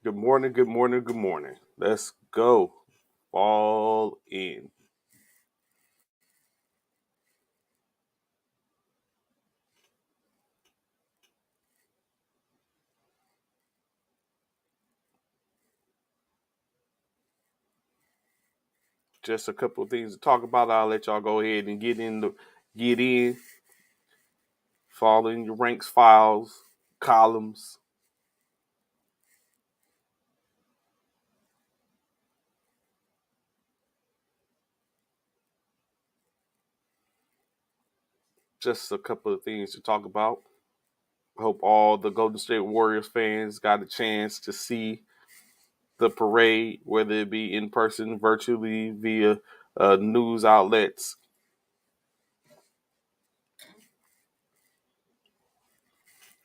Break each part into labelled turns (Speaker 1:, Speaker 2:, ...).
Speaker 1: Good morning, good morning, good morning. Let's go. Fall in. Just a couple of things to talk about. I'll let y'all go ahead and get in, fall in your ranks, files, columns. Just a couple of things to talk about. Hope all the Golden State Warriors fans got a chance to see the parade, whether it be in person, virtually, via news outlets.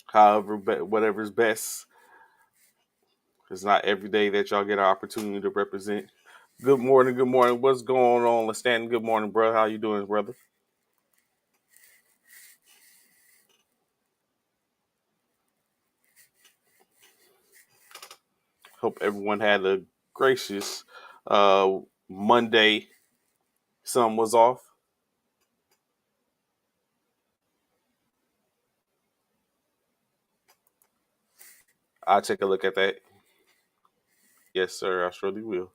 Speaker 1: However, whatever's best. It's not every day that y'all get an opportunity to represent. Good morning, good morning. What's going on, Lastan? Good morning, bro. How you doing, brother? Hope everyone had a gracious Monday. Sun was off. I'll take a look at that. Yes, sir. I surely will.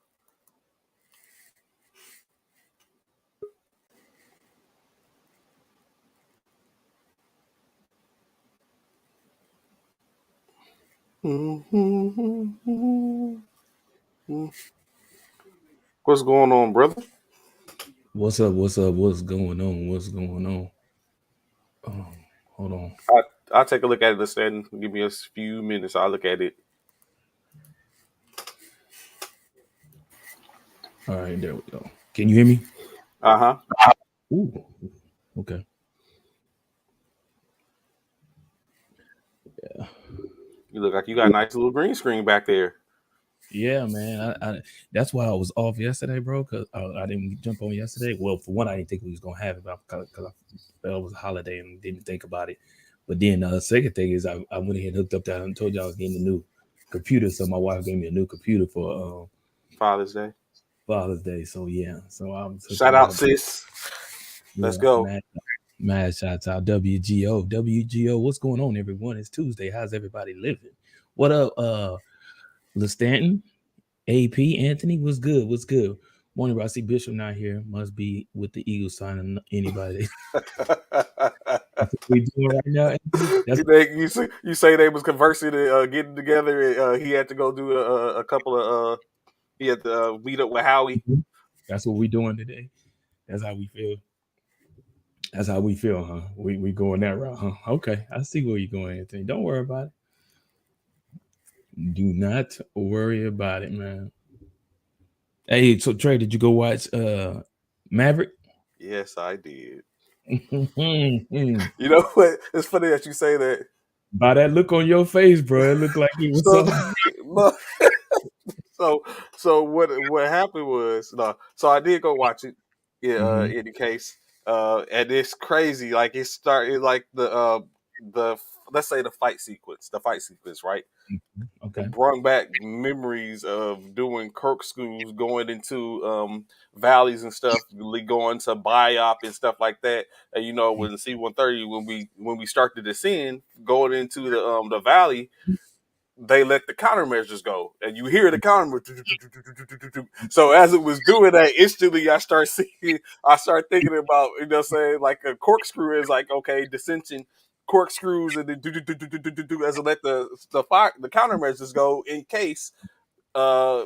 Speaker 1: What's going on, brother?
Speaker 2: What's up? What's up? What's going on? What's going on? Hold on.
Speaker 1: I'll take a look at it, Lastan. Give me a few minutes. I'll look at it.
Speaker 2: All right, there we go. Can you hear me?
Speaker 1: Uh huh.
Speaker 2: Ooh, okay.
Speaker 1: You look like you got a nice little green screen back there.
Speaker 2: Yeah, man. That's why I was off yesterday, bro. Cause I didn't jump on yesterday. Well, for one, I didn't think we was gonna have it, because I felt it was a holiday and didn't think about it. But then the second thing is I went ahead and hooked up that and told you I was getting a new computer. So my wife gave me a new computer for
Speaker 1: Father's Day.
Speaker 2: Father's Day. So yeah, so I was
Speaker 1: Shout
Speaker 2: hooking
Speaker 1: out,
Speaker 2: that.
Speaker 1: sis. Let's
Speaker 2: Yeah,
Speaker 1: go.
Speaker 2: man. Mad shots out WGO. WGO. What's going on, everyone? It's Tuesday. How's everybody living? What up, Stanton? AP Anthony? What's good? What's good? Morning, I see Bishop not here. Must be with the Eagles signing anybody. That's what we doing right now, Anthony. That's
Speaker 1: You say they was conversing and getting together. And, he had to go do a couple of. He had to meet up with Howie.
Speaker 2: that's what we doing today. That's how we feel. That's how we feel, huh? We going that route, huh? Okay, I see where you're going, Anthony. Don't worry about it. Do not worry about it, man. Hey, so Trey, did you go watch Maverick?
Speaker 1: Yes, I did.
Speaker 2: By
Speaker 1: You know what? It's funny that you say that.
Speaker 2: that look on your face, bro, it looked like it was
Speaker 1: So,
Speaker 2: something.
Speaker 1: no, so, so what happened was no. So I did go watch it. Yeah,
Speaker 2: Mm-hmm.
Speaker 1: in the case, and it's crazy. Like it started like the let's say the fight sequence, right?
Speaker 2: Okay.
Speaker 1: It brought back memories of doing corkscrews, going into valleys and stuff, going to biop and stuff like that. And you know, when C-130, when we start to descend, going into the valley, they let the countermeasures go, and you hear the countermeasures. So as it was doing that, instantly I start thinking about, you know, what I'm saying, like a corkscrew is like, okay, dissension, corkscrews, and then as it let the countermeasures go in case uh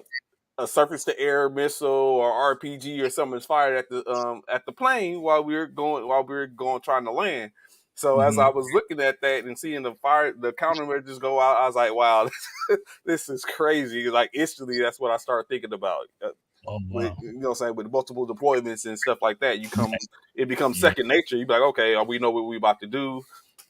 Speaker 1: a surface to air missile or RPG or something is fired at the plane while we are going trying to land. So as
Speaker 2: Mm-hmm.
Speaker 1: I was looking at that and seeing the countermeasures go out, I was like, wow, this is crazy. Like instantly, that's what I started thinking about.
Speaker 2: Oh
Speaker 1: With
Speaker 2: wow.
Speaker 1: you know, what I'm saying, with multiple deployments and stuff like that, it becomes
Speaker 2: Yeah.
Speaker 1: second nature. You be like, okay, we know what we about to do.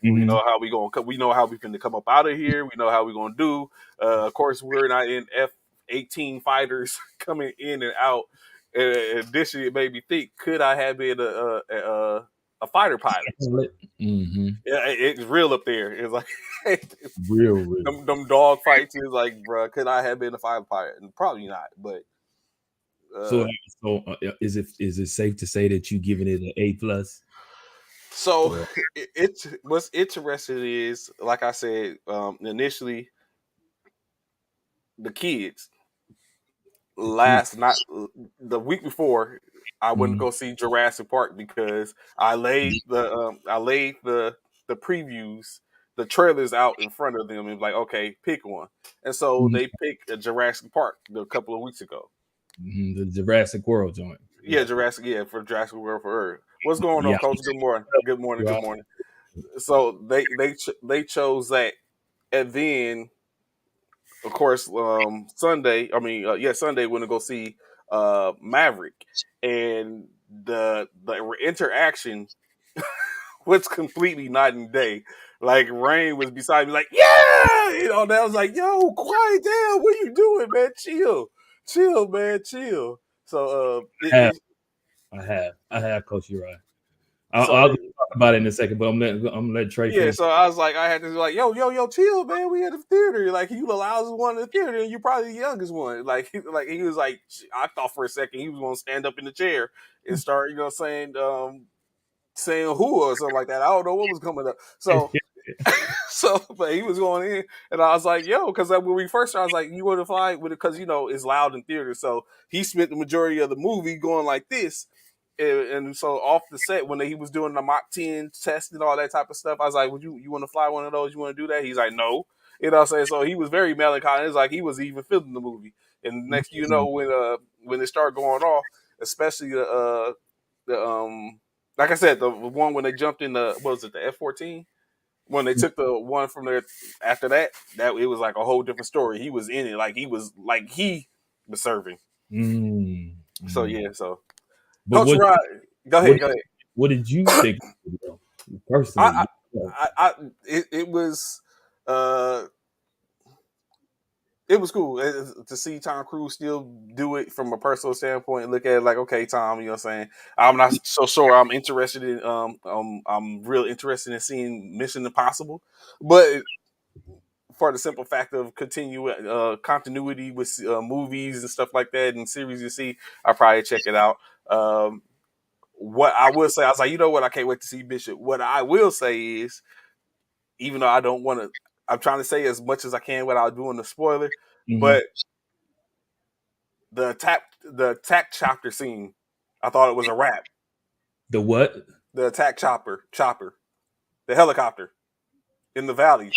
Speaker 1: We
Speaker 2: Mm-hmm.
Speaker 1: know how we know how we can come up out of here. We know how we gonna do. Of course, we're not in F-18 fighters coming in and out. And additionally, it made me think: could I have been a fighter pilot.
Speaker 2: Mm-hmm.
Speaker 1: Yeah, it's real up there. It's like
Speaker 2: Real.
Speaker 1: them dog fights is like, bro, could I have been a fighter pilot? And probably not, but
Speaker 2: So,
Speaker 1: uh,
Speaker 2: is it safe to say that you giving it an A+?
Speaker 1: so
Speaker 2: Or
Speaker 1: it's what's interesting is, like I said, initially the kids
Speaker 2: the kid?
Speaker 1: last not the week before I went to
Speaker 2: Mhm.
Speaker 1: go see Jurassic Park because I laid the previews, the trailers out in front of them and like, okay, pick one. And so
Speaker 2: Mhm.
Speaker 1: they picked a Jurassic Park a couple of weeks ago.
Speaker 2: Mhm. The Jurassic World joint.
Speaker 1: Yeah,
Speaker 2: Yeah.
Speaker 1: Jurassic, yeah, for Jurassic World for Earth. What's going on,
Speaker 2: Yeah.
Speaker 1: Coach? Good morning. Good morning. Good
Speaker 2: Right.
Speaker 1: morning. So they chose that, and then of course Sunday. I mean, yeah, Sunday went to go see Maverick, and the interaction was completely night and day. Like Rain was beside me, like, yeah, that was like, yo, quiet down. What you doing, man? Chill, man, chill. So
Speaker 2: I have. I have Coach Uri. I'll
Speaker 1: so
Speaker 2: talk about it in a second, but I'm letting Trey
Speaker 1: yeah,
Speaker 2: finish.
Speaker 1: so I was like, I had to be like, yo, chill, man. We at the theater. Like, you the loudest one in the theater, and you're probably the youngest one. Like he was like, I thought for a second he was gonna stand up in the chair and start, saying who or something like that. I don't know what was coming up. So, but he was going in, and I was like, yo, because when we first started, I was like, you want to fly with it because it's loud in theater. So he spent the majority of the movie going like this. And so off the set when he was doing the Mach 10 test and all that type of stuff, I was like, "Would you want to fly one of those? You want to do that?" He's like, "No." You know what I'm saying? So he was very melancholy. It's like he was even feeling the movie. And next, when it started going off, especially like I said, the one when they jumped in what was it, the F-14? When they took the one from there after that it was like a whole different story. He was in it, he was serving.
Speaker 2: Mm,
Speaker 1: So
Speaker 2: mm.
Speaker 1: yeah, so
Speaker 2: But
Speaker 1: Coach Rod, go
Speaker 2: what
Speaker 1: ahead, go ahead.
Speaker 2: what did you think of it,
Speaker 1: I,
Speaker 2: personally?
Speaker 1: I it was uh it was cool to see Tom Cruise still do it from a personal standpoint and look at it like, okay, Tom, you know what I'm saying? I'm not so sure I'm interested in I'm real interested in seeing Mission Impossible, but for the simple fact of continuity with movies and stuff like that and series you see, I'll probably check it out. What I will say, I was like, you know what, I can't wait to see Bishop. What I will say is, even though I don't want to, I'm trying to say as much as I can without doing the spoiler.
Speaker 2: Mm-hmm.
Speaker 1: But the attack chopper scene, I thought it was a wrap.
Speaker 2: The what?
Speaker 1: The attack chopper, the helicopter in the valley.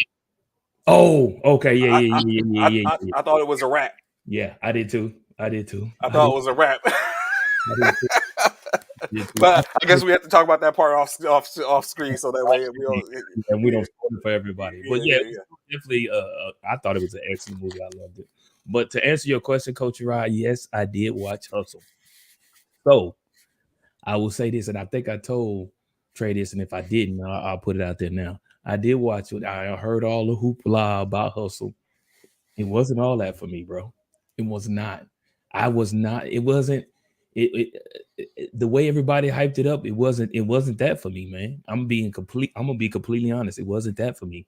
Speaker 2: Oh, okay. Yeah,
Speaker 1: I
Speaker 2: yeah,
Speaker 1: I,
Speaker 2: yeah, yeah,
Speaker 1: I,
Speaker 2: yeah,
Speaker 1: I,
Speaker 2: yeah.
Speaker 1: I thought it was a wrap.
Speaker 2: Yeah, I did too. I did too.
Speaker 1: I
Speaker 2: I
Speaker 1: thought
Speaker 2: did.
Speaker 1: it was a wrap.
Speaker 2: I did too. I did too.
Speaker 1: But I guess we have to talk about that part off screen so that way we don't.
Speaker 2: And we don't
Speaker 1: Yeah,
Speaker 2: spoil it for everybody. But
Speaker 1: yeah,
Speaker 2: yeah,
Speaker 1: yeah,
Speaker 2: it was definitely. I thought it was an excellent movie. I loved it. But to answer your question, Coach Rod, yes, I did watch Hustle. So I will say this, and I think I told Trey this, and if I didn't, I'll put it out there now. I did watch it. I heard all the hoopla about Hustle. It wasn't all that for me, bro. It was not. I was not. It wasn't. The way everybody hyped it up, it wasn't. It wasn't that for me, man. I'm gonna be completely honest. It wasn't that for me.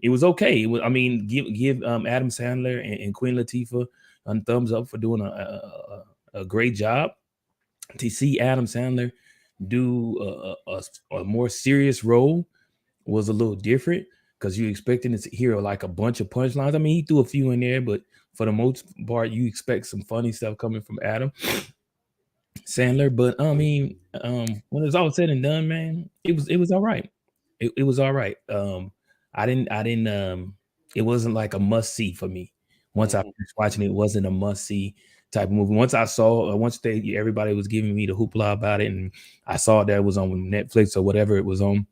Speaker 2: It was okay. It was. I mean, give Adam Sandler and Queen Latifah a thumbs up for doing a great job. To see Adam Sandler do a more serious role was a little different because you expecting to hear like a bunch of punchlines. I mean, he threw a few in there, but for the most part, you expect some funny stuff coming from Adam Sandler. But I mean, when it's all said and done, man, it was all right. It was all right. I didn't. It wasn't like a must see for me. Once I
Speaker 1: yeah.
Speaker 2: finished watching it, it wasn't a must see type of movie. Once I saw, once everybody was giving me the hoopla about it, and I saw that it was on Netflix or whatever it was on.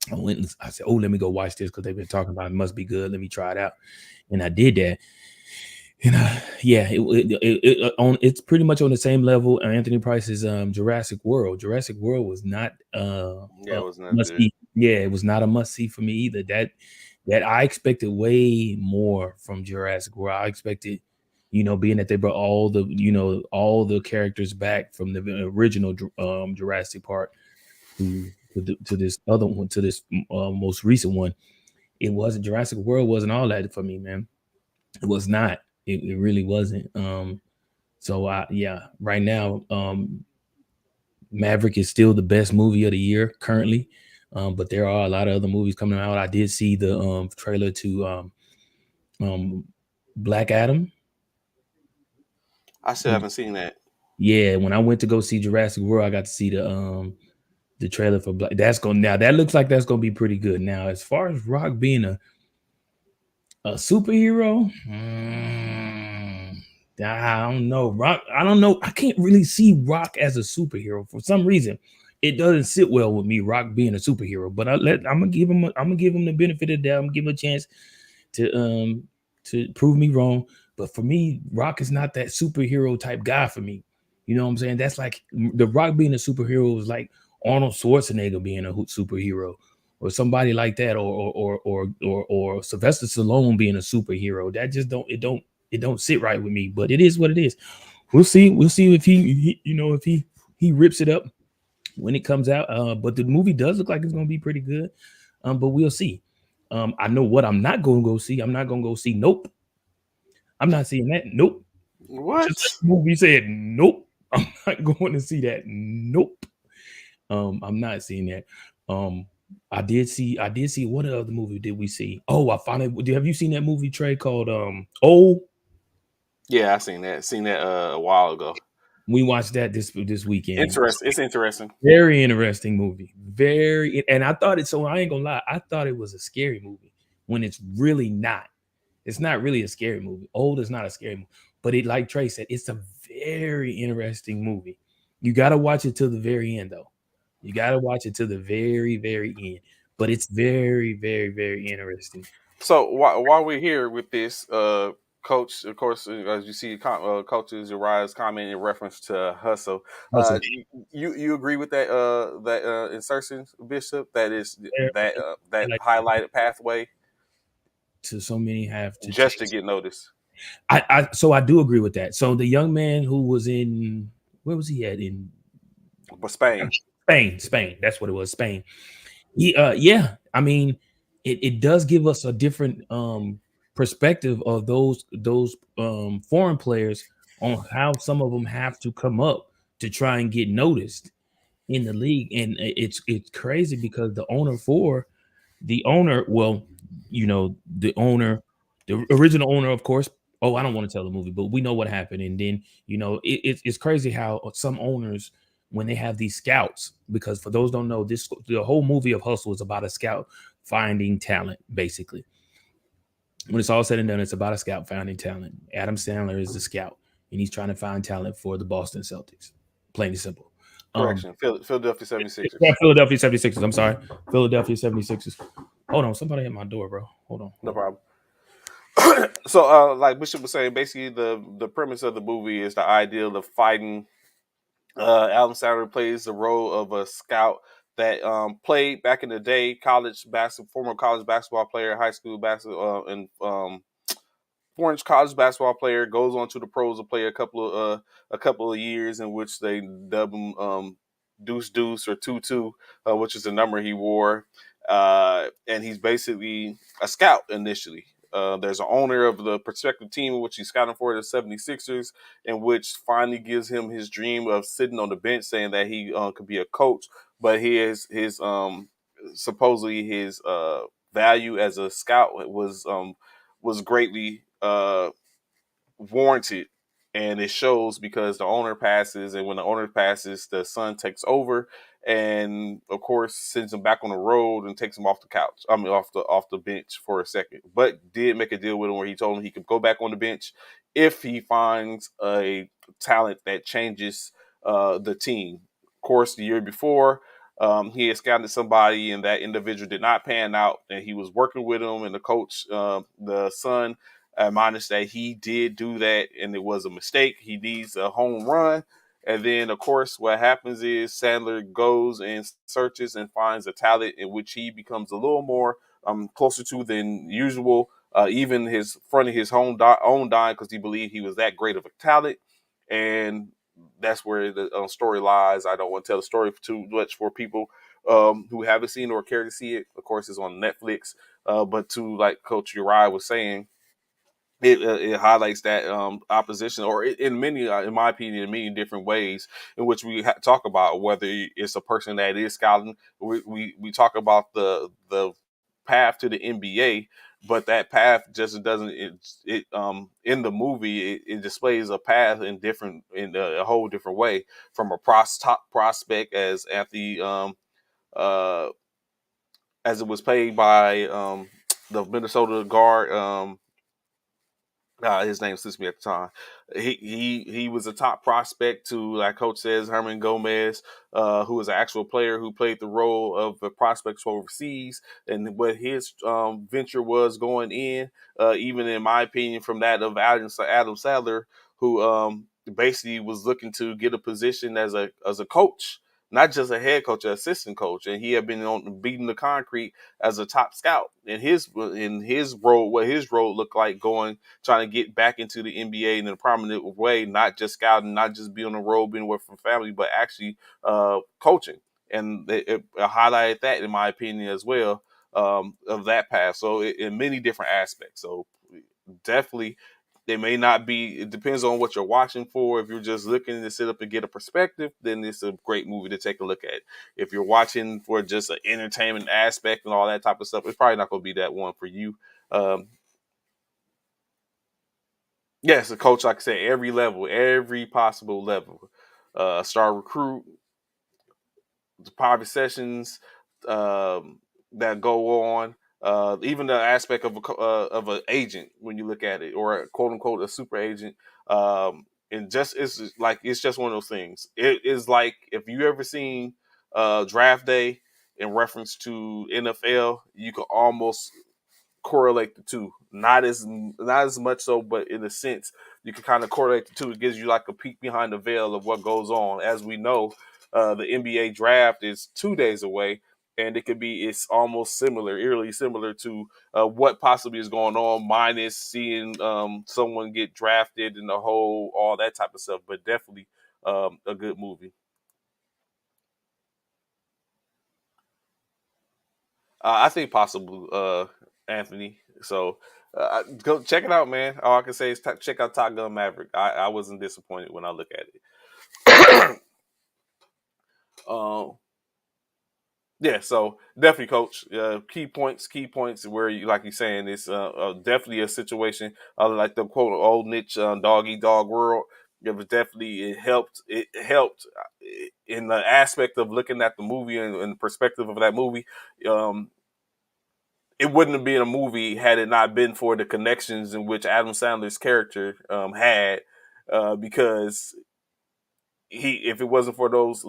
Speaker 2: I went and I said, "Oh, let me go watch this because they've been talking about it. It must be good. Let me try it out." And I did that. And yeah, it's pretty much on the same level. Anthony Price's Jurassic World. Jurassic World was not
Speaker 1: Yeah, it was not
Speaker 2: must
Speaker 1: good.
Speaker 2: see. Yeah, it was not a must see for me either. That I expected way more from Jurassic World. I expected, being that they brought all the characters back from the original Jurassic Park to to this other one, to this most recent one, it wasn't Jurassic World wasn't all that for me, man. It was not. It really wasn't. So I yeah, right now, Maverick is still the best movie of the year currently. But there are a lot of other movies coming out. I did see the trailer to um, Black Adam.
Speaker 1: I still haven't seen that.
Speaker 2: Yeah, when I went to go see Jurassic World, I got to see the trailer for Black. That's going now. That looks like that's going to be pretty good. Now, as far as Rock being a superhero, I don't know. Rock, I don't know. I can't really see Rock as a superhero for some reason. It doesn't sit well with me, Rock being a superhero. But I'm gonna give him. I'm gonna give him the benefit of the doubt. I'm gonna give him a chance to prove me wrong. But for me, Rock is not that superhero type guy for me. You know what I'm saying? That's like the Rock being a superhero is like Arnold Schwarzenegger being a superhero, or somebody like that, or Sylvester Stallone being a superhero. That just don't sit right with me. But it is what it is. We'll see. We'll see if if he rips it up when it comes out. But the movie does look like it's going to be pretty good. But we'll see. I know what I'm not going to go see. I'm not going to go see. Nope. I'm not seeing that. Nope. Just like
Speaker 1: What?
Speaker 2: the movie said. Nope. I'm not going to see that. Nope. I'm not seeing that. I did see. What other movie did we see? Oh, I finally. Have you seen that movie, Trey, called Oh?
Speaker 1: Yeah, I seen that. Seen that a while ago.
Speaker 2: We watched that this weekend.
Speaker 1: Interesting. It's interesting.
Speaker 2: Very interesting movie. Very, and I thought it. So I ain't gonna lie. I thought it was a scary movie when it's really not. It's not really a scary movie. Old is not a scary movie, but it, like Trey said, it's a very interesting movie. You got to watch it till the very end, though. You got to watch it to the very, very end. But it's very, very, very interesting.
Speaker 1: So while we're here with this, Coach, of course, as you see, Coach's Uriah's comment in reference to hustle.
Speaker 2: Also,
Speaker 1: You agree with that insertion, Bishop? That is that
Speaker 2: like
Speaker 1: highlighted pathway
Speaker 2: to so many have to
Speaker 1: just to
Speaker 2: chase.
Speaker 1: get noticed.
Speaker 2: I do agree with that. So the young man who was in where was he at in
Speaker 1: But Spain,
Speaker 2: Spain. That's what it was, Spain. Yeah. I mean, it does give us a different perspective of those foreign players on how some of them have to come up to try and get noticed in the league, and it's crazy because the owner, well, the owner, the original owner, of course. Oh, I don't want to tell the movie, but we know what happened. And then, it's crazy how some owners, when they have these scouts, because for those who don't know, the whole movie of Hustle is about a scout finding talent, basically. When it's all said and done, it's about a scout finding talent. Adam Sandler is the scout, and he's trying to find talent for the Boston Celtics. Plain and simple. Um,
Speaker 1: correction, Philadelphia 76ers.
Speaker 2: yeah, Philadelphia 76ers. I'm sorry. Philadelphia 76ers. Hold on. Somebody hit my door, bro. Hold on.
Speaker 1: No
Speaker 2: Hold on.
Speaker 1: problem. So, like Bishop was saying, basically the premise of the movie is the ideal of fighting. Adam Sandler plays the role of a scout that played back in the day, former college basketball player, high school basketball, and Orange college basketball player, goes on to the pros to play a couple of years in which they dub him Deuce Deuce or Tutu, which is the number he wore, and he's basically a scout initially. There's an owner of the prospective team in which he's scouting for, the 76ers, in which finally gives him his dream of sitting on the bench, saying that he could be a coach, but his supposedly his value as a scout was greatly warranted, and it shows because the owner passes, and when the owner passes, the son takes over, and of course sends him back on the road and takes him off the couch. I mean, off the bench for a second, but did make a deal with him where he told him he could go back on the bench if he finds a talent that changes the team. Of course, the year before, he had scouted somebody, and that individual did not pan out, and he was working with him, and the coach, the son, admonished that he did do that and it was a mistake. He needs a home run. And then, of course, what happens is Sandler goes and searches and finds a talent in which he becomes a little more closer to than usual. Even his front of his own dime because he believed he was that great of a talent. And that's where the story lies. I don't want to tell the story too much for people who haven't seen or care to see it. Of course, it's on Netflix. But to like Coach Uriah was saying, it highlights that opposition, or in many, in my opinion, in many different ways in which we talk about whether it's a person that is scouting. We talk about the path to the NBA, but that path just doesn't. In the movie, it displays a path in a whole different way from a top prospect as Anthony uh, as it was played by the Minnesota guard. His name slips me at the time. He was a top prospect to, like Coach says, Herman Gomez, who was an actual player who played the role of the prospects overseas, and what his venture was going in, even in my opinion, from that of Adam Sadler, who basically was looking to get a position as a coach, not just a head coach, an assistant coach, and he had been on beating the concrete as a top scout. In his role, what his role looked like going trying to get back into the NBA in a prominent way, not just scouting, not just being on the road, being away from family, but actually coaching. And it highlighted that, in my opinion, as well, of that path. So in many different aspects. So definitely, they may not be. It depends on what you're watching for. If you're just looking to sit up and get a perspective, then it's a great movie to take a look at. If you're watching for just an entertainment aspect and all that type of stuff, it's probably not going to be that one for you. Um, Yes, a coach, like I said, every level, every possible level. Star recruit, the private sessions that go on, even the aspect of an agent when you look at it, or a, quote unquote a super agent. And just it's just one of those things. It is like if you ever seen Draft Day in reference to NFL, you can almost correlate the two. Not as much so, but in a sense, you can kind of correlate the two. It gives you like a peek behind the veil of what goes on. As we know, the NBA draft is 2 days away, and it's almost similar, eerily similar to what possibly is going on, minus seeing someone get drafted and the whole all that type of stuff. But definitely a good movie. I think possible, Anthony. So go check it out, man. All I can say is check out Top Gun Maverick. I wasn't disappointed when I look at it. um, yeah, so definitely, Coach. Key points where you like you're saying it's definitely a situation like the quote old niche dog eat dog world. It was definitely it helped in the aspect of looking at the movie and the perspective of that movie. Um, it wouldn't have been a movie had it not been for the connections in which Adam Sandler's character had, because if it wasn't for those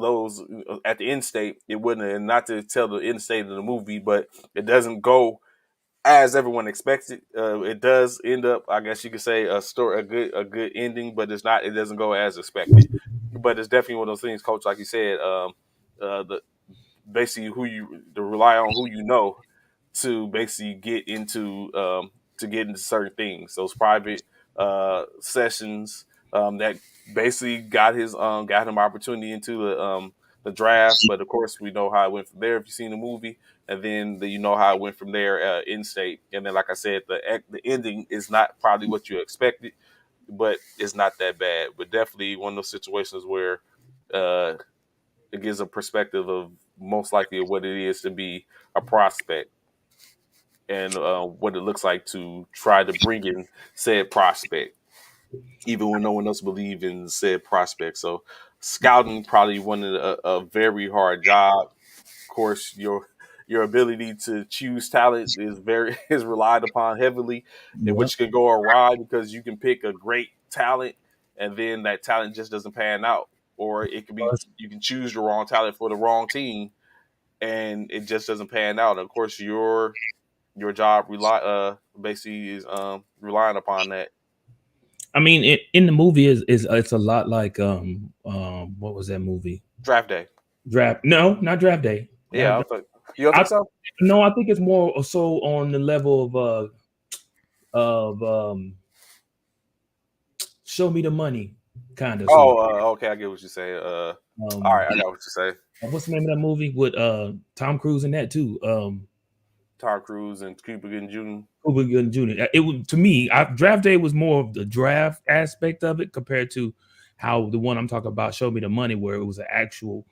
Speaker 1: at the end state, it wouldn't. And not to tell the end state of the movie, but it doesn't go as everyone expected. It does end up, I guess you could say, a good ending, but it's not. It doesn't go as expected. But it's definitely one of those things, Coach. Like you said, the basically who you to rely on who you know to basically get into certain things. Those private sessions that basically got him opportunity into the draft. But of course, we know how it went from there. If you've seen the movie, and then you know how it went from there in state. And then, like I said, the ending is not probably what you expected, but it's not that bad. But definitely one of those situations where uh, it gives a perspective of most likely what it is to be a prospect and what it looks like to try to bring in said prospect, even when no one else believes in said prospect. So scouting probably one of a very hard job. Of course, your ability to choose talent is very is relied upon heavily, in
Speaker 2: Yep.
Speaker 1: which can go awry because you can pick a great talent and then that talent just doesn't pan out, or it could be you can choose the wrong talent for the wrong team and it just doesn't pan out. And of course, your job basically is relying upon that.
Speaker 2: I mean, in the movie is it's a lot like what was that movie?
Speaker 1: Draft day.
Speaker 2: Draft? No, not Draft Day.
Speaker 1: Yeah,
Speaker 2: Not,
Speaker 1: I think you don't
Speaker 2: I
Speaker 1: think so?
Speaker 2: no, I think it's more so on the level of Show Me the Money. kind of sort.
Speaker 1: Oh, okay, I get what you say. All
Speaker 2: Um,
Speaker 1: right, I got what you say.
Speaker 2: what's the name of that movie with Tom Cruise in that too?
Speaker 1: Tom Cruise and Cuba Gooding Jr.
Speaker 2: Cuba Gooding Jr. It was to me, Draft Day was more of the draft aspect of it compared to how the one I'm talking about, Show Me the Money, where it was an actual.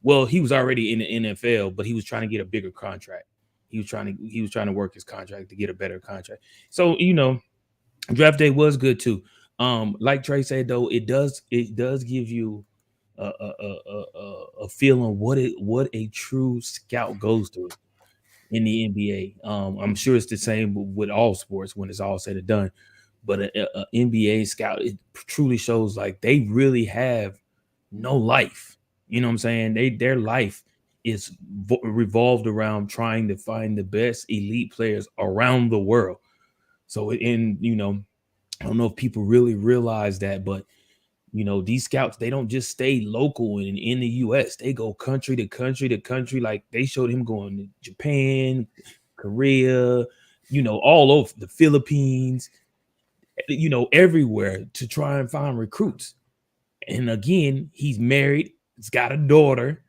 Speaker 2: Well, he was already in the NFL, but he was trying to get a bigger contract. He was trying to work his contract to get a better contract. So Draft Day was good too. Like Trey said though, it does give you a feeling what a true scout goes through in the NBA. I'm sure it's the same with all sports when it's all said and done. But a NBA scout, it truly shows like they really have no life. You know what I'm saying? Their life is revolved around trying to find the best elite players around the world. So I don't know if people really realize that, but these scouts, they don't just stay local in the US. They go country to country to country. Like they showed him going to Japan, Korea, all over the Philippines, everywhere to try and find recruits. And again, he's married, he's got a daughter,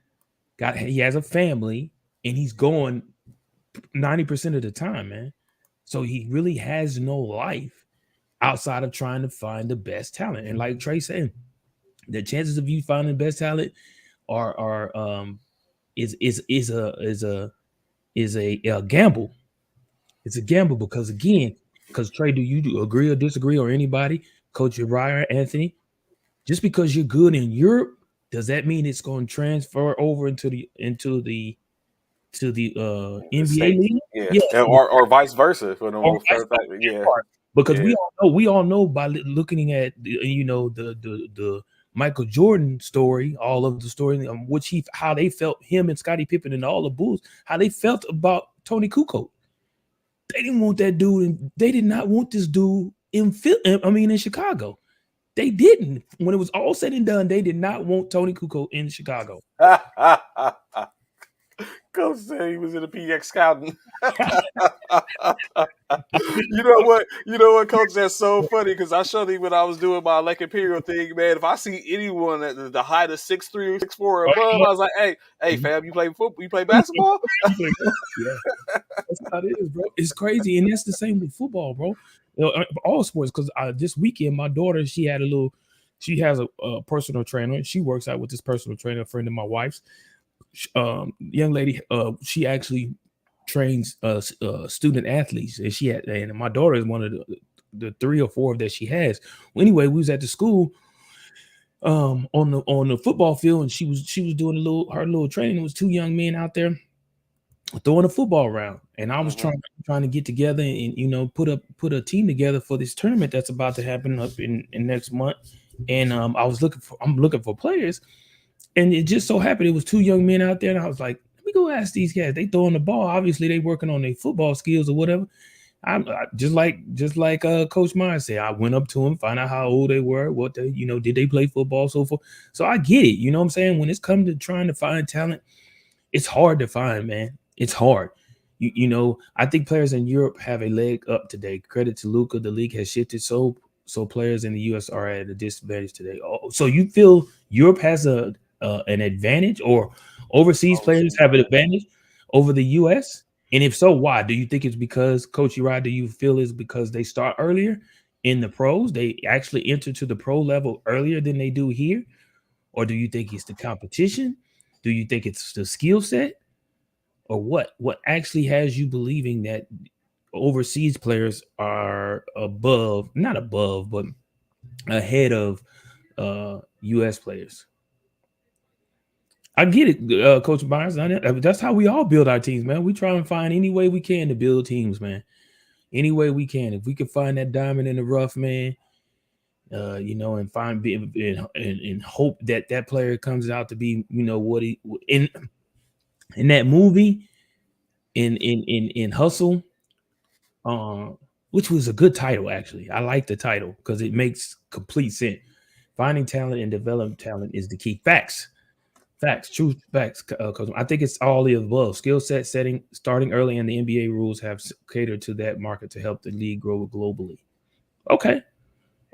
Speaker 2: he has a family, and he's going 90% of the time, man. So he really has no life outside of trying to find the best talent. And like Trey said, the chances of you finding the best talent are is a gamble. It's a gamble because Trey, do you agree or disagree, or anybody, Coach Uriah, Anthony? Just because you're good in Europe, does that mean it's going to transfer over into the
Speaker 1: The
Speaker 2: NBA
Speaker 1: States,
Speaker 2: league?
Speaker 1: yeah,
Speaker 2: Yeah,
Speaker 1: or vice versa for the
Speaker 2: or
Speaker 1: most
Speaker 2: vice
Speaker 1: part.
Speaker 2: versa, that
Speaker 1: Yeah,
Speaker 2: part. Because
Speaker 1: yeah.
Speaker 2: we all know by looking at the Michael Jordan story, all of the story, which how they felt, him and Scottie Pippen and all the Bulls, how they felt about Tony Kukoc. They didn't want that dude, and they did not want this dude in Chicago. They didn't. When it was all said and done, they did not want Tony Kukoc in Chicago.
Speaker 1: Coach said he was in the PX scouting. You know what? You know what, Coach? That's so funny because I showed him when I was doing my Lake Imperial thing, man. If I see anyone at the height of 6'3" or 6'4" or above, I was like, "Hey, fam, you play football? You play basketball?"
Speaker 2: Yeah, that's how it is, bro. It's crazy, and that's the same with football, bro. All sports. Because this weekend, my daughter, she has a personal trainer. She works out with this personal trainer, a friend of my wife's. Young lady, she actually trains student athletes, and and my daughter is one of the three or four that she has. Well, anyway, we was at the school on the football field, and she was doing her little training. There was two young men out there throwing a football around, and I was
Speaker 1: Hmm.
Speaker 2: trying to get together and put a team together for this tournament that's about to happen up in next month. And I'm looking for players, and it just so happened it was two young men out there, and I was like, let me go ask these guys. They throwing the ball. Obviously, they working on their football skills or whatever. Just like Coach Myers said, I went up to them, find out how old they were, what they, did they play football, so forth. So I get it. You know what I'm saying? When it's come to trying to find talent, it's hard to find, man. It's hard. I think players in Europe have a leg up today. Credit to Luca. The league has shifted so players in the US are at a disadvantage today. Oh, so you feel Europe has an advantage, or overseas players
Speaker 1: Overseas
Speaker 2: have an
Speaker 1: players.
Speaker 2: advantage over the US? And if so, why? Do you think it's because Coach Uriah, do you feel it's because they start earlier in the pros? They actually enter to the pro level earlier than they do here? Or do you think it's the competition? Do you think it's the skill set? Or what? What actually has you believing that overseas players are above, not above, but ahead of US players? I get it, Coach Byers. That's how we all build our teams, man. We try and find any way we can to build teams, man. Any way we can. If we can find that diamond in the rough, man, and find and hope that that player comes out to be, what he in that movie in Hustle, uh, which was a good title actually. I like the title because it makes complete sense. Finding talent and developing talent is the key. Facts, true facts. Because I think it's all the above. Skill set setting, starting early, and the NBA rules have catered to that market to help the league grow globally. Okay,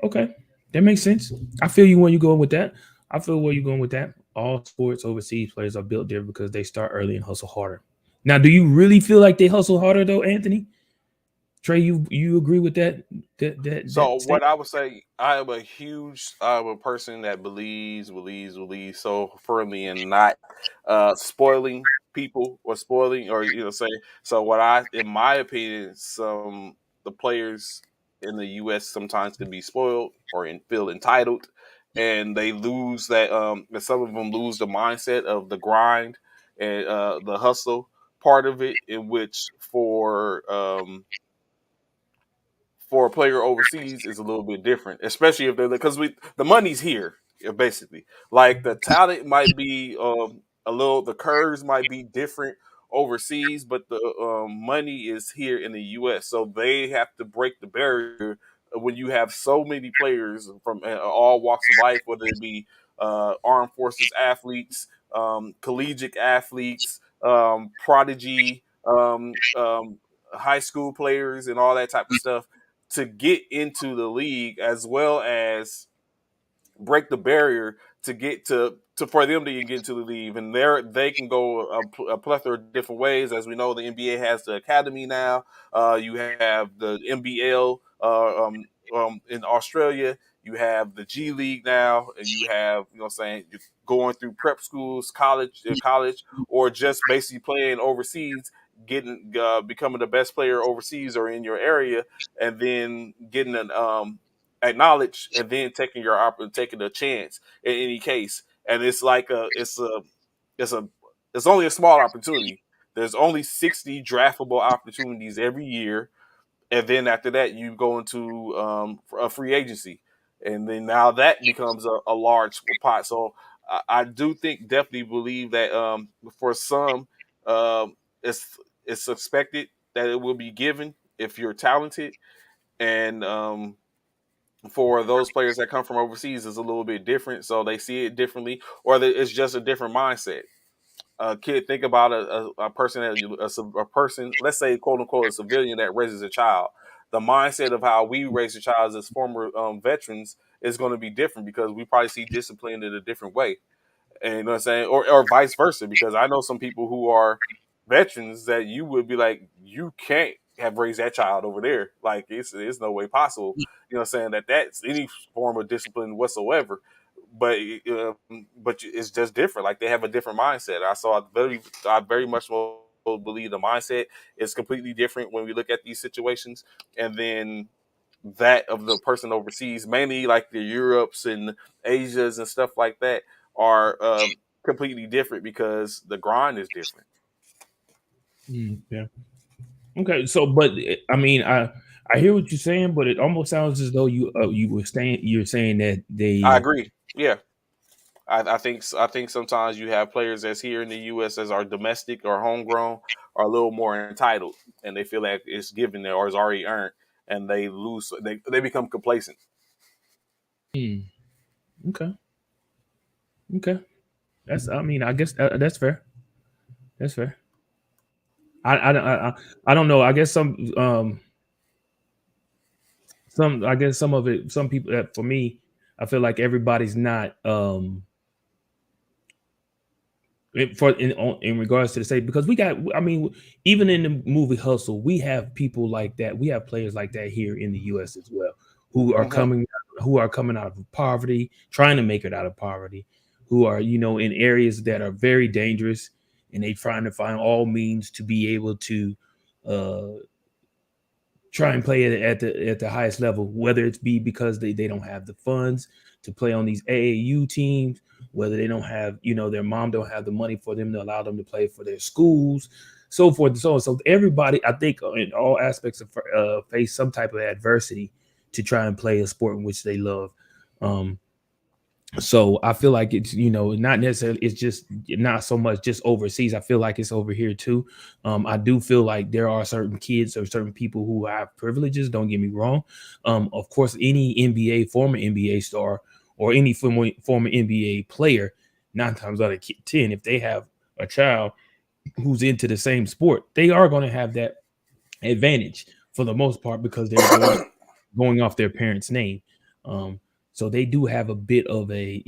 Speaker 2: okay. That makes sense. I feel you when you going with that. I feel where you're going with that. All sports overseas players are built different because they start early and hustle harder. Now, do you really feel like they hustle harder though, Anthony? Trey, you agree with that
Speaker 1: So
Speaker 2: statement?
Speaker 1: what I would say, I'm a person that believes so firmly in not spoiling people or spoiling or say. So what in my opinion, the players in the U.S. sometimes can be spoiled or feel entitled, and they lose that. And some of them lose the mindset of the grind and the hustle part of it, in which for a player overseas is a little bit different, especially if they're because the money's here basically. Like the talent might be a little, the curves might be different overseas, but the money is here in the U.S. So they have to break the barrier when you have so many players from all walks of life, whether it be armed forces athletes, collegiate athletes, prodigy. High school players and all that type of stuff to get into the league, as well as break the barrier to get to for them to get into the league, and they can go a plethora of different ways. As we know, the NBA has the academy now. You have the NBL in Australia. You have the G League now, and you have saying you're going through prep schools, college, or just basically playing overseas, getting becoming the best player overseas or in your area, and then getting an acknowledge and then taking a chance in any case. And it's like it's a it's only a small opportunity. There's only 60 draftable opportunities every year, and then after that you go into a free agency, and then now that becomes a large pot. So I do think, definitely believe that for some, it's expected that it will be given if you're talented, and for those players that come from overseas is a little bit different, so they see it differently, or it's just a different mindset. Kid, think about a person a person, let's say, quote unquote, a civilian that raises a child. The mindset of how we raise a child as former veterans is going to be different, because we probably see discipline in a different way. And you know what I'm saying? Or vice versa, because I know some people who are veterans that you would be like, you can't have raised that child over there. Like it's no way possible. You know what I'm saying? That's any form of discipline whatsoever. But it's just different. Like they have a different mindset. I very much believe the mindset is completely different when we look at these situations. And then that of the person overseas, mainly like the Europes and Asias and stuff like that, are completely different because the grind is different.
Speaker 2: Yeah. Okay. So, but I mean, I hear what you're saying, but it almost sounds as though you're saying that
Speaker 1: I
Speaker 2: they.
Speaker 1: agree. Yeah, I think sometimes you have players that's here in the U.S. as are domestic or homegrown are a little more entitled, and they feel like it's given there or it's already earned, and they lose. They become complacent.
Speaker 2: Hmm, okay. Okay. That's. I mean, I guess that's fair. That's fair. I don't know. I guess I guess some of it, some people, for me, I feel like everybody's not in regards to the state, because we got, I mean, even in the movie Hustle, we have people like that. We have players like that here in the US as well, who are
Speaker 1: Hmm.
Speaker 2: coming out of poverty, trying to make it out of poverty, who are, in areas that are very dangerous, and they trying to find all means to be able to uh try and play it at the highest level, whether it's be because they don't have the funds to play on these AAU teams, whether they don't have, their mom don't have the money for them to allow them to play for their schools, so forth and so on. So everybody, I think, in all aspects of face some type of adversity to try and play a sport in which they love. Um, so I feel like it's, not necessarily, it's just not so much just overseas. I feel like it's over here too. I do feel like there are certain kids or certain people who have privileges, don't get me wrong. Of course, any former NBA star, or any former NBA player, 9 times out of 10, if they have a child who's into the same sport, they are going to have that advantage for the most part, because they're going off their parents' name. Um, So they do have a bit of a,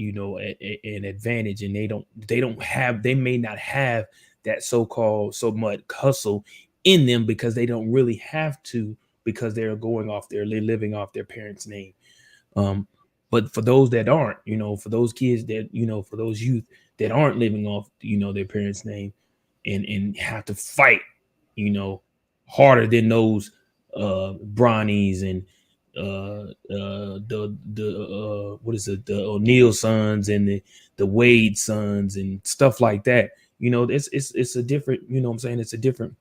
Speaker 2: an advantage, and they may not have that so-called so much hustle in them because they don't really have to, because they're living off their parents' name. Um, but for those that aren't, for those kids that, for those youth that aren't living off, their parents' name, and have to fight, you know, harder than those Bronnies and the what is it, the O'Neal sons and the Wade sons and stuff like that. It's a different, what I'm saying, it's a different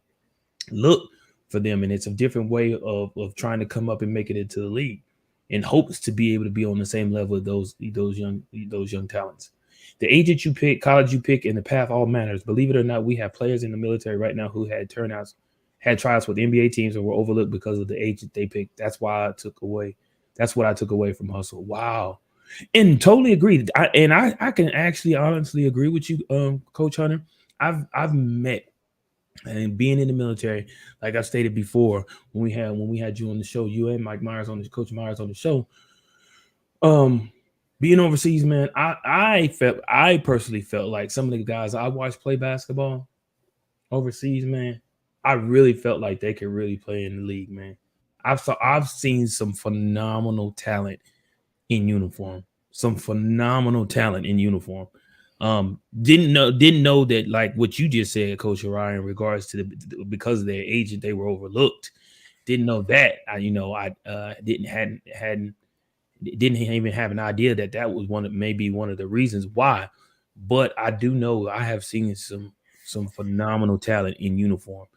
Speaker 2: look for them, and it's a different way of trying to come up and make it into the league, in hopes to be able to be on the same level of those young talents. The age that you pick, college you pick, and the path all matters. Believe it or not, we have players in the military right now who had tryouts with NBA teams and were overlooked because of the age that they picked. That's what I took away from hustle. Wow. And totally agreed. I can actually honestly agree with you, Coach Hunter. I've met, and being in the military, like I stated before, when we had you on the show, you and Coach Myers on the show, um, being overseas, man, I personally felt like some of the guys I watched play basketball overseas, man, I really felt like they could really play in the league, man. I've seen some phenomenal talent in uniform. Some phenomenal talent in uniform. Didn't know that, like what you just said, Coach Orion, in regards to because of their agent, they were overlooked. Didn't know that. I didn't even have an idea that that was maybe one of the reasons why. But I do know I have seen some phenomenal talent in uniform.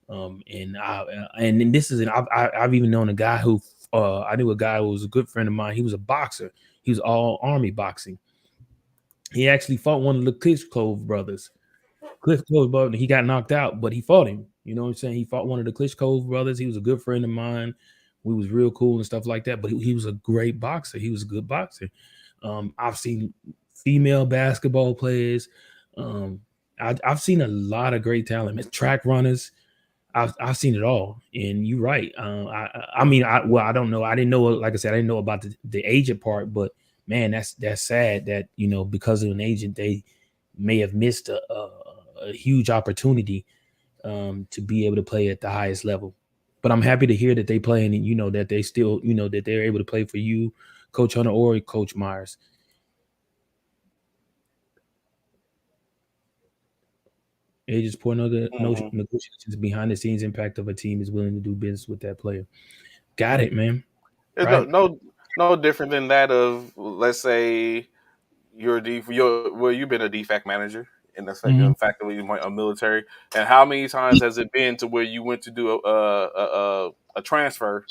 Speaker 2: And this is I've even known a guy who I knew a guy who was a good friend of mine. He was a boxer. He was all army boxing. He actually fought one of the Klitschko brothers. Klitschko brother. He got knocked out, but he fought him. You know what I'm saying? He fought one of the Klitschko brothers. He was a good friend of mine. We was real cool and stuff like that. But he was a great boxer. He was a good boxer. I've seen female basketball players. Um, I've seen a lot of great talent. Track runners. I've seen it all, and you're right. I mean, I don't know. I didn't know, like I said, I didn't know about the agent part, but man, that's sad that because of an agent they may have missed a huge opportunity to be able to play at the highest level. But I'm happy to hear that they play, and that they still that they're able to play for you, Coach Hunter or Coach Myers. Agents point out the
Speaker 1: Hmm.
Speaker 2: negotiations behind the scenes impact of a team is willing to do business with that player. Got it, man.
Speaker 1: No,
Speaker 2: Right.
Speaker 1: no different than that of, let's say, well, you've been a DFAC manager in the
Speaker 2: Mm-hmm.
Speaker 1: fact that we a military, and how many times has it been to where you went to do a transfer,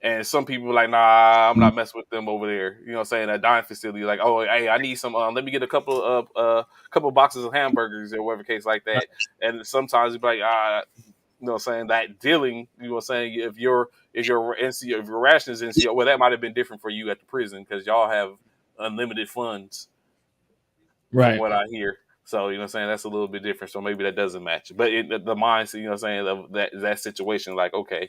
Speaker 1: and some people were like, nah, I'm not messing with them over there. You know what I'm saying? A dining facility, like, oh, hey, I need some, let me get a couple boxes of hamburgers or whatever case like that. And sometimes you'd be like, you know what I'm saying, that dealing, you know what I'm saying, if your NCO, if your ration is NCO, well, that might have been different for you at the prison because y'all have unlimited funds from
Speaker 2: Right.
Speaker 1: what I hear. So, you know what I'm saying, that's a little bit different. So maybe that doesn't match. But the mindset, you know what I'm saying, of that situation, like, okay,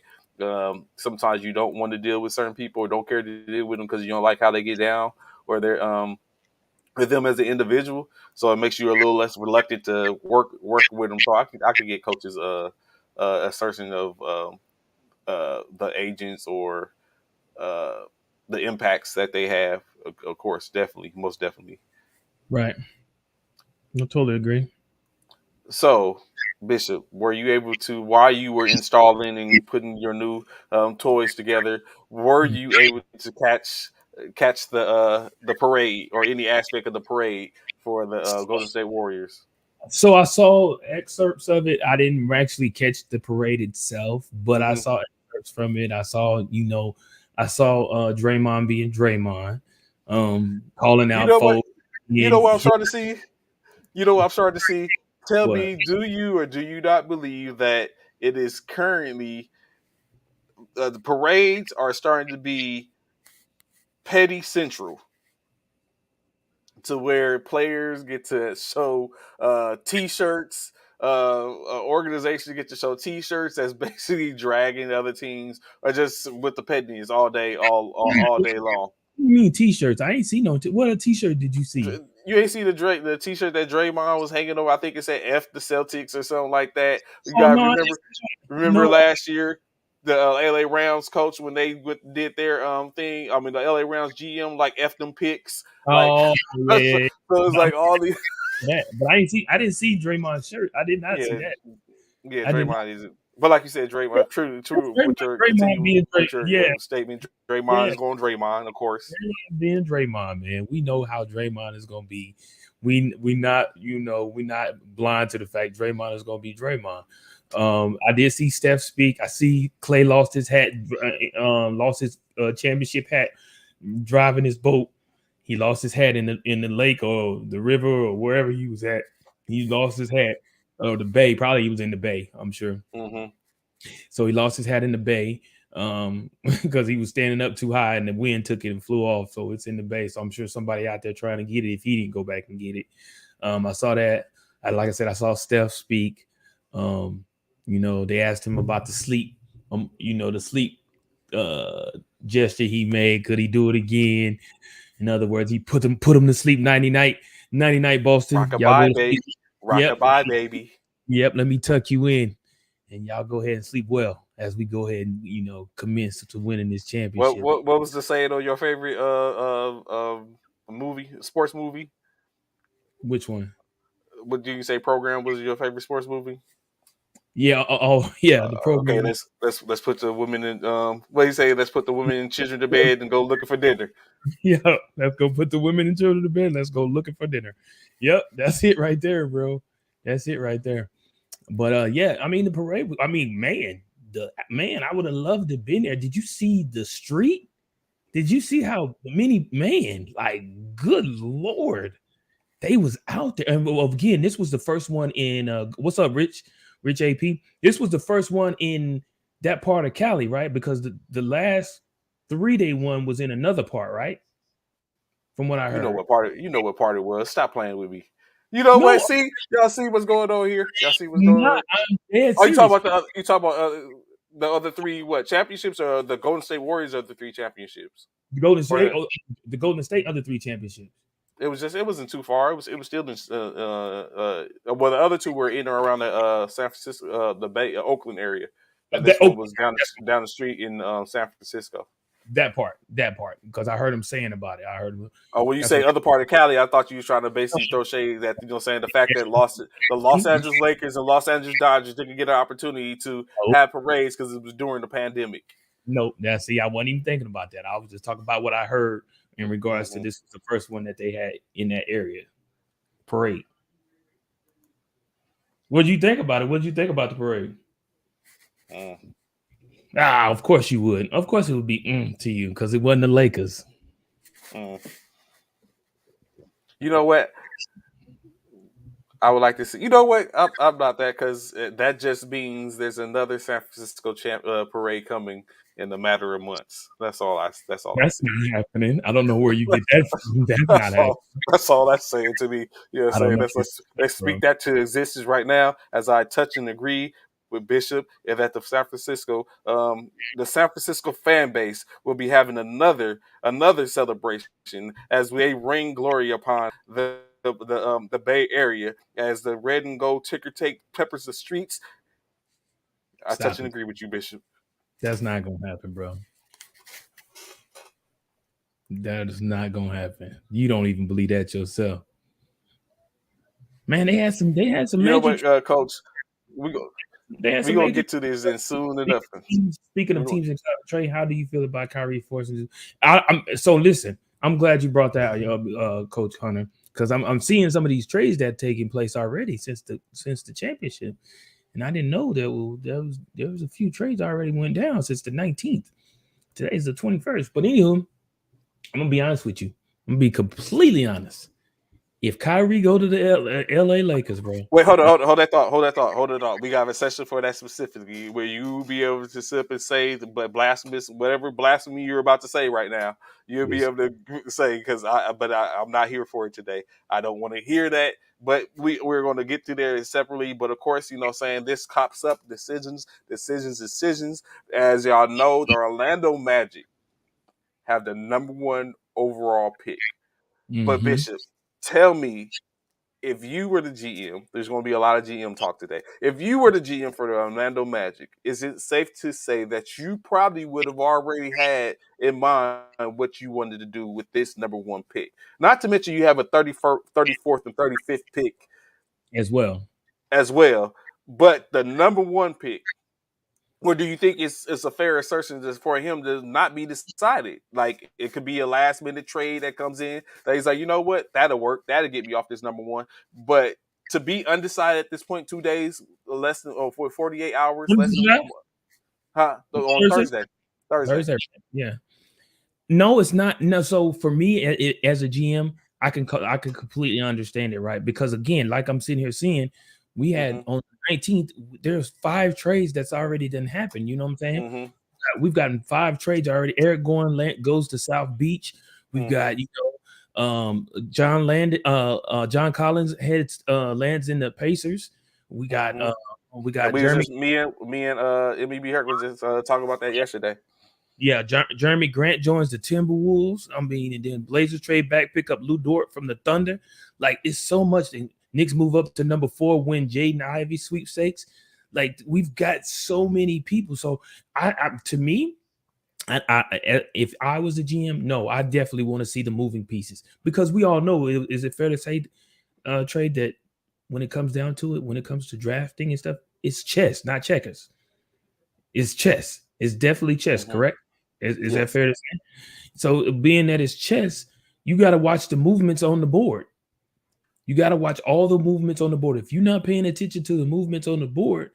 Speaker 1: sometimes you don't want to deal with certain people or don't care to deal with them because you don't like how they get down or they're with them as an individual. So it makes you a little less reluctant to work with them. So I could get coaches assertion of the agents or uh, the impacts that they have. Of course, definitely, most definitely.
Speaker 2: Right. I totally agree.
Speaker 1: So, Bishop, were you able to, while you were installing and putting your new toys together, were
Speaker 2: Mm.
Speaker 1: you able to catch the parade or any aspect of the parade for the Golden State Warriors?
Speaker 2: So I saw excerpts of it. I didn't actually catch the parade itself, but I
Speaker 1: Hmm.
Speaker 2: saw excerpts from it. I saw Draymond being Draymond, calling
Speaker 1: You
Speaker 2: out
Speaker 1: know what?
Speaker 2: folks.
Speaker 1: You know
Speaker 2: And
Speaker 1: what I'm starting to see. You know what I'm starting to see. Tell
Speaker 2: what?
Speaker 1: me, do you or do you not believe that it is currently the parades are starting to be petty central? To where players get to show t-shirts, organizations get to show t-shirts that's basically dragging other teams or just with the pettiness all day long.
Speaker 2: you mean t-shirts? I ain't seen no. What a t-shirt did you see?
Speaker 1: You ain't see the T-shirt that Draymond was hanging over. I think it said "F the Celtics" or something like that. You
Speaker 2: Oh
Speaker 1: gotta
Speaker 2: no, I didn't
Speaker 1: remember.
Speaker 2: see that.
Speaker 1: Remember
Speaker 2: No.
Speaker 1: last year, the LA Rams coach when they did their thing. I mean, the LA Rams GM like "F them picks." Like,
Speaker 2: Oh
Speaker 1: so,
Speaker 2: yeah, yeah,
Speaker 1: so
Speaker 2: yeah.
Speaker 1: it's
Speaker 2: No,
Speaker 1: like all these.
Speaker 2: that, but I didn't see. I didn't see Draymond's shirt. I did not see
Speaker 1: Yeah,
Speaker 2: that.
Speaker 1: yeah.
Speaker 2: I did not.
Speaker 1: Draymond is. But like you said,
Speaker 2: Yeah,
Speaker 1: Draymond. True,
Speaker 2: that's
Speaker 1: true.
Speaker 2: Draymond.
Speaker 1: With your
Speaker 2: Draymond
Speaker 1: continue
Speaker 2: being
Speaker 1: with
Speaker 2: Yeah,
Speaker 1: your statement, Draymond
Speaker 2: yeah.
Speaker 1: is going Draymond, of course.
Speaker 2: Draymond being Draymond, man. We know how Draymond is gonna be. We not, we not blind to the fact Draymond is gonna be Draymond. I did see Steph speak. I see Clay lost his hat, lost his championship hat, driving his boat. He lost his hat in the lake or the river or wherever he was at. He lost his hat, or the bay. Probably he was in the bay, I'm sure.
Speaker 1: Hmm.
Speaker 2: So he lost his hat in the bay because he was standing up too high and the wind took it and flew off. So it's in the bay. So I'm sure somebody out there trying to get it if he didn't go back and get it. I saw that. Like I said, I saw Steph speak. They asked him about the sleep. The sleep uh, gesture he made. Could he do it again? In other words, he put him to sleep 90 night Boston. Y'all go
Speaker 1: Rockabye,
Speaker 2: to sleep.
Speaker 1: baby.
Speaker 2: Yep.
Speaker 1: Rockabye, baby.
Speaker 2: Yep. Let me tuck you in and y'all go ahead and sleep well as we go ahead and commence to winning this
Speaker 1: What
Speaker 2: championship.
Speaker 1: what what was the saying on your favorite movie, sports movie?
Speaker 2: Which one?
Speaker 1: What did you say? Program was your favorite sports movie?
Speaker 2: Yeah. Yeah. The
Speaker 1: Okay,
Speaker 2: program.
Speaker 1: let's put the women in. What do you say? Let's put the women and children to bed and go looking for dinner.
Speaker 2: Yeah. Let's go put the women and children to bed. Let's go looking for dinner. Yep. That's it right there, bro. That's it right there. But yeah, I mean the parade. I mean, man, I would have loved to have been there. Did you see the street? Did you see how many man? Like, good lord, they was out there. And well, again, this was the first one in what's up, Rich AP. This was the first one in that part of Cali, right? Because the last 3-day one was in another part, right? From what I heard.
Speaker 1: You know what part it was. Stop playing with me. You know what?
Speaker 2: No,
Speaker 1: See, y'all see what's going on here. Y'all see what's going
Speaker 2: not.
Speaker 1: on.
Speaker 2: I'm dead
Speaker 1: Oh,
Speaker 2: serious.
Speaker 1: you talk about the other three what championships or the Golden State Warriors of the three championships?
Speaker 2: The Golden
Speaker 1: Or
Speaker 2: State, the Golden State, other 3 championships.
Speaker 1: it wasn't too far. It was still in well the other two were in or around the San Francisco the Bay Oakland area, and
Speaker 2: That,
Speaker 1: this one was down the street in San Francisco.
Speaker 2: that part, because I heard him saying about it. I heard him.
Speaker 1: Oh, when you
Speaker 2: That's
Speaker 1: say
Speaker 2: what.
Speaker 1: other part of Cali, I thought you was trying to basically throw shade at saying the fact that the Los Angeles Lakers and Los Angeles Dodgers didn't get an opportunity to
Speaker 2: Oh,
Speaker 1: have parades because it was during the pandemic.
Speaker 2: no, now see, I wasn't even thinking about that. I was just talking about what I heard in regards to
Speaker 1: Mm-hmm.
Speaker 2: this was the first one that they had in that area parade. What did you think about it? What did you think about the parade?
Speaker 1: Mm.
Speaker 2: Of course you would. Of course it would be to you because it wasn't the Lakers.
Speaker 1: Mm. You know what? I would like to see. You know what? I'm not that because that just means there's another San Francisco parade coming in a matter of months. That's all I
Speaker 2: That's
Speaker 1: see.
Speaker 2: not happening. I don't know where you get that from. That's not
Speaker 1: That's
Speaker 2: happening.
Speaker 1: all. That's all that's saying to me. You know what
Speaker 2: I
Speaker 1: I'm
Speaker 2: don't
Speaker 1: saying?
Speaker 2: know where
Speaker 1: Let's
Speaker 2: bro.
Speaker 1: speak that to existence right now as I touch and agree with Bishop and that the San Francisco fan base will be having another celebration as we ring glory upon the Bay Area as the red and gold ticker tape peppers the streets. I touch
Speaker 2: Stop
Speaker 1: and
Speaker 2: it.
Speaker 1: agree with you, Bishop.
Speaker 2: That's not gonna happen, bro. That is not gonna happen. You don't even believe that yourself. Man, they had some
Speaker 1: You know
Speaker 2: magic.
Speaker 1: what, Coach? We go
Speaker 2: They had
Speaker 1: we
Speaker 2: some
Speaker 1: gonna
Speaker 2: major.
Speaker 1: get to this in soon enough.
Speaker 2: Speaking
Speaker 1: We
Speaker 2: of
Speaker 1: go,
Speaker 2: teams in Trey, how do you feel about Kyrie forcing? So listen. I'm glad you brought that, Coach Hunter, because I'm seeing some of these trades that taking place already since the championship, and I didn't know there was a few trades already went down since the 19th. Today's the 21st. But anywho, I'm gonna be honest with you. I'm gonna be completely honest. If Kyrie go to the LA Lakers, bro,
Speaker 1: Wait, hold that thought, hold it thought. We got a session for that specifically, where you be able to sit up and say the blasphemous, whatever blasphemy you're about to say right now. You'll be
Speaker 2: yes,
Speaker 1: able to say because I'm not here for it today. I don't want to hear that, but we're going to get to there separately. But of course, saying this cops up decisions. As y'all know, the Orlando Magic have the number one overall pick. But
Speaker 2: Mm-hmm.
Speaker 1: Bishop, tell me, if you were the GM, there's going to be a lot of GM talk today. If you were the GM for the Orlando Magic, is it safe to say that you probably would have already had in mind what you wanted to do with this number one pick? Not to mention you have a 34th and 35th pick
Speaker 2: As well.
Speaker 1: as well, but the number one pick. Or do you think it's a fair assertion just for him to not be decided? Like it could be a last minute trade that comes in that he's like, you know what, that'll work, that'll get me off this number one. But to be undecided at this point, 2 days, less than or for 48 hours,
Speaker 2: When is
Speaker 1: less
Speaker 2: the
Speaker 1: than
Speaker 2: draft?
Speaker 1: on
Speaker 2: Thursday.
Speaker 1: Thursday. Thursday.
Speaker 2: Thursday. Yeah. No, it's not. No, so for me, as a GM, I can completely understand it, right? Because again, like I'm sitting here seeing, we had
Speaker 1: Mm-hmm.
Speaker 2: on the 19th, there's 5 trades that's already done happen. You know what I'm saying?
Speaker 1: Mm-hmm.
Speaker 2: We've gotten 5 trades already. Eric Gordon goes to South Beach. We've
Speaker 1: Mm-hmm.
Speaker 2: got John Collins heads lands in the Pacers. We got
Speaker 1: Mm-hmm.
Speaker 2: we
Speaker 1: And
Speaker 2: got
Speaker 1: we was
Speaker 2: Jeremy.
Speaker 1: just me and MEB Herc was just talking about that yesterday.
Speaker 2: Yeah, Jeremy Grant joins the Timberwolves. I mean, and then Blazers trade back, pick up Lou Dort from the Thunder. Like it's so much. And Knicks move up to number 4, win Jaden Ivey sweepstakes. Like we've got so many people. So to me, if I was the GM, no, I definitely want to see the moving pieces because we all know. Is it fair to say, trade that when it comes down to it, when it comes to drafting and stuff, it's chess, not checkers. It's chess. It's definitely chess.
Speaker 1: Mm-hmm.
Speaker 2: Correct? Is that
Speaker 1: Yes.
Speaker 2: fair to say? So being that it's chess, you got to watch the movements on the board. You got to watch all the movements on the board. If you're not paying attention to the movements on the board,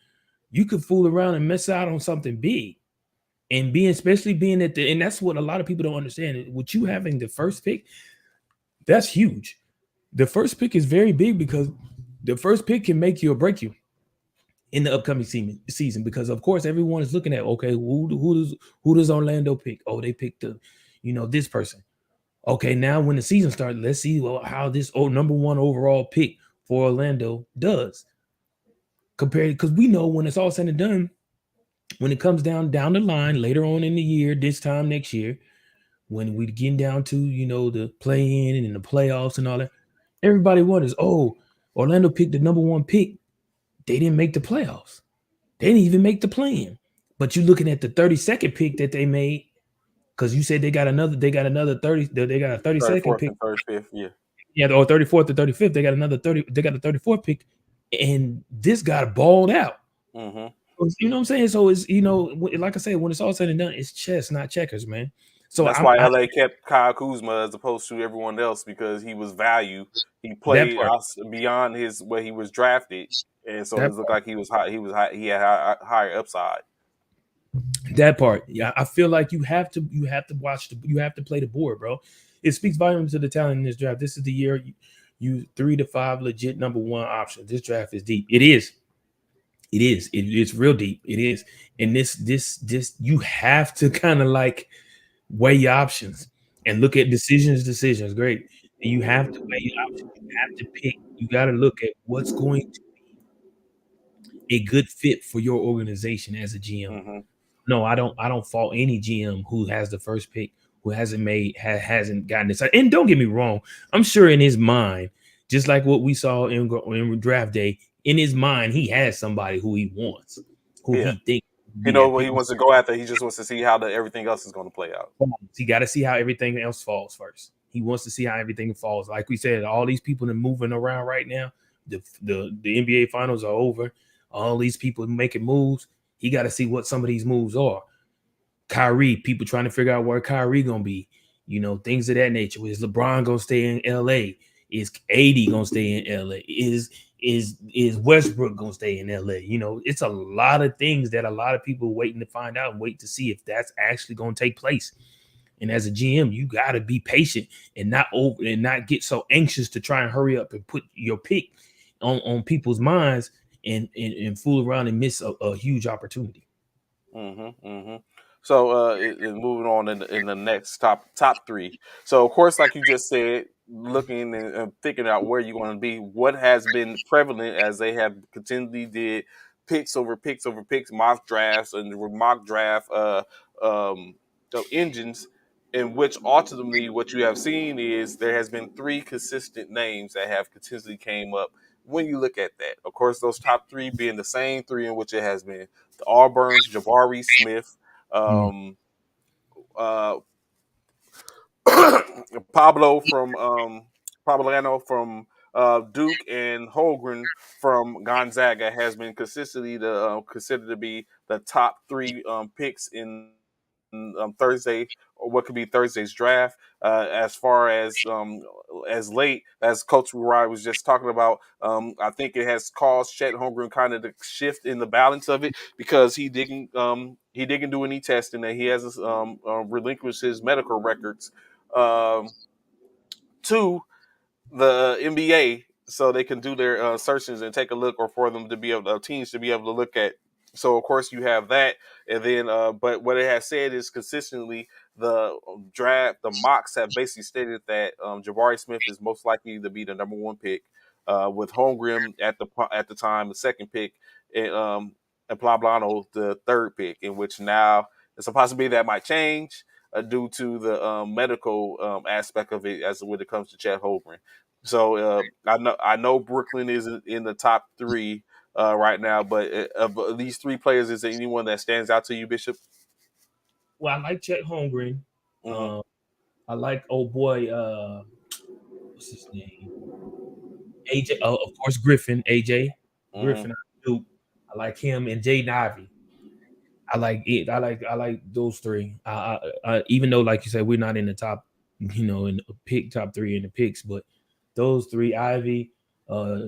Speaker 2: you could fool around and miss out on something big. And especially being and that's what a lot of people don't understand. With you having the first pick, that's huge. The first pick is very big because the first pick can make you or break you in the upcoming season. Because of course everyone is looking at, okay, who does Orlando pick? Oh, they picked this person. Okay, now when the season starts, let's see how this number one overall pick for Orlando does compared, because we know when it's all said and done, when it comes down the line later on in the year, this time next year, when we get down to the play in and the playoffs and all that, everybody wonders, oh, Orlando picked the number one pick. They didn't make the playoffs. They didn't even make the play-in. But you're looking at the 32nd pick that they made, because you said they got another 30, they got a 32nd
Speaker 1: 34th
Speaker 2: pick.
Speaker 1: and 35th. Yeah.
Speaker 2: Yeah, or 34th or 35th. They got another 30, they got a 34th pick, and this got balled out.
Speaker 1: Mm-hmm.
Speaker 2: You know what I'm saying? So it's like I said, when it's all said and done, it's chess, not checkers, man. So
Speaker 1: That's why LA kept Kyle Kuzma as opposed to everyone else because he was value. He
Speaker 2: that
Speaker 1: played
Speaker 2: part,
Speaker 1: beyond his where he was drafted, and so it
Speaker 2: that
Speaker 1: looked like he was high. He was high. He had higher upside.
Speaker 2: That part, yeah, I feel like you have to play the board, bro. It speaks volumes to the talent in this draft. This is the year you 3 to 5 legit number one options. This draft is deep. It is. It's real deep. It is. And this you have to kind of like weigh your options and look at decisions. Great. And you have to weigh your options. You have to pick. You got to look at what's going to be a good fit for your organization as a GM.
Speaker 1: Mm-hmm.
Speaker 2: No, I don't fault any GM who has the first pick, who hasn't gotten this. And don't get me wrong, I'm sure in his mind, just like what we saw in draft day, in his mind he has somebody who he wants, who
Speaker 1: Yeah,
Speaker 2: he thinks would
Speaker 1: he
Speaker 2: be
Speaker 1: knows
Speaker 2: that
Speaker 1: what he
Speaker 2: pick.
Speaker 1: wants to go after. He just wants to see how everything else is going to play out.
Speaker 2: He got to see how everything else falls first. He wants to see how everything falls. Like we said, all these people that are moving around right now. The NBA finals are over. All these people making moves. He got to see what some of these moves are. Kyrie, people trying to figure out where Kyrie gonna be, things of that nature. Is LeBron gonna stay in LA? Is AD gonna stay in LA? Is Westbrook gonna stay in LA? It's a lot of things that a lot of people waiting to find out and wait to see if that's actually gonna take place. And as a GM, you gotta be patient and not get so anxious to try and hurry up and put your pick on people's minds and fool around and miss a huge opportunity.
Speaker 1: Mm-hmm. Mm-hmm. So, moving on in the next top three. So, of course, like you just said, looking and thinking out where you're going to be, what has been prevalent as they have continually did picks over picks over picks, mock drafts and mock draft um, engines in which ultimately what you have seen is there has been three consistent names that have consistently came up when you look at that. Of course, those top three being the same three in which it has been the Auburn's Jabari Smith,
Speaker 2: Mm.
Speaker 1: um, uh, Pablo from Pablano from Duke, and Holgren from Gonzaga has been consistently considered to be the top three picks in Thursday, or what could be Thursday's draft. As far as late as Coach Rye was just talking about, I think it has caused Chet Holmgren kind of to shift in the balance of it because he didn't do any testing, and he has relinquished his medical records um, to the NBA so they can do their searches and take a look, or for them to be able teams to be able to look at. So of course you have that, and then but what it has said is consistently the draft, the mocks have basically stated that Jabari Smith is most likely to be the number one pick, with Holmgren at the time the second pick, and Plablano the third pick. In which now it's a possibility that might change due to the medical aspect of it as when it comes to Chet Holmgren. So I know Brooklyn is in the top three right now, but of these three players, is there anyone that stands out to you, Bishop?
Speaker 2: Well, I like Chet Holmgren.
Speaker 1: Mm-hmm.
Speaker 2: Um, I like old boy. What's his name? AJ. Oh, of course, Griffin. AJ
Speaker 1: Mm-hmm.
Speaker 2: Griffin. Duke. I like him and Jaden Ivey. I like it. I like those three. Even though, like you said, we're not in the top, in the pick top three in the picks, but those three, Ivy, uh,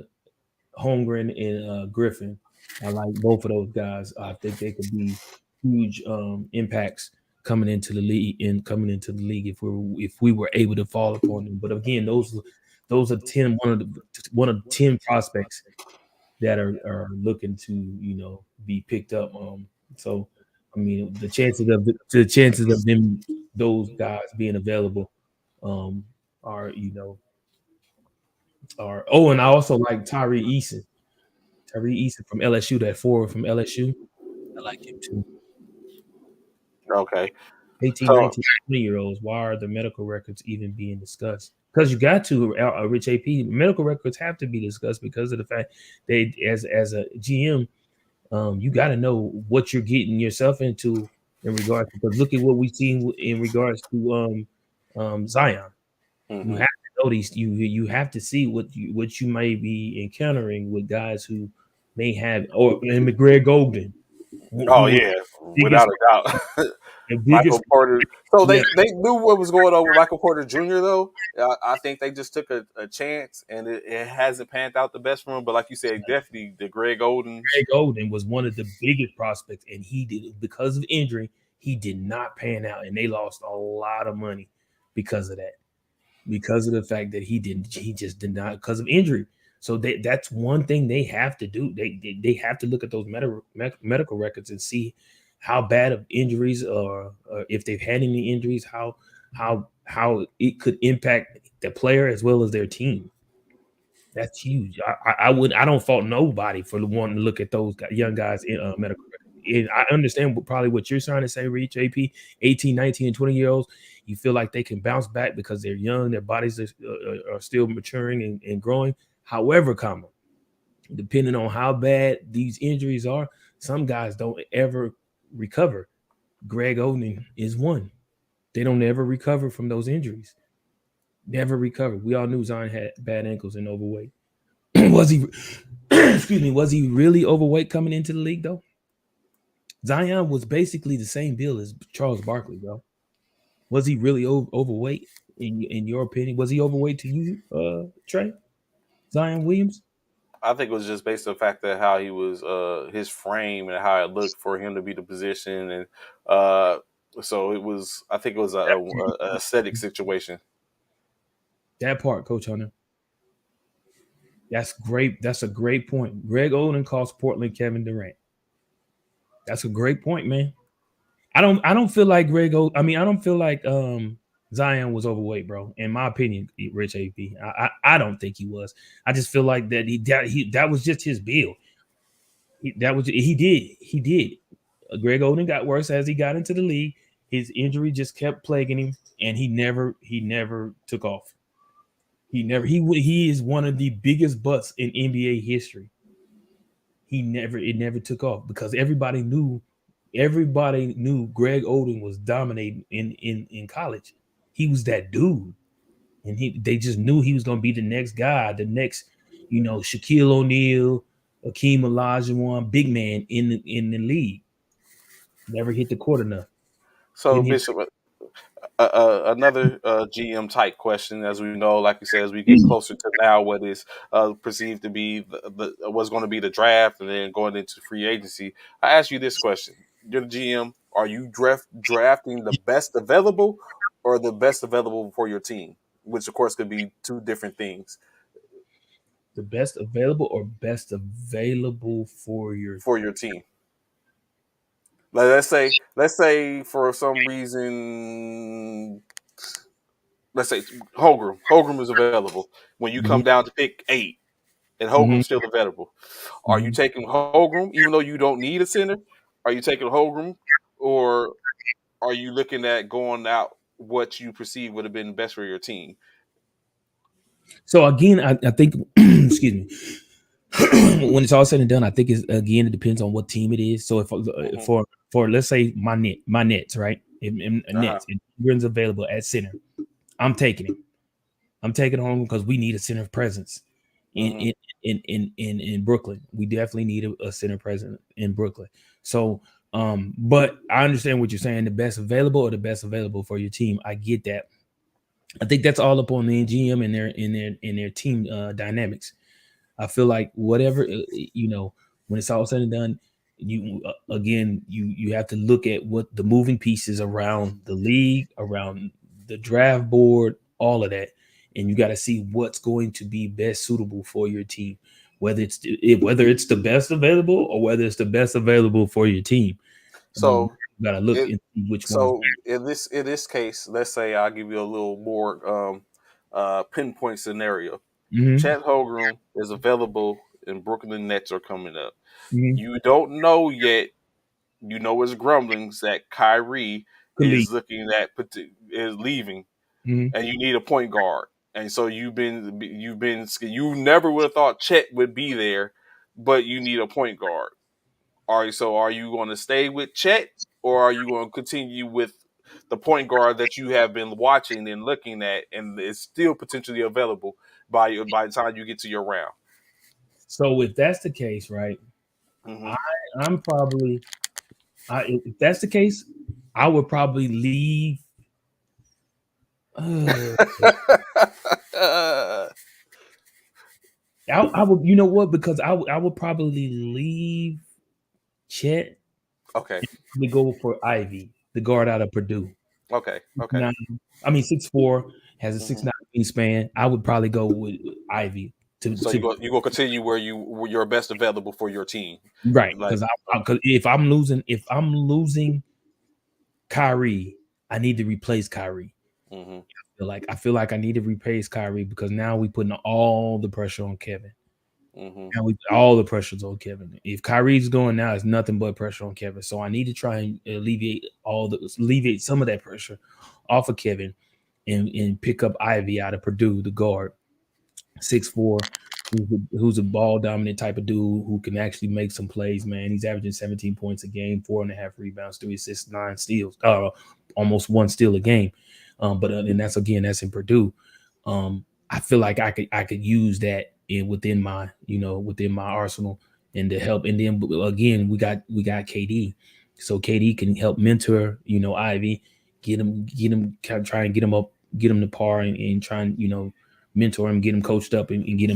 Speaker 2: Holmgren, and Griffin, I like both of those guys. I think they could be huge impacts coming into the league if we were able to fall upon them. But again, those are one of 10 prospects that are looking to be picked up. So I mean the chances of them those guys being available um are are and I also like Tyree Eason from LSU, that forward from LSU. I like him too.
Speaker 1: Okay.
Speaker 2: 18,
Speaker 1: So
Speaker 2: 19, 20-year-olds. Why are the medical records even being discussed? Because you got to, Rich AP, medical records have to be discussed because of the fact they, as a GM, you got to know what you're getting yourself into in regards. Because look at what we've seen in regards to Zion. You
Speaker 1: mhm.
Speaker 2: have to know these. You have to see what you may be encountering with guys who may have, and McGregor Golden,
Speaker 1: Oh
Speaker 2: who was
Speaker 1: yeah,
Speaker 2: the biggest,
Speaker 1: without a doubt.
Speaker 2: the biggest,
Speaker 1: Michael Porter. So
Speaker 2: yeah,
Speaker 1: they knew what was going on with Michael Porter Jr. though. I think they just took a chance, and it hasn't panned out the best for him. But like you said, definitely the Greg Odens.
Speaker 2: Greg Oden was one of the biggest prospects, and he did, because of injury, he did not pan out, and they lost a lot of money because of that, because of the fact that he just did not, because of injury. So that's one thing they have to do. They have to look at those medical records and see how bad of injuries, or if they've had any injuries, how it could impact the player as well as their team. That's huge. I don't fault nobody for wanting to look at those young guys in medical records. And I understand probably what you're trying to say, Reach AP, 18, 19, and 20-year-olds. You feel like they can bounce back because they're young, their bodies are still maturing and growing. However, depending on how bad these injuries are, some guys don't ever recover. Greg Oden is one. They don't ever recover from those injuries. Never recover. We all knew Zion had bad ankles and overweight. Was he excuse me, was he really overweight coming into the league though? Zion was basically the same bill as Charles Barkley, bro. Was he really overweight in your opinion? Was he overweight to you, Trey? Zion Williams?
Speaker 1: I think it was just based on the fact that how he was, his frame and how it looked for him to be the position, and uh, so it was. I think it was a aesthetic situation.
Speaker 2: That part, Coach Hunter. That's great. That's a great point. Greg Oden calls Portland Kevin Durant. That's a great point, man. I don't feel like I don't feel like Zion was overweight, bro. In my opinion, Rich AP. I don't think he was. I just feel like that was just his bill. He did. Greg Oden got worse as he got into the league. His injury just kept plaguing him. and he never took off. He is one of the biggest butts in NBA history. It never took off because everybody knew Greg Oden was dominating in college. He was that dude, and they just knew he was going to be the next guy, the next, Shaquille O'Neal, Akeem Olajuwon, big man in the league. Never hit the court enough.
Speaker 1: So
Speaker 2: Didn't hit.
Speaker 1: Bishop, another GM type question, as we know, like you said, as we get closer to now, what is perceived to be what's going to be the draft, and then going into free agency. I ask you this question: You're the GM. Are you drafting the best available, or the best available for your team? Which, of course, could be two different things
Speaker 2: The best available or best available for your.
Speaker 1: for your team. Like, let's say for some reason, let's say Holgram is available when you come
Speaker 2: Mhm,
Speaker 1: down to pick 8, and
Speaker 2: mhm,
Speaker 1: Holgram's still available. Are you
Speaker 2: mhm.
Speaker 1: taking Holgram even though you don't need a center? Are you taking Holgram, or are you looking at going out what you perceive would have been best for your team?
Speaker 2: So again, I think, excuse me, when it's all said and done, I think it depends on what team it is. So if
Speaker 1: Hmm.
Speaker 2: for let's say my Nets, right, in
Speaker 1: Uh huh.
Speaker 2: Nets, and Ingram's available at center, I'm taking him. I'm taking home because we need a center presence in
Speaker 1: Hmm.
Speaker 2: in in Brooklyn. We definitely need a center presence in Brooklyn. So, but I understand what you're saying. The best available or the best available for your team. I get that. I think that's all up on the GM and their team dynamics. I feel like whatever when it's all said and done, you again you have to look at what the moving pieces around the league, around the draft board, all of that, and you got to see what's going to be best suitable for your team, whether it's the best available or whether it's the best available for your team.
Speaker 1: So
Speaker 2: You got to look
Speaker 1: it
Speaker 2: and see which one's
Speaker 1: so
Speaker 2: best.
Speaker 1: in this case, let's say I'll give you a little more pinpoint scenario.
Speaker 2: Hmm.
Speaker 1: Chet Holmgren is available, and Brooklyn Nets are coming up.
Speaker 2: Hmm.
Speaker 1: You don't know yet. You know it's grumblings that Kyrie
Speaker 2: Khalid.
Speaker 1: is looking at is leaving,
Speaker 2: Hmm.
Speaker 1: and you need a point guard. And so you never would have thought Chet would be there, but you need a point guard. Are you going to stay with Chet, or are you going to continue with the point guard that you have been watching and looking at, and is still potentially available by the time you get to your round?
Speaker 2: So if that's the case, right, I,
Speaker 1: Hmm.
Speaker 2: I'm probably if that's the case, I would probably leave. Uh, I would, you know what? Because I would probably leave Chet
Speaker 1: Okay.
Speaker 2: and probably go for Ivy, the guard out of Purdue.
Speaker 1: Okay. Okay.
Speaker 2: Nine, I mean 6'4", has a six
Speaker 1: Hmm.
Speaker 2: nine wingspan. I would probably go with Ivy
Speaker 1: So you go continue where you're best available for your team,
Speaker 2: right
Speaker 1: like
Speaker 2: because
Speaker 1: okay.
Speaker 2: because if I'm losing Kyrie, I need to replace Kyrie.
Speaker 1: Hmm.
Speaker 2: I feel like I need to replace Kyrie because now we putting all the pressure on Kevin.
Speaker 1: Hmm.
Speaker 2: And we all the pressure's on Kevin. If Kyrie's going now, it's nothing but pressure on Kevin. So I need to try and alleviate some of that pressure off of Kevin and pick up Ivy out of Purdue, the guard, 6'4", who's a ball dominant type of dude who can actually make some plays. Man, he's averaging 17 points a game, 4.5 rebounds, 3 assists, 9 steals, almost one steal a game. But and that's in Purdue. I feel like I could use that within my arsenal and to help. And then again, we got KD, so KD can help mentor Ivy, try and get him to par and try and mentor him, get him coached up, and get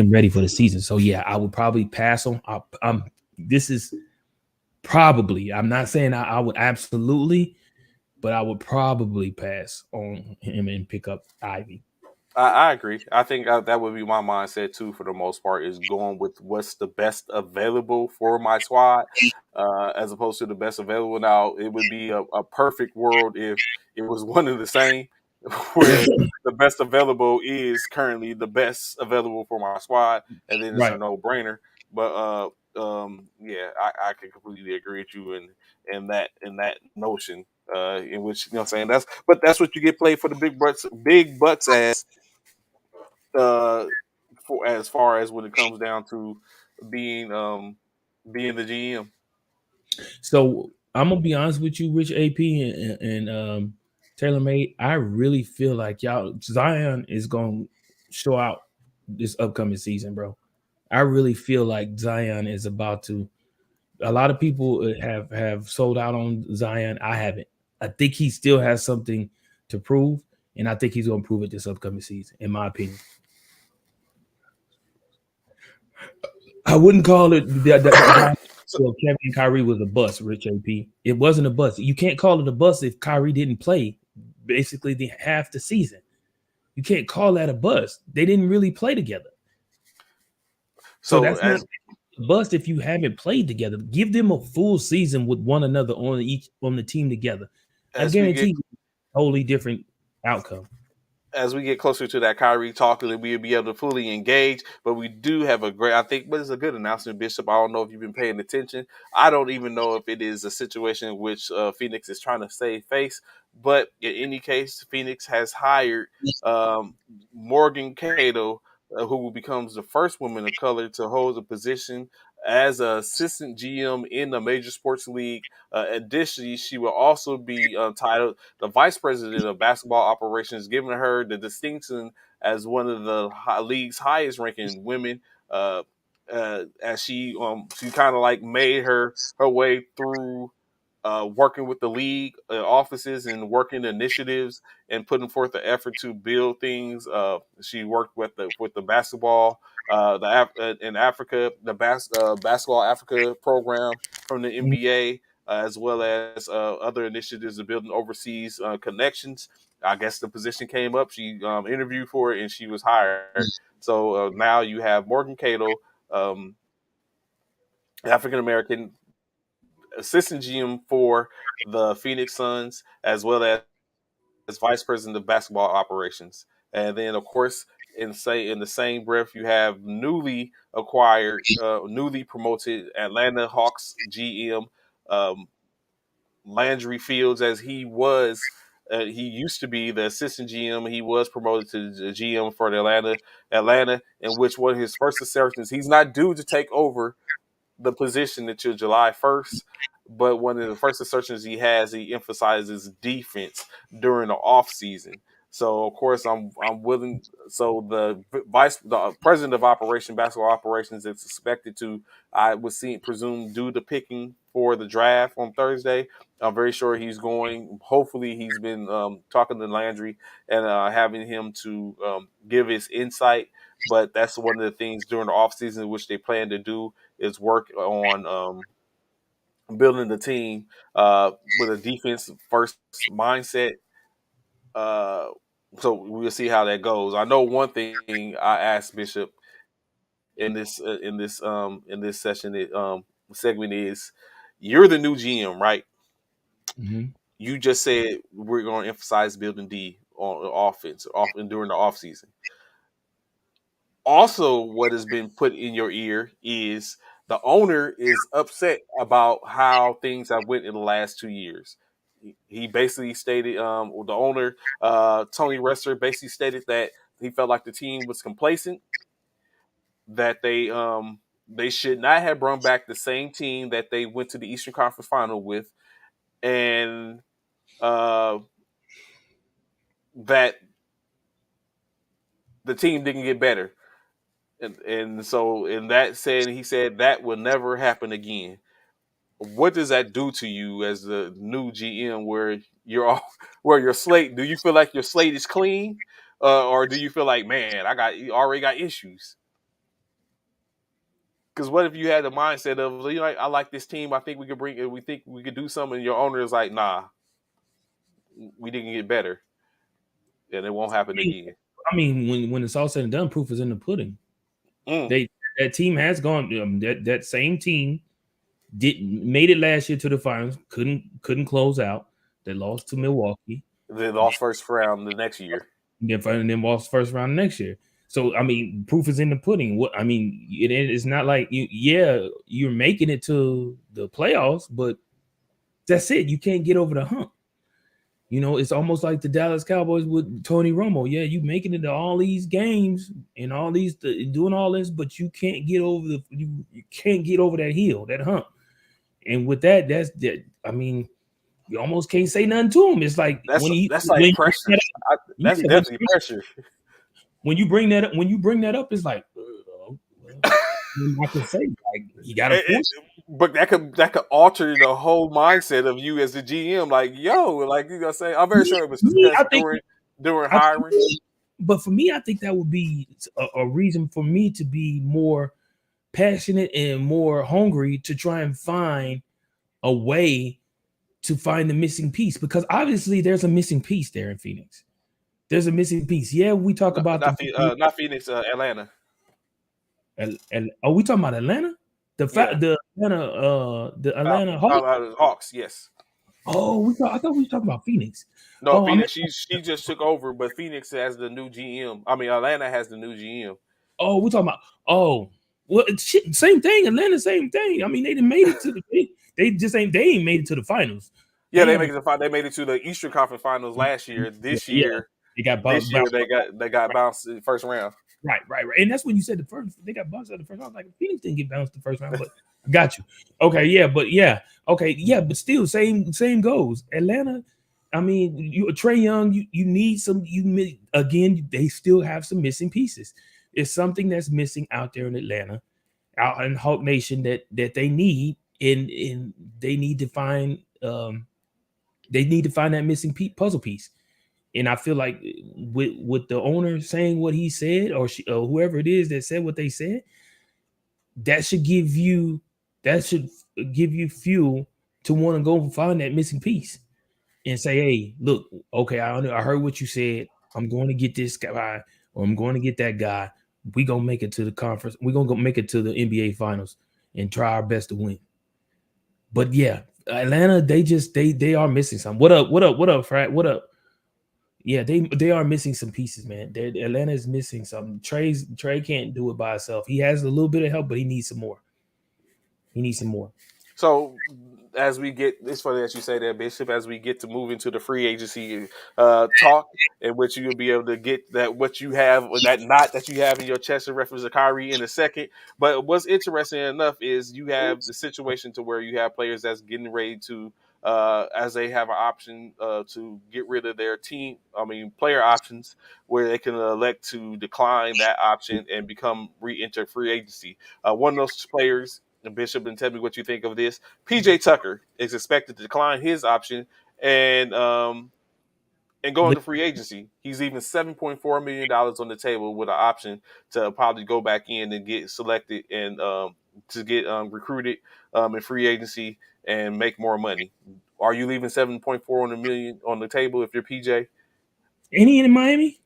Speaker 2: him ready for the season. So yeah, I would probably pass on. I'm this is probably. I'm not saying I would absolutely, but I would probably pass on him and pick up Ivy.
Speaker 1: I agree. I think that would be my mindset too. For the most part, is going with what's the best available for my squad, as opposed to the best available. Now, it would be a perfect world if it was one and the same, where the best available is currently the best available for my squad, and then it's a
Speaker 2: Right.
Speaker 1: no brainer. But yeah, I can completely agree with you in that notion. In which you know what I'm saying that's what you get played for the big bucks uh for as far as when it comes down to being being the GM.
Speaker 2: So I'm gonna be honest with you, Rich AP and Taylor May. I really feel like y'all Zion is gonna show out this upcoming season, bro. I really feel like Zion is about to. A lot of people have sold out on Zion. I haven't. I think he still has something to prove, and I think he's gonna prove it this upcoming season, in my opinion. I wouldn't call it that guy.
Speaker 1: So,
Speaker 2: Well, Kevin and Kyrie was a bust, Rich AP. It wasn't a bust. You can't call it a bust if Kyrie didn't play basically the half the season. You can't call that a bust. They didn't really play together. So
Speaker 1: so
Speaker 2: that's not a bust if you haven't played together. Give them a full season with one another on the team together. I
Speaker 1: as we
Speaker 2: guarantee
Speaker 1: get
Speaker 2: you totally different outcome.
Speaker 1: as we get closer to that Kyrie talk, that we'll be able to fully engage. But we do have a great, I think, but it's a good announcement, Bishop. I don't know if you've been paying attention. I don't even know if it is a situation in which Phoenix is trying to save face. But in any case, Phoenix has hired um, Morgan Cato, who becomes the first woman of color to hold a position as an assistant GM in the major sports league. Additionally, she will also be titled the vice president of basketball operations, giving her the distinction as one of the league's highest ranking women. Uh, as she kind of like made her way through working with the league offices and working initiatives and putting forth the effort to build things. She worked with the basketball, in Africa, the basketball Africa program from the
Speaker 2: Mhm.
Speaker 1: NBA, as well as other initiatives of building overseas connections. I guess the position came up. She interviewed for it and she was hired. So now you have Morgan Cato, um, African American assistant GM for the Phoenix Suns, as well as vice president of basketball operations. And then, of course, in the same breath, you have newly promoted Atlanta Hawks GM Landry Fields, as he was. He used to be the assistant GM. He was promoted to the GM for the Atlanta, in which one of his first assertions, he's not due to take over the position until July 1st. But one of the first assertions he has, he emphasizes defense during the off season. So of course I'm willing. So the president of basketball operations, is expected to, I would presume, do the picking for the draft on Thursday. I'm very sure he's going. Hopefully, he's been talking to Landry and having him to give his insight. But that's one of the things during the offseason which they plan to do, is work on building the team with a defense first mindset. Uh, so we'll see how that goes. I know one thing I asked Bishop in this session segment is, you're the new GM, right?
Speaker 2: Mhm.
Speaker 1: You just said we're going to emphasize building D on offense often during the offseason. Also, what has been put in your ear is the owner is upset about how things have went in the last 2 years. He basically stated, the owner, Tony Resser, basically stated that he felt like the team was complacent, that they should not have brought back the same team that they went to the Eastern Conference Final with, and uh, that the team didn't get better. And so, in that said, he said that will never happen again. What does that do to you as the new GM, where where your slate? Do you feel like your slate is clean, or do you feel like, man, you already got issues? Because what if you had the mindset of, I like this team, I think we could bring it, we think we could do something, and your owner is like, nah, we didn't get better, and it won't happen again.
Speaker 2: I mean, when it's all said and done, proof is in the pudding.
Speaker 1: Mm.
Speaker 2: They that team has gone. That same team did made it last year to the finals. Couldn't close out. They lost to Milwaukee.
Speaker 1: They lost first round the next year.
Speaker 2: And then lost first round next year. So I mean, proof is in the pudding. What I mean, it's not like you're making it to the playoffs, but that's it. You can't get over the hump. You know, it's almost like the Dallas Cowboys with Tony Romo. Yeah, you making it to all these games and all these doing all this, but you can't get over you can't get over that hill, that hump. And with that, that's that. I mean, you almost can't say nothing to him. It's like
Speaker 1: That's like pressure. That's
Speaker 2: yeah,
Speaker 1: definitely pressure.
Speaker 2: when you bring that up, it's like, well, I can say like he got a
Speaker 1: It-
Speaker 2: force.
Speaker 1: but that could alter the whole mindset of you as the GM. Like, yo, like you know, say I'm very sure it was
Speaker 2: Me,
Speaker 1: discussed during
Speaker 2: I
Speaker 1: hiring.
Speaker 2: think, but for me, I think that would be a reason for me to be more passionate and more hungry to try and find a way to find the missing piece because obviously there's a missing piece there in Phoenix. There's a missing piece. Yeah, we talk
Speaker 1: Not,
Speaker 2: about
Speaker 1: not, not Phoenix, Atlanta.
Speaker 2: and are we talking about Atlanta?
Speaker 1: Yeah,
Speaker 2: The Atlanta
Speaker 1: Falcons.
Speaker 2: Hawks.
Speaker 1: Hawks. Yes.
Speaker 2: I thought we were talking about Phoenix.
Speaker 1: No,
Speaker 2: Oh, I mean,
Speaker 1: Phoenix. She just took over, but Phoenix has the new GM. I mean, Atlanta has the new GM.
Speaker 2: we're talking about well, shit, same thing. Atlanta, same thing. I mean, they done made it to the they ain't made it to the finals.
Speaker 1: Yeah,
Speaker 2: They
Speaker 1: they
Speaker 2: haven't.
Speaker 1: make it. They made it to the Eastern Conference Finals last year.
Speaker 2: Yeah, they got
Speaker 1: This year
Speaker 2: bounced.
Speaker 1: they got bounced in the first round.
Speaker 2: Right. And that's when you said the first they got bounced out the first round. I was like, Phoenix didn't get bounced the first round, but I got you. Okay, but still, same goes. Atlanta. I mean, you Trey Young. You need some. Again. They still have some missing pieces. It's something that's missing out there in Atlanta, out in Hawk Nation that they need, and they need to find. They need to find that missing puzzle piece. And I feel like with the owner saying what he said, or whoever it is that said what they said, that should give you that should give you fuel to want to go find that missing piece and say, hey, look, okay, I heard what you said. I'm going to get this guy, or I'm going to get that guy. We gonna make it to the conference. We gonna go make it to the NBA finals and try our best to win. But yeah, Atlanta, they are missing something. What up? What up, Frat? What up? Yeah, they are missing some pieces, man. Atlanta is missing something. Trey can't do it by himself. He has a little bit of help, but he needs some more. He needs some more.
Speaker 1: So as we get, it's funny that you say that, Bishop. As we get to move into the free agency talk, in which you'll be able to get that what you have, or that knot that you have in your chest in reference to Kyrie in a second. But what's interesting enough is you have the situation to where you have players that's getting ready to. As they have an option to get rid of their team, I mean, player options, where they can elect to decline that option and become re-enter free agency. One of those players, and Bishop, and tell me what you think of this. PJ Tucker is expected to decline his option and go into free agency. He's leaving $7.4 million on the table with an option to probably go back in and get selected and to get recruited in free agency and make more money. Are you leaving 7.4 on the million on the table if you're PJ?
Speaker 2: Any in Miami?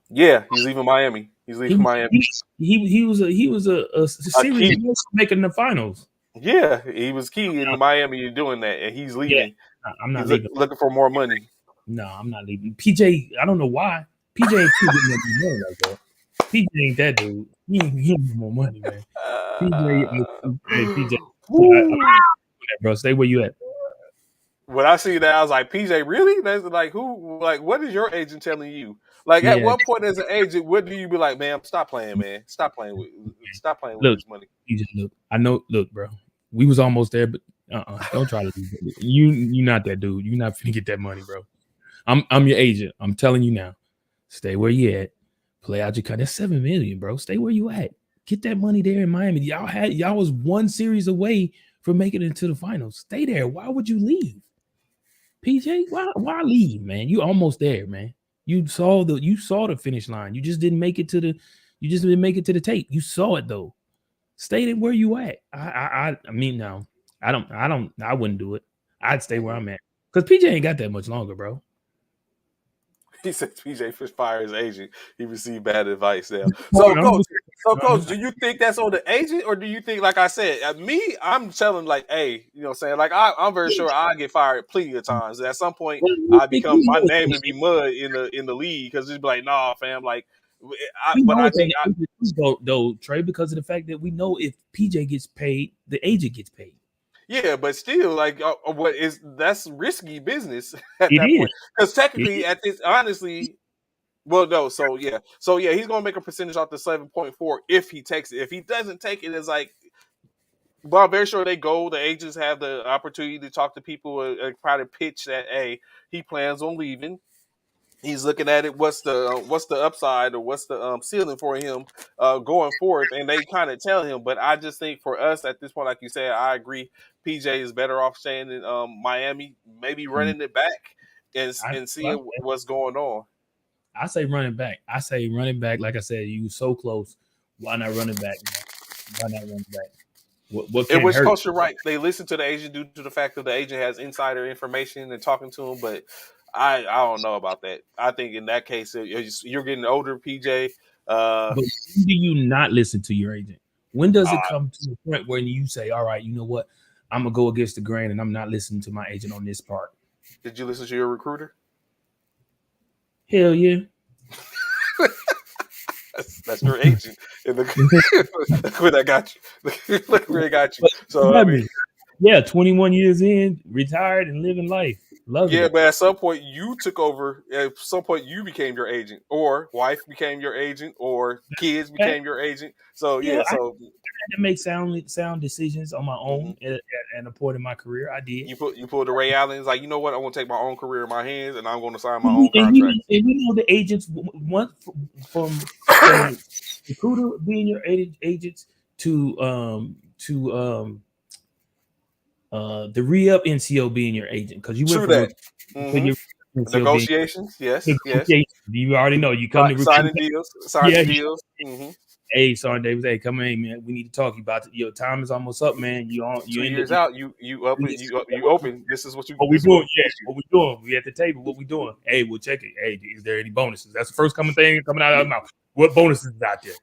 Speaker 1: Yeah, he's leaving Miami. He's
Speaker 2: He
Speaker 1: leaving Miami.
Speaker 2: he was a
Speaker 1: A
Speaker 2: series
Speaker 1: key.
Speaker 2: making the finals.
Speaker 1: Yeah, he was key in Miami doing that, and he's
Speaker 2: Yeah,
Speaker 1: leaving.
Speaker 2: I'm not
Speaker 1: He's
Speaker 2: leaving.
Speaker 1: looking for more money.
Speaker 2: No, I'm not leaving. PJ, I don't know why. PJ ain't getting no money like that. PJ ain't that dude. He ain't no more money, man. PJ, hey, PJ,
Speaker 1: Woo.
Speaker 2: bro, stay where you at.
Speaker 1: When I see that, I was like, PJ, really? That's like who? Like, what is your agent telling you? Like, at
Speaker 2: Yeah,
Speaker 1: what point as an agent, what do you be like, man? Stop playing, man. Stop playing with
Speaker 2: look,
Speaker 1: this money.
Speaker 2: PJ, look. I know, look, bro. We was almost there, but don't try to leave. You not that dude. You not finna get that money, bro. I'm your agent. I'm telling you now. Stay where you at. Play out your cut. That's 7 million, bro. Stay where you at. Get that money there in Miami. Y'all was one series away from making it into the finals. Stay there. Why would you leave? PJ, why leave, man? You almost there, man. You saw the finish line. You just didn't make it to the tape. You saw it though. Stay there where you at. I mean, no, I wouldn't do it. I'd stay where I'm at. Because PJ ain't got that much longer, bro.
Speaker 1: He said PJ Fish fire his agent. He received bad advice now. So,
Speaker 2: I'm
Speaker 1: coach.
Speaker 2: just,
Speaker 1: So,
Speaker 2: I'm
Speaker 1: coach, do you think that's on the agent, or do you think, like I said, me, I'm telling like, hey, you know, what I'm saying, like, I'm very sure I get fired plenty of times. At some point, I become my name would be mud in the league because it's be like, nah, fam, like,
Speaker 2: we
Speaker 1: but
Speaker 2: know
Speaker 1: I
Speaker 2: what
Speaker 1: think
Speaker 2: that agent is though, Trey, because of the fact that we know if PJ gets paid, the agent gets paid.
Speaker 1: Yeah, but still, like, what is that's risky business at
Speaker 2: It
Speaker 1: that
Speaker 2: is.
Speaker 1: point? Because
Speaker 2: It
Speaker 1: technically,
Speaker 2: is.
Speaker 1: at this, honestly, well, no. So yeah, he's gonna make a percentage off the 7.4 if he takes it. If he doesn't take it, it's like, well, I'm very sure they go. The agents have the opportunity to talk to people and try to pitch that, hey, he plans on leaving. He's looking at it. What's the upside or what's the ceiling for him going forth? And they kind of tell him. But I just think for us at this point, like you said, I agree. PJ is better off staying in Miami, maybe
Speaker 2: Mm.
Speaker 1: running it back
Speaker 2: I,
Speaker 1: and
Speaker 2: well,
Speaker 1: seeing what's going on.
Speaker 2: I say running back. I say running back. Like I said, you so close. Why not running back, man? Why not running back? What
Speaker 1: In
Speaker 2: can
Speaker 1: which
Speaker 2: hurt?
Speaker 1: Coach, you're right. They listen to the agent due to the fact that the agent has insider information and talking to him. But I don't know about that. I think in that case, you're getting older, PJ. Uh,
Speaker 2: But when do you not listen to your agent? When does it
Speaker 1: uh,
Speaker 2: come to a point where you say, "All right, you know what? I'm gonna go against the grain, and I'm not listening to my agent on this part."
Speaker 1: did you listen to your recruiter?
Speaker 2: Hell yeah.
Speaker 1: That's your agent. And look where that got you. Look where it got you.
Speaker 2: But
Speaker 1: So I
Speaker 2: got
Speaker 1: mean,
Speaker 2: me. Yeah, 21 years in, retired and living life, loving
Speaker 1: yeah,
Speaker 2: it.
Speaker 1: but at some point you took over. At some point you became your agent, or wife became your agent, or kids
Speaker 2: Okay.
Speaker 1: became your agent. So
Speaker 2: Yeah,
Speaker 1: yeah,
Speaker 2: I
Speaker 1: so
Speaker 2: had to make sound decisions on my
Speaker 1: mhm.
Speaker 2: own at a point in my career. I did.
Speaker 1: You pulled the Ray Allen. It's like, you know what? I want to take my own career in my hands, and I'm going to sign my
Speaker 2: And
Speaker 1: own contract.
Speaker 2: we know the agents want from recruiter being your agents to the re-up NCO being your agent because you went
Speaker 1: True
Speaker 2: from
Speaker 1: that.
Speaker 2: recruiter to
Speaker 1: hmm
Speaker 2: your NCO being
Speaker 1: Negotiations, yes, yes.
Speaker 2: negotiation. You already know you come to recruit.
Speaker 1: Signing
Speaker 2: Yeah,
Speaker 1: deals.
Speaker 2: hey, Sergeant Davis, hey, come in, man. We need to talk about it. Your time is almost up, man. You
Speaker 1: 2 years
Speaker 2: you,
Speaker 1: out, you up it, you open.
Speaker 2: what we
Speaker 1: This is what
Speaker 2: doing?
Speaker 1: we
Speaker 2: Yeah,
Speaker 1: get you.
Speaker 2: what we doing? We at the table. What we doing? Hey, we'll check it. Hey, is there any bonuses? That's the first coming thing coming out of our mouth. What bonuses is out there?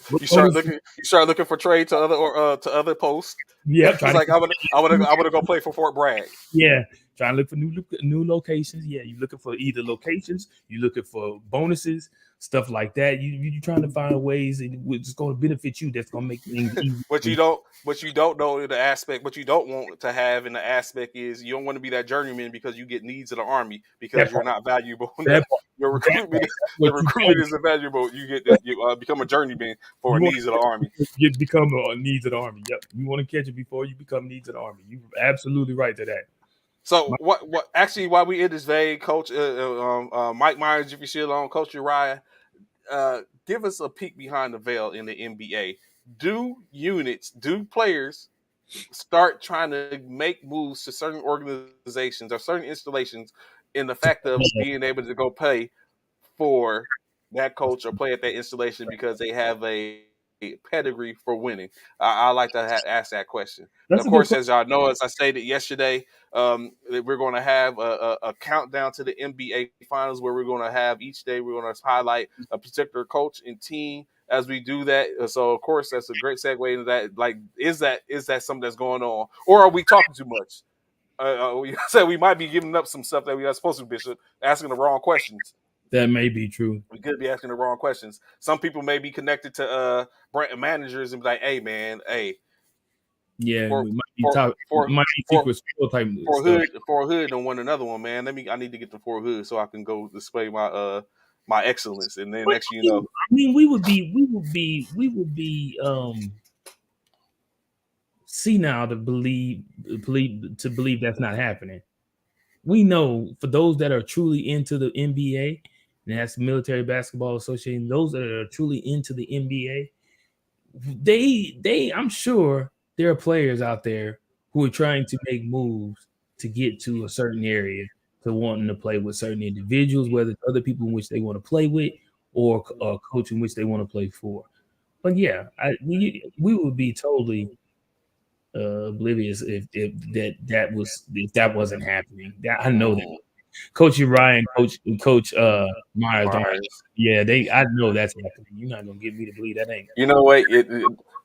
Speaker 2: What bonuses?
Speaker 1: You start looking for trade to other or to other posts.
Speaker 2: Yeah,
Speaker 1: It's
Speaker 2: trying
Speaker 1: like
Speaker 2: to
Speaker 1: I wanna go play for Fort Bragg.
Speaker 2: yeah, trying to look for new locations. Yeah, you looking for either locations, you looking for bonuses, stuff like that. You trying to find ways that it's going to benefit you. That's going to make things easy.
Speaker 1: What you don't know in the aspect, what you don't want to have in the aspect is you don't want to be that journeyman because you get needs of the army because
Speaker 2: That
Speaker 1: you're
Speaker 2: part,
Speaker 1: not valuable
Speaker 2: that
Speaker 1: enough.
Speaker 2: part,
Speaker 1: Your
Speaker 2: that
Speaker 1: recruitment,
Speaker 2: part. That's
Speaker 1: the
Speaker 2: what you
Speaker 1: recruitment
Speaker 2: don't.
Speaker 1: isn't valuable. You get you become a journeyman for
Speaker 2: You want
Speaker 1: needs of the army.
Speaker 2: to become needs of the army. Yep, you want to catch it before you become needs of the army. You absolutely right to that.
Speaker 1: So
Speaker 2: My,
Speaker 1: what actually while we in this vein, Coach Mike Myers, if you're still on, Coach Uriah, give us a peek behind the veil in the NBA. Do players start trying to make moves to certain organizations or certain installations in the fact of being able to go pay for that coach or play at that installation because they have a pedigree for winning? I like to ask that question. And of
Speaker 2: that's a good
Speaker 1: course,
Speaker 2: question.
Speaker 1: as y'all know, as I stated yesterday, that we're going to have a countdown to the NBA Finals where we're going to have each day we're going to highlight a particular coach and team as we do that. So of course, that's a great segue into that. Like, is that something that's going on, or are we talking too much? We said we might be giving up some stuff that we are supposed to, Bishop, asking the wrong questions.
Speaker 2: That may be true.
Speaker 1: We could be asking the wrong questions. Some people may be connected to brand managers and be like, "Hey, man, hey,
Speaker 2: Yeah,
Speaker 1: for
Speaker 2: we might be
Speaker 1: for
Speaker 2: talking.
Speaker 1: for
Speaker 2: Might be
Speaker 1: for
Speaker 2: secret school type stuff.
Speaker 1: for a hood don't want another one, man. I need to get the for hood so I can go display my my excellence." And then
Speaker 2: But
Speaker 1: next, you know,
Speaker 2: I mean, we would be see now to believe that's not happening. We know for those that are truly into the NBA, and that's Military Basketball Association, those that are truly into the NBA, they I'm sure there are players out there who are trying to make moves to get to a certain area, to wanting to play with certain individuals, whether it's other people in which they want to play with or a coach in which they want to play for. But yeah, we would be totally oblivious if that wasn't happening. That I know that
Speaker 1: mm,
Speaker 2: Coach Ryan, Coach Myers don't.
Speaker 1: Myers.
Speaker 2: Yeah, I know that's happening. You're not gonna get me to believe that ain't.
Speaker 1: You know what?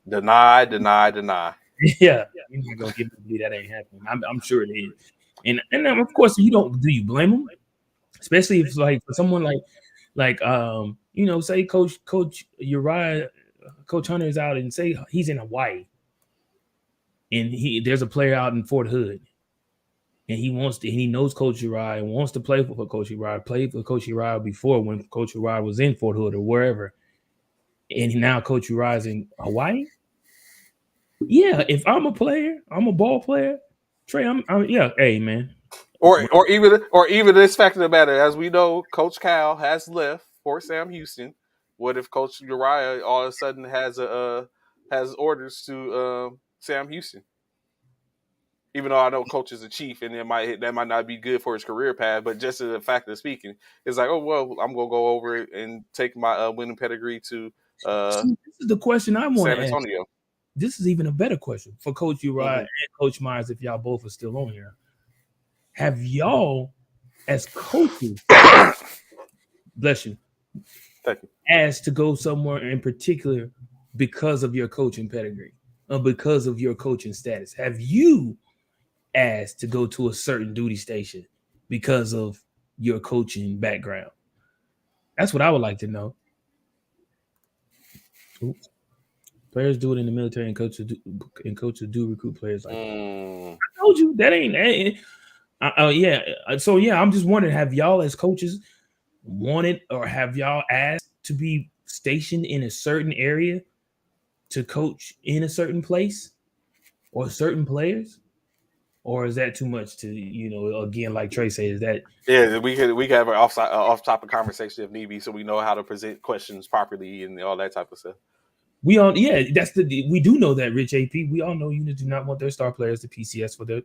Speaker 1: Deny, deny, deny.
Speaker 2: Yeah, you're not gonna get me to believe that ain't happening. I'm sure it is. And of course, you don't. Do you blame them? Especially if like for someone say Coach Uriah, Coach Hunter is out and say he's in Hawaii. and there's a player out in Fort Hood, and he knows Coach Uriah and wants to play for Coach Uriah, played for Coach Uriah before when Coach Uriah was in Fort Hood or wherever, and now Coach Uriah's in Hawaii. Yeah, if I'm a player, I'm a ball player. Trey, yeah, hey man.
Speaker 1: Or even this fact of the matter, as we know, Coach Cal has left for Sam Houston. What if Coach Uriah all of a sudden has orders to Sam Houston? Even though I know Coach is a chief, and that might not be good for his career path, but just the fact of speaking, it's like, oh well, I'm gonna go over it and take my winning pedigree to uh,
Speaker 2: See, this is the question I want
Speaker 1: San
Speaker 2: to ask.
Speaker 1: Antonio.
Speaker 2: This is even a better question for Coach Uriah
Speaker 1: Mm-hmm.
Speaker 2: and Coach Myers, if y'all both are still on here. Have y'all, as coaches, bless you,
Speaker 1: Thank you.
Speaker 2: asked to go somewhere in particular because of your coaching pedigree or because of your coaching status? Have you asked to go to a certain duty station because of your coaching background? That's what I would like to know. Oops. Players do it in the military, and coaches do recruit players like that.
Speaker 1: Mm.
Speaker 2: I told you that ain't. Yeah. So yeah, I'm just wondering: have y'all as coaches wanted, or have y'all asked to be stationed in a certain area to coach in a certain place or certain players? Or is that too much to, again, like Trey says, that
Speaker 1: Yeah, we could have an off topic conversation if need be, so we know how to present questions properly and all that type of stuff.
Speaker 2: we all, yeah, we do know that, Rich AP. We all know units do not want their star players to PCS for their,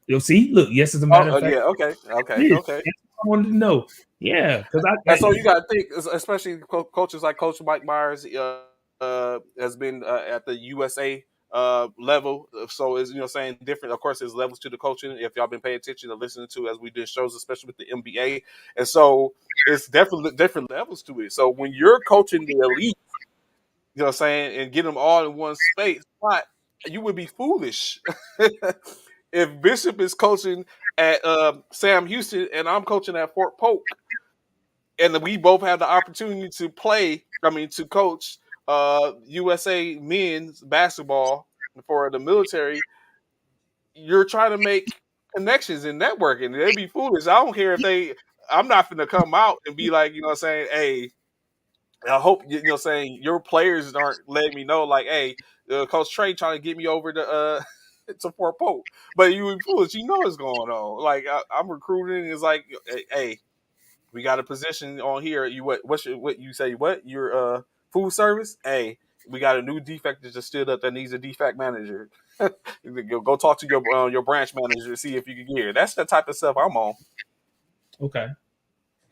Speaker 2: you'll see, look, yes, as a matter
Speaker 1: Oh,
Speaker 2: of fact,
Speaker 1: yeah, okay, okay,
Speaker 2: it is.
Speaker 1: okay.
Speaker 2: That's what I wanted to know. Yeah, because
Speaker 1: And so you got to think, especially coaches like Coach Mike Myers has been at the USA level. So is saying different. Of course, there's levels to the coaching. If y'all been paying attention to listening to as we did shows, especially with the NBA, and so it's definitely different levels to it. So when you're coaching the elite, and get them all in one space, but you would be foolish if Bishop is coaching at Sam Houston and I'm coaching at Fort Polk, and we both have the opportunity to play. I mean, to coach USA men's basketball for the military. You're trying to make connections and networking. They'd be foolish. I don't care if they. I'm not going to come out and be like, saying, hey. I hope saying your players aren't letting me know like, hey, Coach Trey trying to get me over to to Fort Polk, but you foolish, what's going on. Like I'm recruiting. It's like, hey, we got a position on here. You what you say? What your food service? Hey, we got a new defect that just stood up that needs a defect manager. Go talk to your branch manager to see if you can get here. That's the type of stuff I'm on.
Speaker 2: Okay.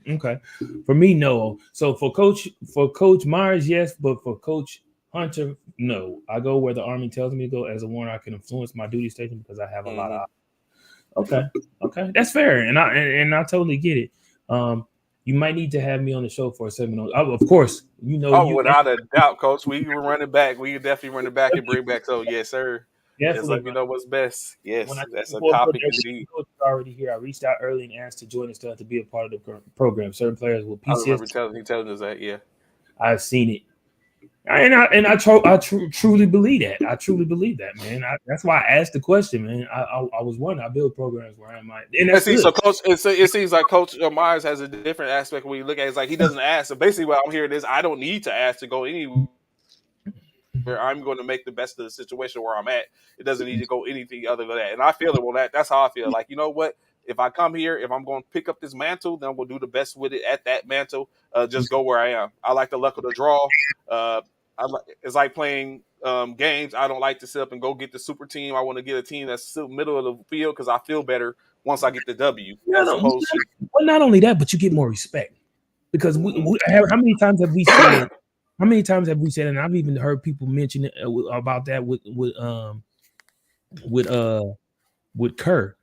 Speaker 2: Okay. For me, no. So for Coach Myers, yes, but for Coach Hunter, no. I go where the Army tells me to go. As a warrant, I can influence my duty station because I have a lot
Speaker 1: Mm-hmm.
Speaker 2: of. Okay. Okay. That's fair. And I totally get it. You might need to have me on the show for a segment. Of course,
Speaker 1: Oh,
Speaker 2: you
Speaker 1: without a doubt, Coach. We can run it back. We can definitely run it back and bring back. So, yes, sir. Just
Speaker 2: definitely,
Speaker 1: let me
Speaker 2: man.
Speaker 1: know what's best.
Speaker 2: When I
Speaker 1: Yes,
Speaker 2: took
Speaker 1: that's
Speaker 2: the
Speaker 1: a
Speaker 2: full
Speaker 1: topic
Speaker 2: program,
Speaker 1: indeed.
Speaker 2: coach is already here. I reached out early and asked to join the staff to be a part of the program. Certain players will
Speaker 1: I remember
Speaker 2: PCS.
Speaker 1: telling us that. Yeah.
Speaker 2: I've seen it. Truly believe that. I truly believe that, man. That's why I asked the question, man. I was wondering. I build programs where I might, and
Speaker 1: And
Speaker 2: that's
Speaker 1: see,
Speaker 2: good.
Speaker 1: so Coach, it seems like Coach Myers has a different aspect when you look at it. It's like he doesn't ask. So basically, what I'm hearing is I don't need to ask to go anywhere. I'm going to make the best of the situation where I'm at. It doesn't need to go anything other than that. And I feel it. Well, that's how I feel. Like, you know what? If I come here, if I'm going to pick up this mantle, then I'm going to do the best with it at that mantle. Just go where I am. I like the luck of the draw. Uh, it's like playing games. I don't like to sit up and go get the super team. I want to get a team that's still middle of the field because I feel better once I get the W as opposed to.
Speaker 2: Well, not only that, but you get more respect because
Speaker 1: Mm-hmm,
Speaker 2: how many times have we said? How many times have we said? And I've even heard people mention it, about that with with Kerr.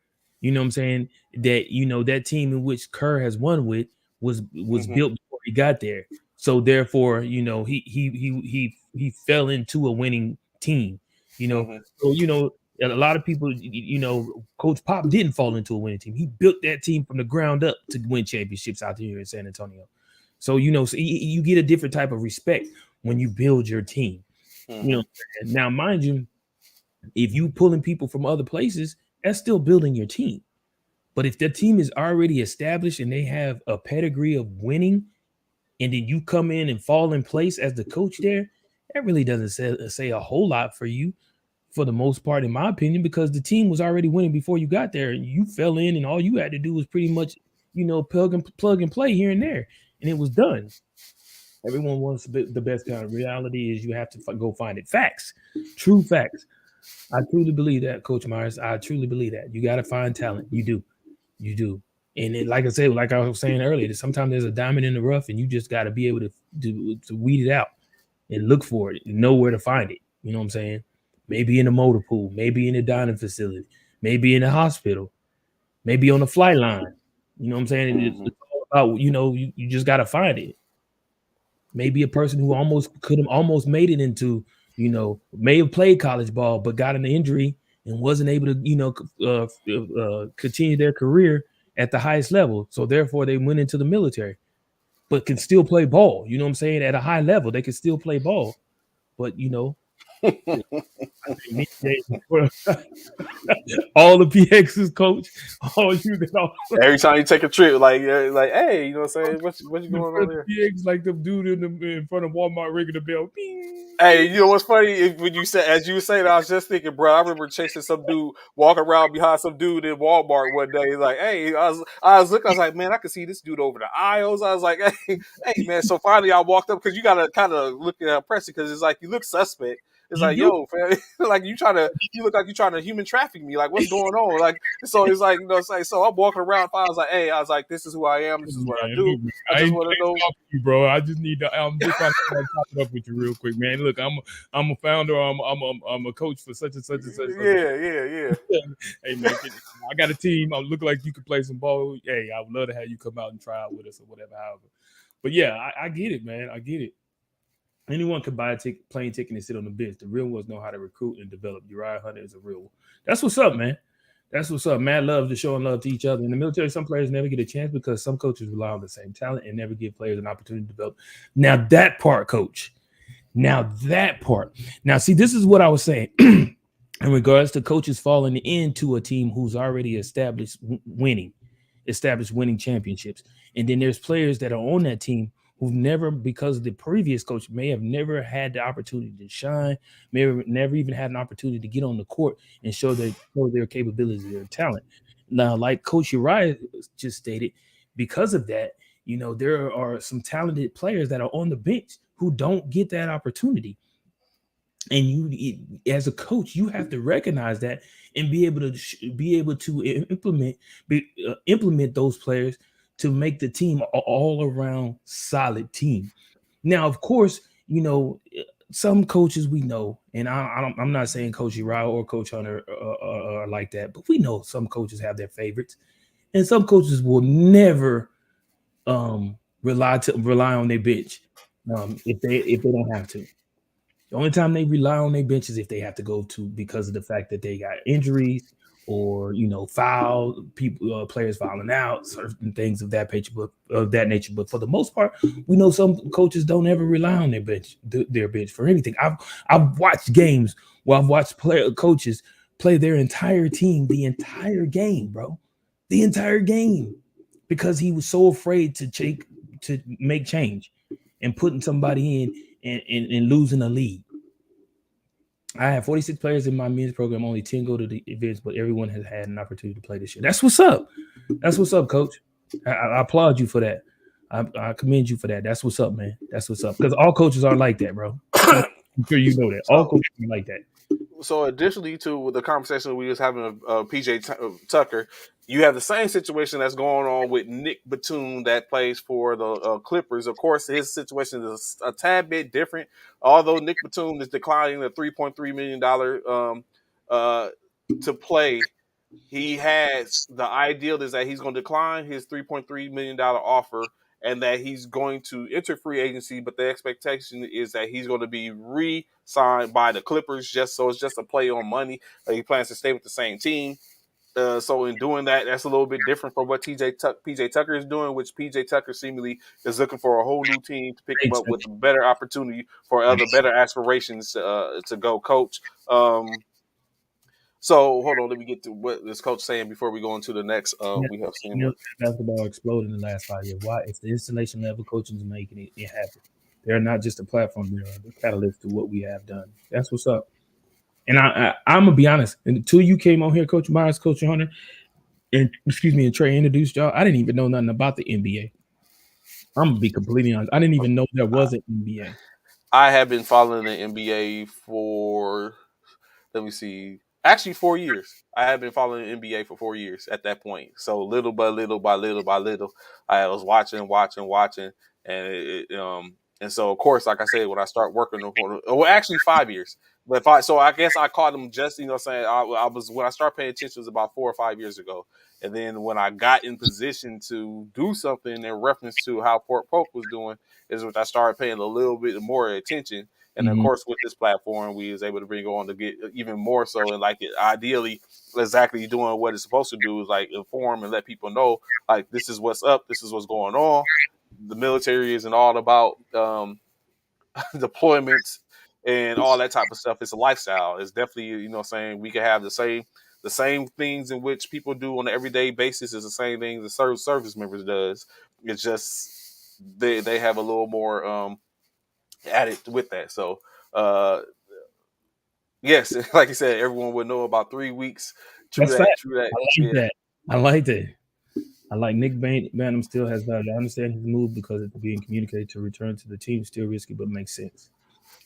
Speaker 2: You know what I'm saying? That that team in which Kerr has won with was
Speaker 1: mm-hmm,
Speaker 2: built before he got there. So therefore, he fell into a winning team. You know,
Speaker 1: mm-hmm,
Speaker 2: so a lot of people, Coach Pop didn't fall into a winning team. He built that team from the ground up to win championships out here in San Antonio. So so you get a different type of respect when you build your team.
Speaker 1: mm-hmm.
Speaker 2: Now mind you, If you pulling people from other places, that's still building your team. But if the team is already established and they have a pedigree of winning, and then you come in and fall in place as the coach there, that really doesn't say a whole lot for you for the most part, in my opinion, because the team was already winning before you got there. You fell in, and all you had to do was pretty much, plug and play here and there, and it was done. Everyone wants the best kind of reality is you have to go find it. Facts, true facts. I truly believe that, Coach Myers. I truly believe that you got to find talent. You do. And it, like I said, like I was saying earlier, sometimes there's a diamond in the rough, and you just got to be able to weed it out and look for it and know where to find it. You know what I'm saying? Maybe in a motor pool, maybe in a dining facility, maybe in a hospital, maybe on the flight line. You know what I'm saying?
Speaker 1: Mm-hmm.
Speaker 2: It's all about, you just got to find it. Maybe a person who almost could have almost made it into, may have played college ball, but got an injury and wasn't able to, continue their career at the highest level. So therefore, they went into the military, but can still play ball. You know what I'm saying? At a high level, they can still play ball. But all the PXs, coach, all you get all
Speaker 1: Every time you take a trip, like, hey, you know what I'm saying? What you
Speaker 2: in
Speaker 1: going on
Speaker 2: front of
Speaker 1: there?
Speaker 2: the PX like the dude in front of Walmart ringing the bell. Bing,
Speaker 1: Hey,
Speaker 2: bing.
Speaker 1: you know what's funny? When you said, as you were saying, I was just thinking, bro. I remember chasing some dude, walking around behind some dude in Walmart one day. Like, hey, I was looking. I was like, man, I can see this dude over the aisles. I was like, hey, man. So finally, I walked up because you gotta kind of look at pressing because it's like you look suspect. It's
Speaker 2: You
Speaker 1: like,
Speaker 2: do.
Speaker 1: yo, fam, like you look like you trying to human traffic me. Like, what's going on? Like, so it's like, it's like, so I'm walking around. I was like, hey, I was like, this is who I am. This is what I
Speaker 2: Man,
Speaker 1: do.
Speaker 2: look, man,
Speaker 1: I
Speaker 2: I
Speaker 1: just
Speaker 2: ain't,
Speaker 1: want to know.
Speaker 2: stalking you, bro. I just need to. I'm just trying to top it up with you real quick, man. Look, I'm a founder. I'm a coach for such and such and such. Such.
Speaker 1: Yeah, yeah, yeah.
Speaker 2: Hey, man, I got a team. I look like you can play some ball. Hey, I would love to have you come out and try out with us or whatever. However, but yeah, I get it, man. I get it. Anyone can buy a plane ticket and sit on the bench. The real ones know how to recruit and develop. Uriah Hunter is a real one. That's what's up, man. That's what's up. Mad love to showing love to each other. In the military, some players never get a chance because some coaches rely on the same talent and never give players an opportunity to develop. Now that part, coach. Now that part. Now, see, this is what I was saying in regards to coaches falling into a team who's already established winning championships. And then there's players that are on that team who've never, because the previous coach may have never had the opportunity to shine, may have never even had an opportunity to get on the court and show their capabilities, their talent. Now, like Coach Uriah just stated, because of that, there are some talented players that are on the bench who don't get that opportunity. And as a coach, you have to recognize that and be able to implement those players to make the team all around solid team. Now, of course, some coaches we know, and I'm not saying Coach Uriah or Coach Hunter are like that, but we know some coaches have their favorites, and some coaches will never rely on their bench if they don't have to. The only time they rely on their bench is if they have to go to, because of the fact that they got injuries or foul people, players fouling out, certain things of that nature. But for the most part, we know some coaches don't ever rely on their bench for anything. I've watched games where I've watched coaches play their entire team the entire game, bro, the entire game, because he was so afraid to make change and putting somebody in and losing a lead. I have 46 players in my men's program. Only 10 go to the events, but everyone has had an opportunity to play this year. That's what's up. That's what's up, coach. I applaud you for that. I commend you for that. That's what's up, man. That's what's up. Because all coaches are like that, bro. I'm sure you know that. All
Speaker 1: So
Speaker 2: coaches are like that.
Speaker 1: so additionally to the conversation we was having of PJ Tucker, you have the same situation that's going on with Nick Batum that plays for the Clippers. Of course, his situation is a tad bit different. Although Nick Batum is declining the $3.3 million uh, to play, he has the ideal is that he's going to decline his $3.3 million offer and that he's going to enter free agency, but the expectation is that he's going to be re-signed by the Clippers. Just so it's just a play on money. He plans to stay with the same team. So in doing that, that's a little bit different from what PJ Tucker is doing, which PJ Tucker seemingly is looking for a whole new team to pick him
Speaker 2: Thanks,
Speaker 1: up with a better opportunity for other better aspirations to go coach. So hold on, let me get to what this coach saying before we go into the next. We have seen what.
Speaker 2: Basketball exploded in the last 5 years. Why? It's the installation level coaching is making it happen. They're not just a platform; they're the catalyst to what we have done. That's what's up. And I'm gonna be honest. Until you came on here, Coach Myers, Coach Hunter, and excuse me, and Trey introduced y'all, I didn't even know nothing about the NBA. I'm gonna be completely honest. I didn't even know there was an NBA.
Speaker 1: I have been following the NBA for, let me see, actually 4 years. I have been following the NBA for 4 years at that point. So little by little by little by little, I was watching, and and so of course, like I said, when I start working on, well, actually 5 years. But if I, so I guess I caught them just, saying I was, when I started paying attention was about 4 or 5 years ago. And then when I got in position to do something in reference to how Fort Polk was doing, is when I started paying a little bit more attention. And of
Speaker 2: Mm-hmm.
Speaker 1: course, with this platform, we was able to bring on to get even more so, and like it, ideally, exactly doing what it's supposed to do is like inform and let people know, like, this is what's up, this is what's going on. The military isn't all about deployments and all that type of stuff. It's a lifestyle. It's definitely, saying we can have the same things in which people do on an everyday basis is the same things the service members does. It's just they have a little more added with that. So uh yes, like you said, everyone would know about 3 weeks. True
Speaker 2: That's fact.
Speaker 1: that, true that.
Speaker 2: I like
Speaker 1: Yeah.
Speaker 2: that. I like that. I like Nick Bantam still has value. I understand his move because it's being communicated to return to the team. Still risky, but makes sense.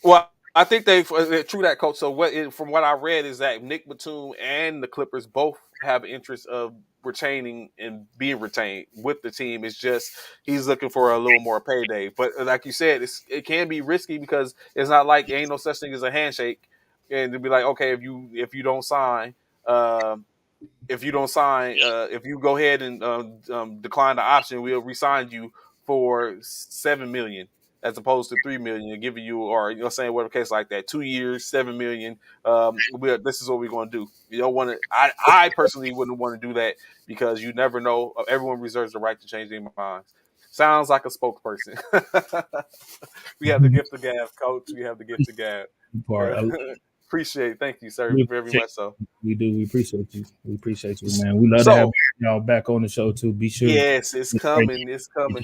Speaker 1: Well, I think true that, coach. So from what I read is that Nick Batum and the Clippers both have interest of retaining and being retained with the team. It's just he's looking for a little more payday. But like you said, it can be risky because it's not like ain't no such thing as a handshake, and to be like, okay, if you don't sign, um, if you go ahead and decline the option, we'll resign you for 7 million as opposed to 3 million, and giving you, or saying what a case like that, 2 years, 7 million. This is what we're going to do. You don't want to. I personally wouldn't want to do that because you never know. Everyone reserves the right to change their minds. Sounds like a spokesperson. We have the gift of gab, coach. We have the gift of gab.
Speaker 2: Part.
Speaker 1: Appreciate it. Thank you, sir,
Speaker 2: We
Speaker 1: very
Speaker 2: appreciate
Speaker 1: much so.
Speaker 2: we do. We appreciate you. We appreciate you, man. We love to have
Speaker 1: So,
Speaker 2: y'all back on the show too. Be sure.
Speaker 1: yes, it's coming. It's coming.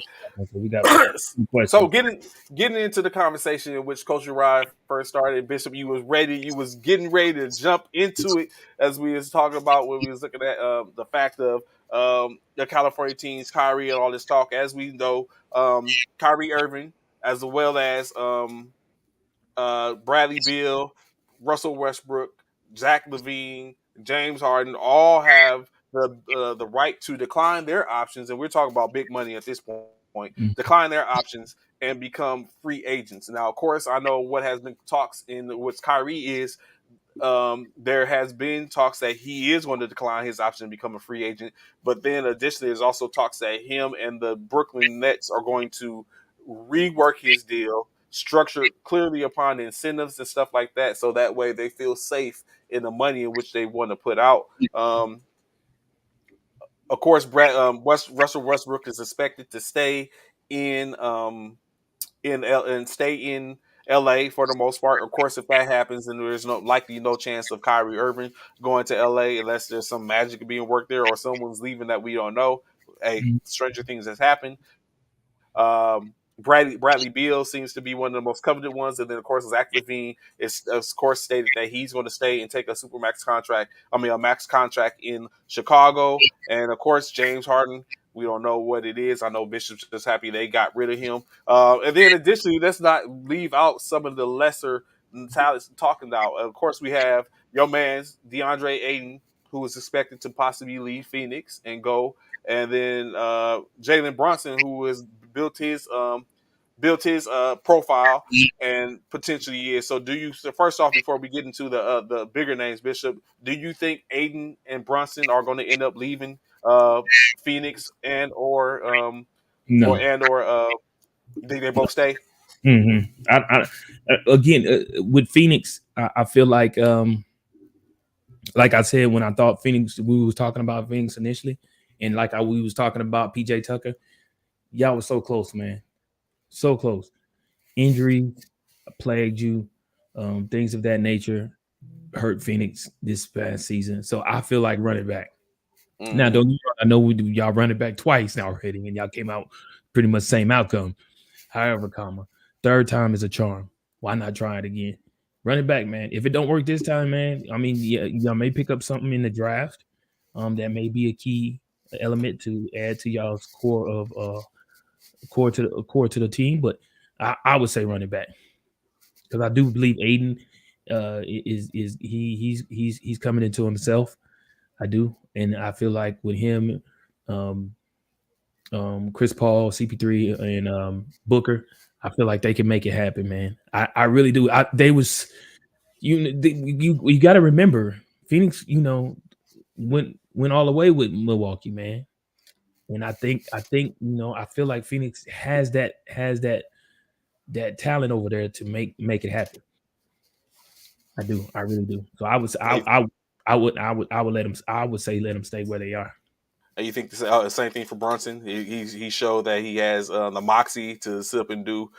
Speaker 2: We got some
Speaker 1: So
Speaker 2: questions.
Speaker 1: getting into the conversation in which Coach Uriah first started, Bishop, you was ready. You was getting ready to jump into it as we was talking about when we was looking at the fact of the California teams, Kyrie, and all this talk. As we know, Kyrie Irving, as well as Bradley Beal, Russell Westbrook, Zach Levine, James Harden all have the right to decline their options, and we're talking about big money at this point.
Speaker 2: Mm.
Speaker 1: Decline their options and become free agents. Now, of course, I know what has been talks in which Kyrie is. There has been talks that he is going to decline his option and become a free agent, but then additionally, there's also talks that him and the Brooklyn Nets are going to rework his deal, structured clearly upon incentives and stuff like that, so that way they feel safe in the money in which they want to put out. Of course, Russell Westbrook is expected to stay in and stay in LA for the most part. Of course, if that happens, then there's no chance of Kyrie Irving going to LA unless there's some magic being worked there or someone's leaving that we don't know. Hey, stranger things has happened. Bradley Beal seems to be one of the most coveted ones, and then of course Zach Levine is of course stated that he's going to stay and take a supermax contract. I mean a max contract in Chicago, and of course James Harden. We don't know what it is. I know Bishop's just happy they got rid of him. And then additionally, let's not leave out some of the lesser talents talking about. Of course, we have your man's DeAndre Ayton, who is expected to possibly leave Phoenix and go, and then Jalen Brunson, who has built his profile and potentially is. So, first off, before we get into the bigger names, Bishop, do you think Aiden and Brunson are going to end up leaving Phoenix
Speaker 2: No.
Speaker 1: think they both stay?
Speaker 2: Again, with Phoenix, I feel like I said when I thought Phoenix, we was talking about Phoenix initially, and we was talking about PJ Tucker. Y'all was so close, man, so close. Injuries plagued you, things of that nature hurt Phoenix this past season. So I feel like running back. Now,
Speaker 1: Mm-hmm.
Speaker 2: don't I know we do y'all running back twice now already, and y'all came out pretty much same outcome. However, comma, third time is a charm. Why not try it again? Run it back, man. If it don't work this time, man, I mean, yeah, y'all may pick up something in the draft. That may be a key element to add to y'all's core to the team. But I would say running back because I do believe Aiden is he's coming into himself. I do, and I feel like with him, um, Chris Paul, CP3, and Booker, I feel like they can make it happen, man. I really do. They was you got to remember Phoenix, went all the way with Milwaukee, man. And I think I feel like Phoenix has that talent over there to make it happen. I do, I really do. So I would say let them stay where they are.
Speaker 1: You think the same thing for Brunson? He showed that he has the moxie to sit up and do.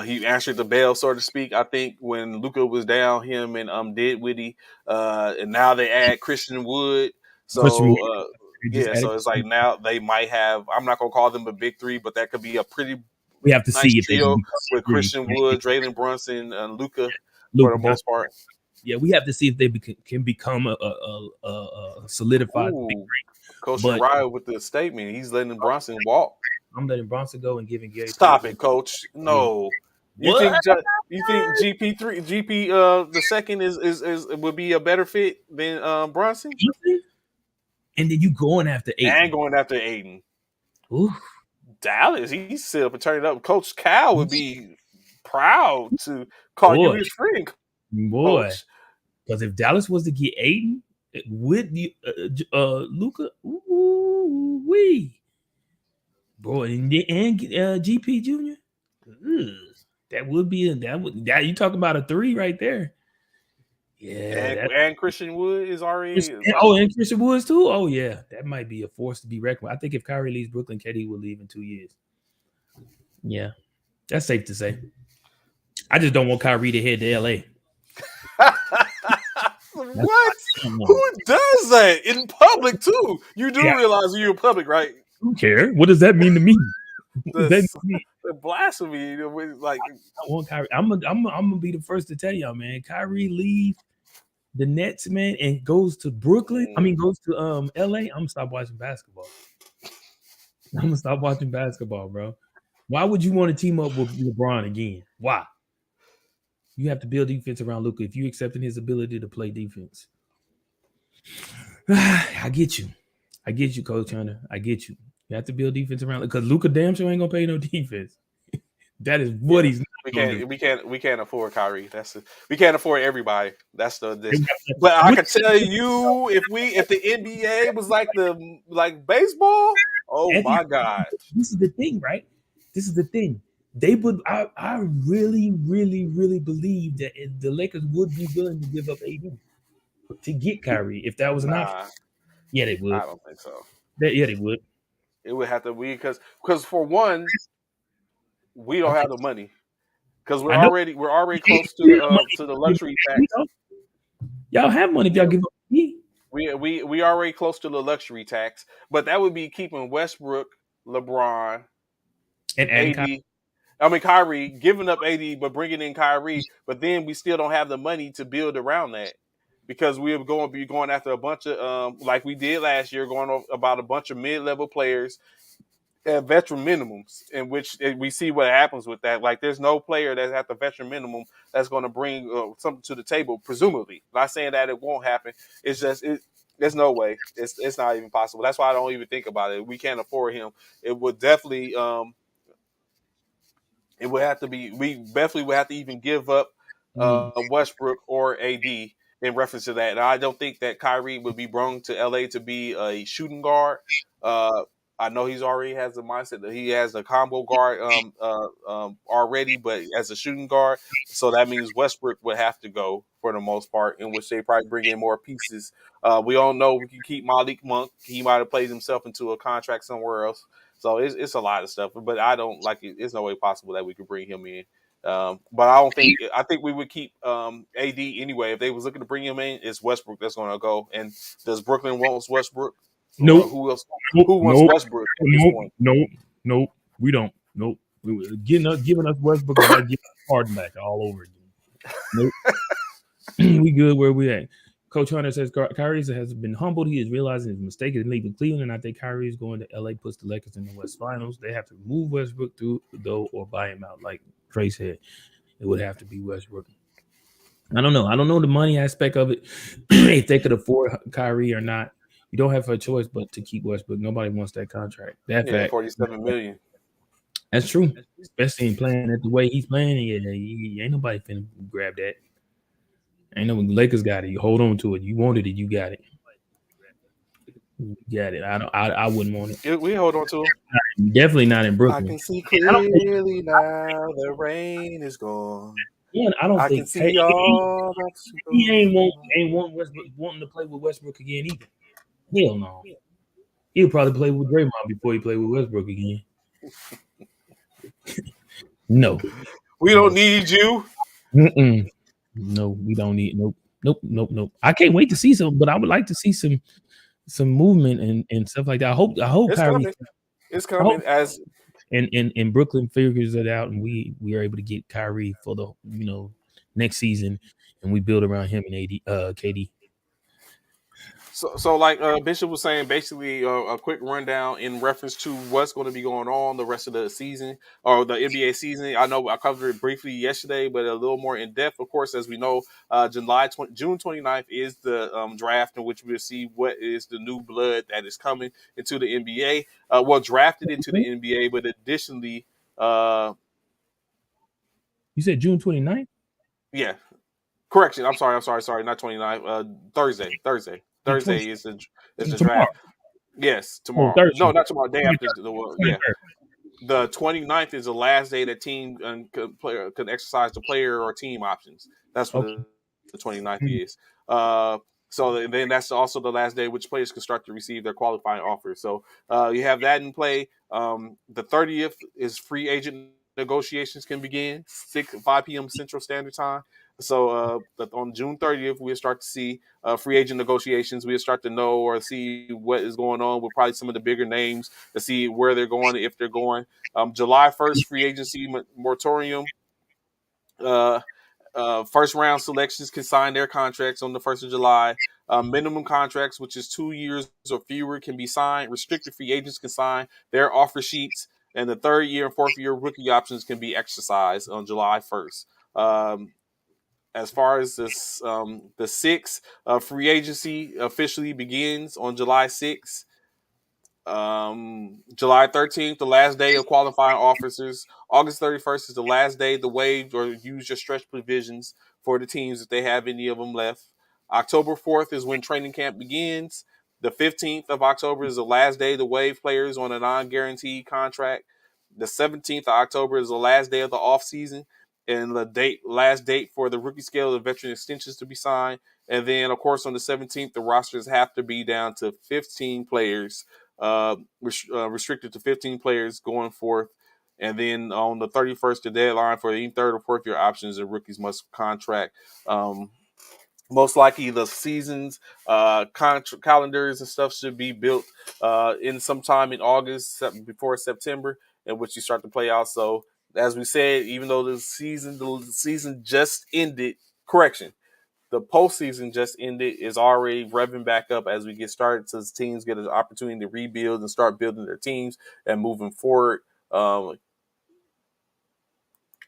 Speaker 1: He answered the bell, so to speak. I think when Luca was down, him and did Witty, and now they add Christian Wood.
Speaker 2: Christian Wood,
Speaker 1: So
Speaker 2: they just
Speaker 1: yeah,
Speaker 2: added.
Speaker 1: so it's like now they might have. I'm not gonna call them a big three, but that could be a pretty
Speaker 2: We have to
Speaker 1: nice
Speaker 2: see if they can
Speaker 1: trio
Speaker 2: become
Speaker 1: with
Speaker 2: that three.
Speaker 1: Christian Wood, Draylon Brunson, and Luca for the
Speaker 2: Luka
Speaker 1: most part.
Speaker 2: Yeah, we have to see if they can become a solidified big
Speaker 1: Ooh,
Speaker 2: three.
Speaker 1: Coach
Speaker 2: But
Speaker 1: Ryan with the statement. He's letting Brunson walk.
Speaker 2: I'm letting Bronson go and giving Gary Trent
Speaker 1: Stop
Speaker 2: Jr.
Speaker 1: it, Coach.
Speaker 2: Yeah.
Speaker 1: No,
Speaker 2: What?
Speaker 1: you think GP the second is would be a better fit than Brunson
Speaker 2: And then you going after
Speaker 1: and
Speaker 2: Aiton.
Speaker 1: going after Aiden.
Speaker 2: Ooh,
Speaker 1: Dallas, he's sit up and turn it up. Coach Cal would be proud to call you
Speaker 2: boy,
Speaker 1: his friend,
Speaker 2: boy.
Speaker 1: Coach.
Speaker 2: Because if Dallas was to get Aiden with the Luca, ooh wee, boy, and GP Junior, that would be that you talk about a three right there. Yeah, that.
Speaker 1: And Christian Wood is already like
Speaker 2: Oh, and Christian Woods too. Oh yeah, that might be a force to be reckoned with. I think if Kyrie leaves Brooklyn, KD will leave in 2 years. Yeah, that's safe to say. I just don't want Kyrie to head to LA. That's
Speaker 1: what?
Speaker 2: I don't want.
Speaker 1: Who does that in public too? You
Speaker 2: Yeah,
Speaker 1: do realize you're in public, right?
Speaker 2: who care? What does that mean to me? What does
Speaker 1: The,
Speaker 2: that mean to me?
Speaker 1: the blasphemy, like
Speaker 2: I want Kyrie. I'm gonna be the first to tell y'all, man. Kyrie leave the Nets, man, and goes to Brooklyn. I
Speaker 1: mm,
Speaker 2: mean, goes to LA. I'm gonna stop watching basketball. I'm gonna stop watching basketball, bro. Why would you want to team up with LeBron again? Why? You have to build defense around Luca if you accepting his ability to play defense. I get you. I get you, Coach Hunter. I get you. You have to build defense around because Luca damn sure ain't gonna pay no defense. That is what
Speaker 1: yeah.
Speaker 2: he's not gonna do.
Speaker 1: We can't afford Kyrie. We can't afford everybody. That's the
Speaker 2: And
Speaker 1: this.
Speaker 2: we have
Speaker 1: But I
Speaker 2: which,
Speaker 1: can tell you, if the NBA was like baseball, oh
Speaker 2: Anthony,
Speaker 1: my god,
Speaker 2: this is the thing, right? This is the thing. They would. I really, really, really believe that the Lakers would be willing to give up AD to get Kyrie if that was an option.
Speaker 1: nah,
Speaker 2: Yeah, they would.
Speaker 1: I don't think so.
Speaker 2: Yeah, they would.
Speaker 1: It would have to be because for one, we
Speaker 2: I
Speaker 1: don't have
Speaker 2: think
Speaker 1: the money because
Speaker 2: I know.
Speaker 1: we're already
Speaker 2: You
Speaker 1: close
Speaker 2: have money
Speaker 1: to the
Speaker 2: if you give
Speaker 1: luxury
Speaker 2: up AD,
Speaker 1: tax.
Speaker 2: though. Y'all have money if y'all
Speaker 1: Yeah,
Speaker 2: give up AD
Speaker 1: we already close to the luxury tax, but that would be keeping Westbrook, LeBron,
Speaker 2: and adding Kyrie.
Speaker 1: AD. I mean Kyrie, giving up AD, but bringing in Kyrie. But then we still don't have the money to build around that because we're going to be going after a bunch of like we did last year, going about a bunch of mid level players at veteran minimums, in which we see what happens with that. Like, there's no player that's at the veteran minimum that's going to bring something to the table. Presumably, not saying that it won't happen. It's just there's no way. It's not even possible. That's why I don't even think about it. We can't afford him. It would definitely it would have to be. We definitely would have to even give up
Speaker 2: Mm.
Speaker 1: Westbrook or AD in reference to that. And I don't think that Kyrie would be brung to LA to be a shooting guard. Uh, I know he's already has the mindset that he has a combo guard already, but as a shooting guard, so that means Westbrook would have to go for the most part, in which they probably bring in more pieces. We all know we can keep Malik Monk. He might have played himself into a contract somewhere else. So it's a lot of stuff, but I don't like it. It's no way possible that we could bring him in. But I don't think I think we would keep AD anyway. If they was looking to bring him in, it's Westbrook that's going to go. And does Brooklyn wants Westbrook, or
Speaker 2: Nope.
Speaker 1: who else?
Speaker 2: Nope.
Speaker 1: Who wants
Speaker 2: Nope.
Speaker 1: Westbrook at this
Speaker 2: Nope.
Speaker 1: point?
Speaker 2: Nope. Nope. We don't. Nope. Giving us Westbrook is like getting Harden back all over again. Nope. We good where we at. Coach Hunter says Kyrie has been humbled. He is realizing his mistake in leaving Cleveland, and I think Kyrie is going to LA, puts the Lakers in the West Finals. They have to move Westbrook through though, or buy him out. Like Trey said, it would have to be Westbrook. I don't know. I don't know the money aspect of it. If they could afford Kyrie or not, you don't have a choice but to keep Westbrook. Nobody wants that contract. That
Speaker 1: Yeah,
Speaker 2: fact.
Speaker 1: 47 million.
Speaker 2: That's true. Especially in playing at the way he's playing. Yeah, ain't nobody finna grab that. Ain't no Lakers got it. You hold on to it. You wanted it. You got it. You got it. I don't. I wouldn't want it.
Speaker 1: We hold on to him.
Speaker 2: Definitely not in
Speaker 1: I
Speaker 2: Brooklyn.
Speaker 1: can see
Speaker 2: I don't think.
Speaker 1: clearly now the rain is gone.
Speaker 2: One, I don't
Speaker 1: I can
Speaker 2: think
Speaker 1: see all that's
Speaker 2: he
Speaker 1: gone.
Speaker 2: ain't want Westbrook wanting to play with Westbrook again either. Hell no. He'll probably play with Draymond before he play with Westbrook again. No,
Speaker 1: We don't
Speaker 2: no,
Speaker 1: need you.
Speaker 2: no. We don't need. Nope. I can't wait to see some, but I would like to see some movement and stuff like that. I hope
Speaker 1: It's
Speaker 2: Kyrie.
Speaker 1: coming. It's
Speaker 2: I hope
Speaker 1: coming as
Speaker 2: and Brooklyn figures it out, and we are able to get Kyrie for the next season, and we build around him and KD.
Speaker 1: so like Bishop was saying, basically a quick rundown in reference to what's going to be going on the rest of the season or the NBA season. I know I covered it briefly yesterday, but a little more in depth. Of course, as we know, June 29th is the draft in which we'll see what is the new blood that is coming into the NBA. Well, drafted into the NBA, but additionally, uh,
Speaker 2: You said June 29th?
Speaker 1: yeah, correction. I'm sorry. Not 29th.
Speaker 2: The 20,
Speaker 1: Thursday is the
Speaker 2: tomorrow.
Speaker 1: draft. Yes,
Speaker 2: Oh,
Speaker 1: tomorrow. No,
Speaker 2: Thursday.
Speaker 1: not tomorrow. Day after
Speaker 2: 23rd.
Speaker 1: the well, yeah.
Speaker 2: 23rd.
Speaker 1: The 29th is the last day that team can exercise the player or team options. That's what
Speaker 2: Okay.
Speaker 1: the 29th is. Uh, so then that's also the last day which players can start to receive their qualifying offers. So you have that in play. The 30th is free agent negotiations can begin 5 p.m. Central Standard Time. So on June 30th, we'll start to see free agent negotiations. We'll start to know or see what is going on with probably some of the bigger names to see where they're going, if they're going. July 1st, free agency moratorium. Uh, First round selections can sign their contracts on the 1st of July. Minimum contracts, which is 2 years or fewer, can be signed. Restricted free agents can sign their offer sheets. And the third year and fourth year rookie options can be exercised on July 1st. As far as this, the 6th, free agency officially begins on July 6th. July 13th, the last day of qualifying officers. August 31st is the last day to waive or use your stretch provisions for the teams if they have any of them left. October 4th is when training camp begins. The 15th of October is the last day to waive players on a non-guaranteed contract. The 17th of October is the last day of the offseason and the last date for the rookie scale and veteran extensions to be signed. And then, of course, on the 17th, the rosters have to be down to 15 players, restricted to 15 players going forth. And then on the 31st, the deadline for any third or fourth year options and rookies must contract. Most likely the seasons, calendars and stuff should be built in sometime in August before September, in which you start to play out. So as we said, even though the season just ended, correction, the postseason just ended, is already revving back up as we get started, so teams get an opportunity to rebuild and start building their teams and moving forward. Um,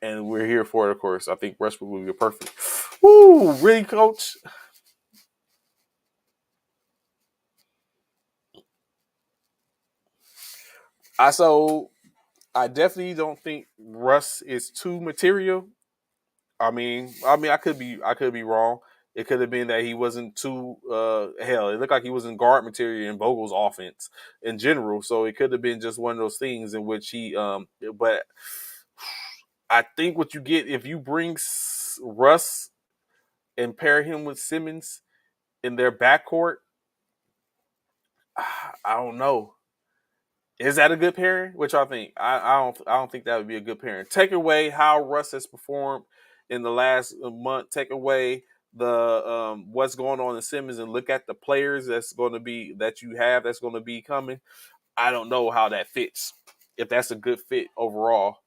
Speaker 1: and we're here for it, of course. I think Westbrook will be perfect. Woo, really, coach? So I definitely don't think Russ is too material. I could be wrong. It could have been that he wasn't too hell. It looked like he wasn't guard material in Vogel's offense in general. So it could have been just one of those things in which he. But I think what you get if you bring Russ and pair him with Simmons in their backcourt, I don't know. Is that a good pairing? Which I think I don't think that would be a good pairing. Take away how Russ has performed in the last month. Take away the what's going on in Simmons and look at the players that's going to be that you have that's going to be coming. I don't know how that fits. If that's a good fit overall,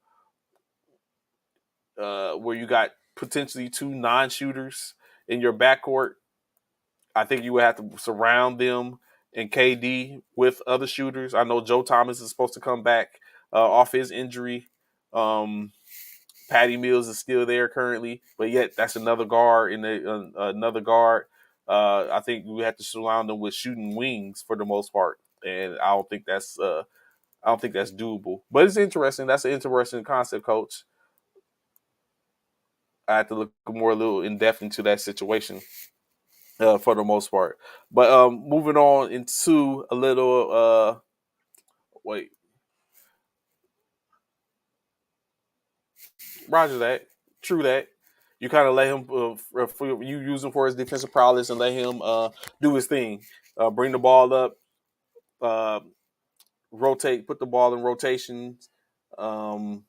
Speaker 1: where you got potentially two non-shooters in your backcourt, I think you would have to surround them and KD with other shooters. I know Joe Thomas is supposed to come back off his injury. Um, Patty Mills is still there currently, but yet that's another guard in the another guard. I think we have to surround them with shooting wings for the most part, and I don't think that's doable. But it's interesting. That's an interesting concept, Coach. I have to look more a little in depth into that situation for the most part. But moving on into a little wait, Roger that, true that. You kind of let him you use him for his defensive prowess and let him do his thing, bring the ball up, uh, rotate, put the ball in rotations. Um,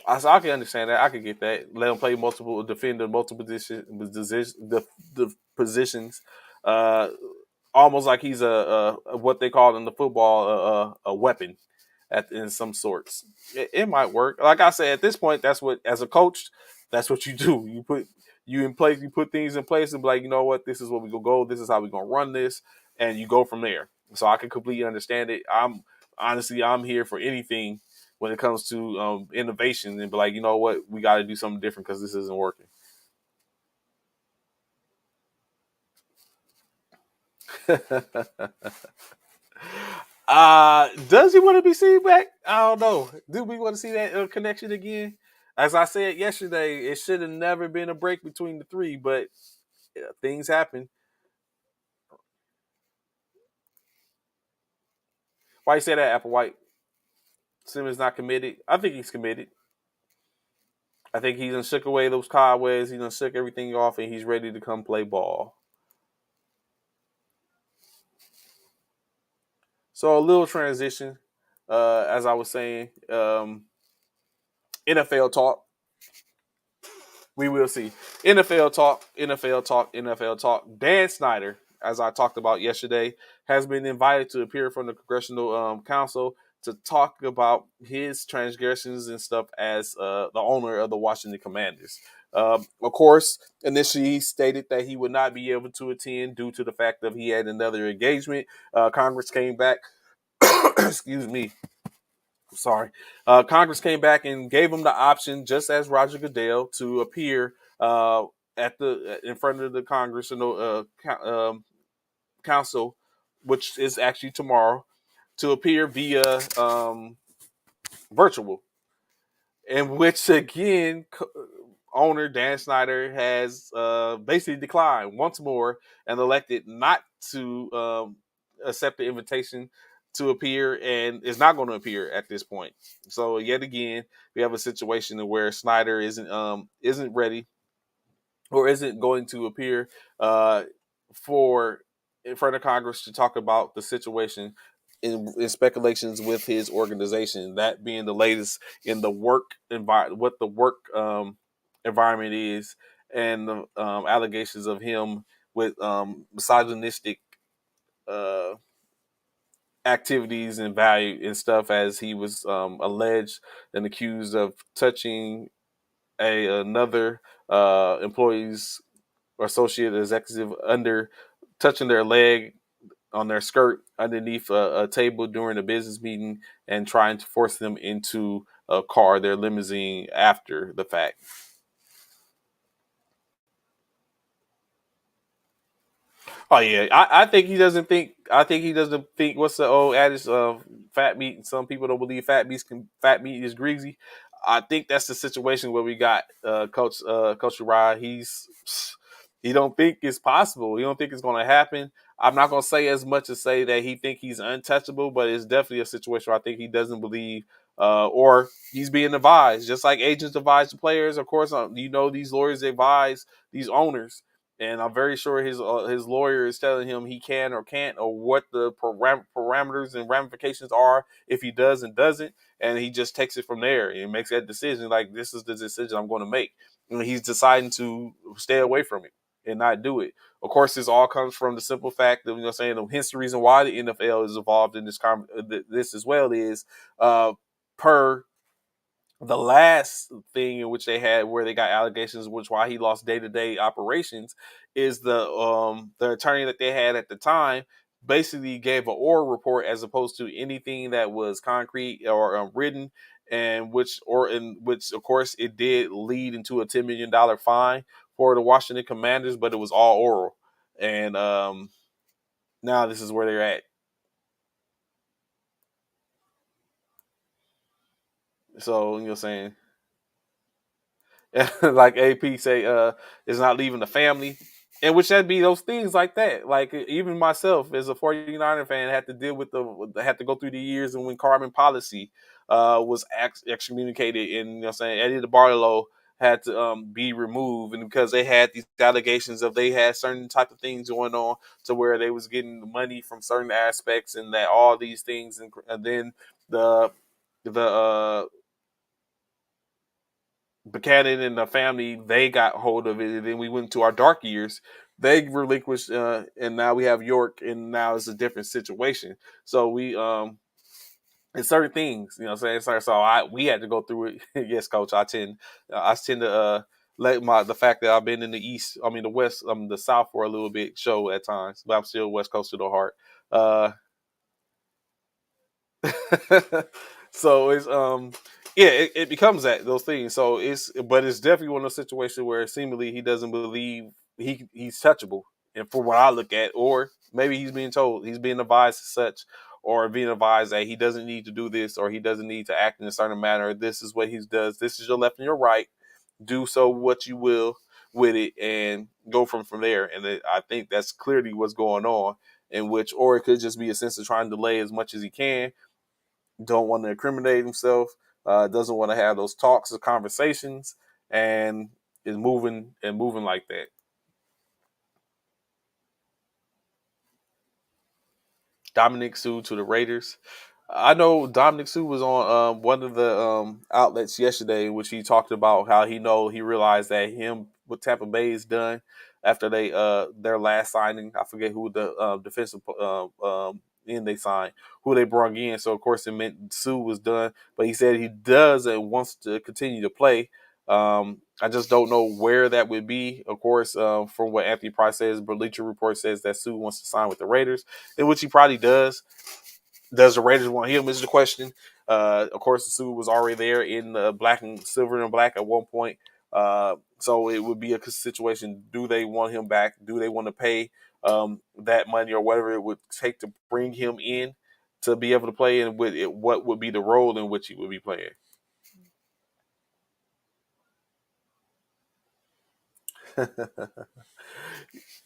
Speaker 1: I can understand that. I can get that. Let him play multiple, defend the multiple the positions. Uh, Almost like he's a what they call in the football a weapon in some sorts. It might work. Like I said, at this point, that's what as a coach, that's what you do. You put things in place and be like, you know what, this is what we gonna go. This is how we gonna run this, and you go from there. So I can completely understand it. I'm here for anything when it comes to innovation and be like, you know what, we got to do something different because this isn't working. Does he want to be seen back? I don't know. Do we want to see that connection again? As I said yesterday, it should have never been a break between the three, but things happen. Why you say that, Apple White? Simmons not committed. I think he's committed. I think he's done shook away those cobwebs. He's done shook everything off, and he's ready to come play ball. So a little transition, as I was saying, NFL talk. We will see. NFL talk, NFL talk, NFL talk. Dan Snyder, as I talked about yesterday, has been invited to appear from the Congressional Council to talk about his transgressions and stuff as the owner of the Washington Commanders. Of course, initially he stated that he would not be able to attend due to the fact that he had another engagement. Congress came back. Excuse me. Sorry. Congress came back and gave him the option, just as Roger Goodell, to appear at the in front of the Congress council, which is actually tomorrow, to appear via virtual. In which again, owner Dan Snyder has basically declined once more and elected not to accept the invitation to appear and is not going to appear at this point. So yet again, we have a situation where Snyder isn't ready or isn't going to appear for in front of Congress to talk about the situation in speculations with his organization. That being the latest in the work environment, what the work environment is, and the allegations of him with misogynistic uh, activities and value and stuff, as he was alleged and accused of touching another employee's or associate executive under touching their leg on their skirt underneath a table during a business meeting and trying to force them into a car, their limousine, after the fact. Oh yeah, I think he doesn't think. I think he doesn't think. What's the old adage of fat meat? Some people don't believe fat meat is greasy. I think that's the situation where we got Coach Uriah. He don't think it's possible. He don't think it's going to happen. I'm not going to say as much as say that he think he's untouchable, but it's definitely a situation where I think he doesn't believe, or he's being advised, just like agents advise the players. Of course, these lawyers advise these owners, and I'm very sure his lawyer is telling him he can or can't, or what the parameters and ramifications are if he does and doesn't, and he just takes it from there and makes that decision. Like, this is the decision I'm going to make, and he's deciding to stay away from it and not do it. Of course, this all comes from the simple fact that, saying, hence the reason why the NFL is involved in this as well is per the last thing in which they had where they got allegations, which why he lost day-to-day operations, is the attorney that they had at the time basically gave an oral report as opposed to anything that was concrete or written, and which of course it did lead into a $10 million fine for the Washington Commanders, but it was all oral, and now this is where they're at. So, saying, like AP say, is not leaving the family. And which that'd be those things like that. Like, even myself as a 49er fan had to deal with had to go through the years, and when carbon policy was excommunicated, and saying, Eddie DeBartolo had to be removed, and because they had these allegations of they had certain type of things going on to where they was getting money from certain aspects, and that all these things, and then the Buchanan and the family, they got hold of it, and then we went to our dark years. They relinquished, and now we have York, and now it's a different situation. So we, it's certain things, saying. So we had to go through it. Yes, coach. I tend to let the fact that I've been in the East, I mean the West, the South for a little bit show at times, but I'm still West Coast to the heart. So it's yeah, it becomes those things. So it's definitely one of those situations where seemingly he doesn't believe he's touchable, and for what I look at, or maybe he's being advised as such, or being advised that he doesn't need to do this, or he doesn't need to act in a certain manner. This is what he does. This is your left and your right. Do so what you will with it, and go from there. And I think that's clearly what's going on. In which, or it could just be a sense of trying to delay as much as he can, don't want to incriminate himself, doesn't want to have those talks or conversations, and is moving like that. Dominic Sue to the Raiders. I know Dominic Sue was on one of the outlets yesterday, in which he talked about how he realized that what Tampa Bay has done after their last signing. I forget who the defensive end they signed, who they brought in. So of course it meant Sue was done, but he said he does and wants to continue to play. I just don't know where that would be. Of course, from what Anthony Price says, Bleacher Report says that Sue wants to sign with the Raiders, in which he probably does. Does the Raiders want him? Is the question. Of course, the Sue was already there in black and silver and black at one point. So it would be a situation. Do they want him back? Do they want to pay that money or whatever it would take to bring him in to be able to play? And what would be the role in which he would be playing?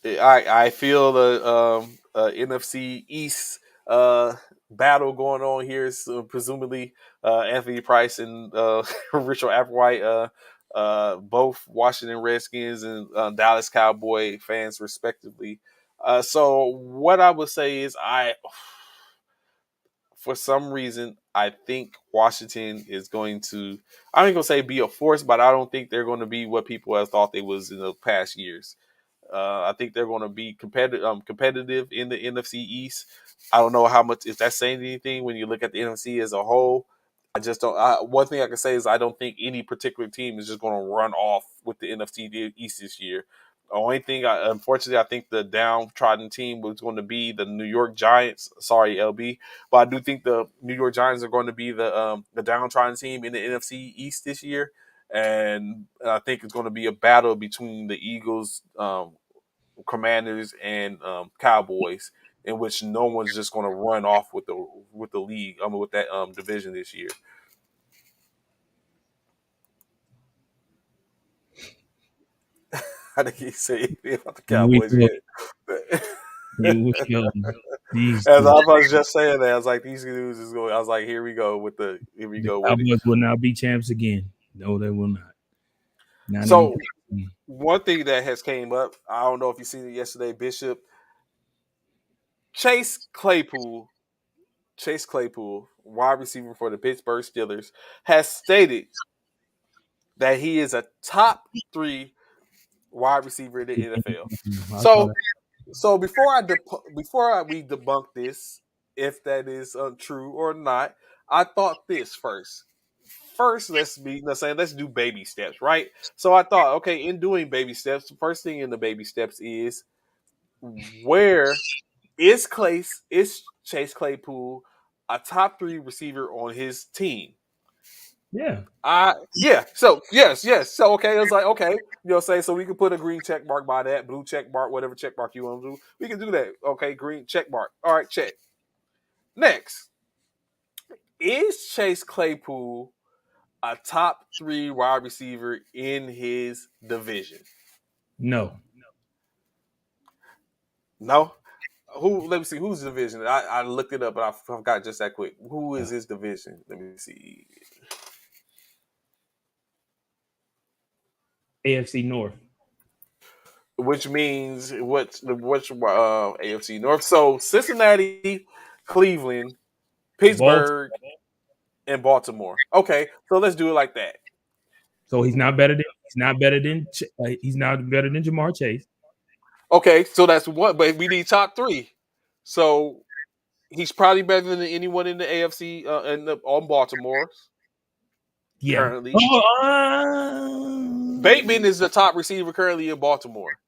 Speaker 1: I feel the NFC East battle going on here. So presumably, Anthony Price and Richard Applewhite, both Washington Redskins and Dallas Cowboy fans, respectively. So what I would say is, for some reason, I think Washington is going to. I ain't gonna say be a force, but I don't think they're going to be what people have thought they was in the past years. I think they're going to be competitive in the NFC East. I don't know how much if that's saying anything when you look at the NFC as a whole. I just don't. One thing I can say is I don't think any particular team is just going to run off with the NFC East this year. The only thing, unfortunately, I think the downtrodden team was going to be the New York Giants. Sorry, LB, but I do think the New York Giants are going to be the downtrodden team in the NFC East this year, and I think it's going to be a battle between the Eagles, Commanders, and Cowboys, in which no one's just going to run off with the league. I mean, with that division this year. I think he said about the
Speaker 2: Here we
Speaker 1: Cowboys
Speaker 2: go.
Speaker 1: yet.
Speaker 2: Here we go. These
Speaker 1: As
Speaker 2: two.
Speaker 1: I was just saying that, I was like, these dudes is going. I was like, here we go with
Speaker 2: The
Speaker 1: it.
Speaker 2: Cowboys will not be champs again. No, they will not. Not
Speaker 1: So
Speaker 2: anytime Mm.
Speaker 1: one thing that has came up, I don't know if you seen it yesterday, Bishop. Chase Claypool, Chase Claypool, wide receiver for the Pittsburgh Steelers, has stated that he is a top three wide receiver in the NFL.
Speaker 2: I saw
Speaker 1: So,
Speaker 2: that.
Speaker 1: so we debunk this, if that is untrue or not, I thought this first. First, let's do baby steps, right? So I thought, okay, in doing baby steps, the first thing in the baby steps is where is Chase Claypool a top three receiver on his team?
Speaker 2: Yeah.
Speaker 1: Yeah. So yes. So okay, it was like okay, you know, say so we can put a green check mark by that, blue check mark, whatever check mark you want to do. We can do that. Okay, green check mark. All right, check. Next, is Chase Claypool a top three wide receiver in his division?
Speaker 2: No.
Speaker 1: No. Who? Let me see. Whose division? I looked it up, but I forgot just that quick. Who is his division? Let me see.
Speaker 2: AFC North.
Speaker 1: Which means which AFC North? So Cincinnati, Cleveland,
Speaker 2: Baltimore.
Speaker 1: Pittsburgh, and Baltimore. Okay, so let's do it like that.
Speaker 2: So he's not better than Jamar Chase.
Speaker 1: Okay, so that's one, but we need top three. So he's probably better than anyone in the AFC on Baltimore
Speaker 2: Yeah.
Speaker 1: currently.
Speaker 2: Oh,
Speaker 1: Bateman is the top receiver currently in Baltimore.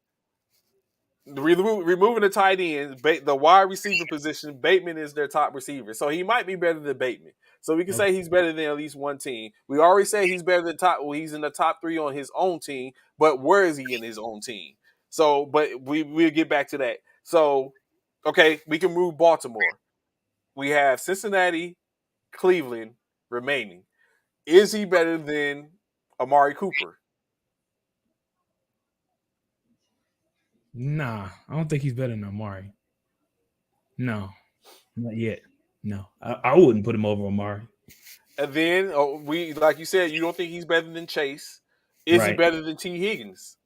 Speaker 1: Removing the tight end, the wide receiver position, Bateman is their top receiver. So he might be better than Bateman. So we can say he's better than at least one team. We already say he's better than top. Well, he's in the top three on his own team, but where is he in his own team? So, but we'll get back to that. So, okay, we can move Baltimore. We have Cincinnati, Cleveland remaining. Is he better than Amari Cooper?
Speaker 2: nah, I don't think he's better than Amari. No, not yet. No, I wouldn't put him over Amari.
Speaker 1: And then we, like you said, you don't think he's better than Chase. Is he
Speaker 2: Right.
Speaker 1: better than T. Higgins?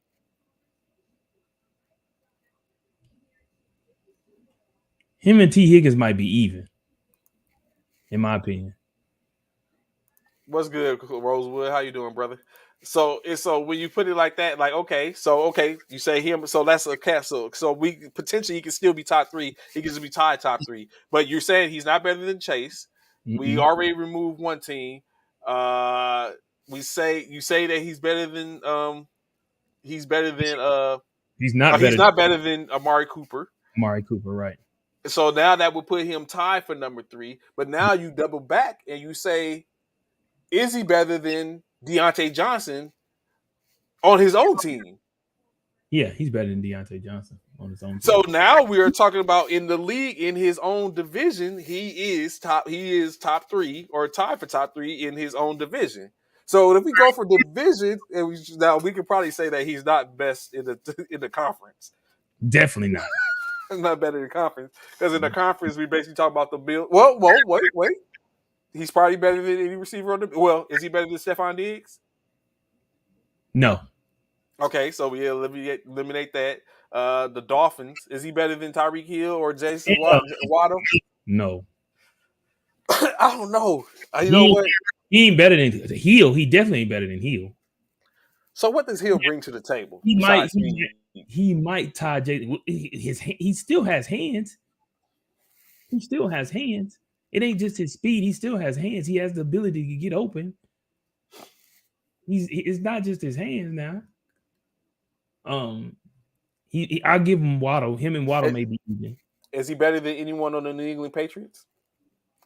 Speaker 2: Him and T. Higgins might be even, in my opinion.
Speaker 1: What's good, Rosewood? How you doing, brother? So when you put it like that, like okay, you say him, so that's a cap. So we potentially he can still be top three. He can just be tied top three. But you're saying he's not better than Chase. We
Speaker 2: Mm-mm.
Speaker 1: already removed one team. Uh, you say that he's better than
Speaker 2: He's not
Speaker 1: he's
Speaker 2: better
Speaker 1: not
Speaker 2: than
Speaker 1: better than Amari Cooper.
Speaker 2: Amari Cooper, right?
Speaker 1: So now that would put him tied for number three. But now you double back and you say, is he better than Deontay Johnson on his own team?
Speaker 2: Yeah, he's better than Deontay Johnson on his own
Speaker 1: So
Speaker 2: team.
Speaker 1: now we are talking about in the league in his own division, he is top. He is top three or tied for top three in his own division. So if we go for division, now we could probably say that he's not best in the in the conference.
Speaker 2: Definitely not.
Speaker 1: He's not better in the conference because in the conference we basically talk about the bill. Well, wait. He's probably better than any receiver on the. Well, is he better than Stephon Diggs?
Speaker 2: No,
Speaker 1: Okay, so we eliminate that. The Dolphins. Is he better than Tyreek Hill or Jason
Speaker 2: hell,
Speaker 1: Waddle?
Speaker 2: no.
Speaker 1: I don't know. You know
Speaker 2: He
Speaker 1: what?
Speaker 2: he ain't better than Heel. He definitely ain't better than Heel.
Speaker 1: So what does Hill bring to the table
Speaker 2: He might
Speaker 1: besides speed?
Speaker 2: he might tie he still has hands. He still has hands. It ain't just his speed. He still has hands. He has the ability to get open. It's not just his hands now. Um, I'll give him Waddle. Him and Waddle
Speaker 1: Is
Speaker 2: may be even.
Speaker 1: is he better than anyone on the New England Patriots?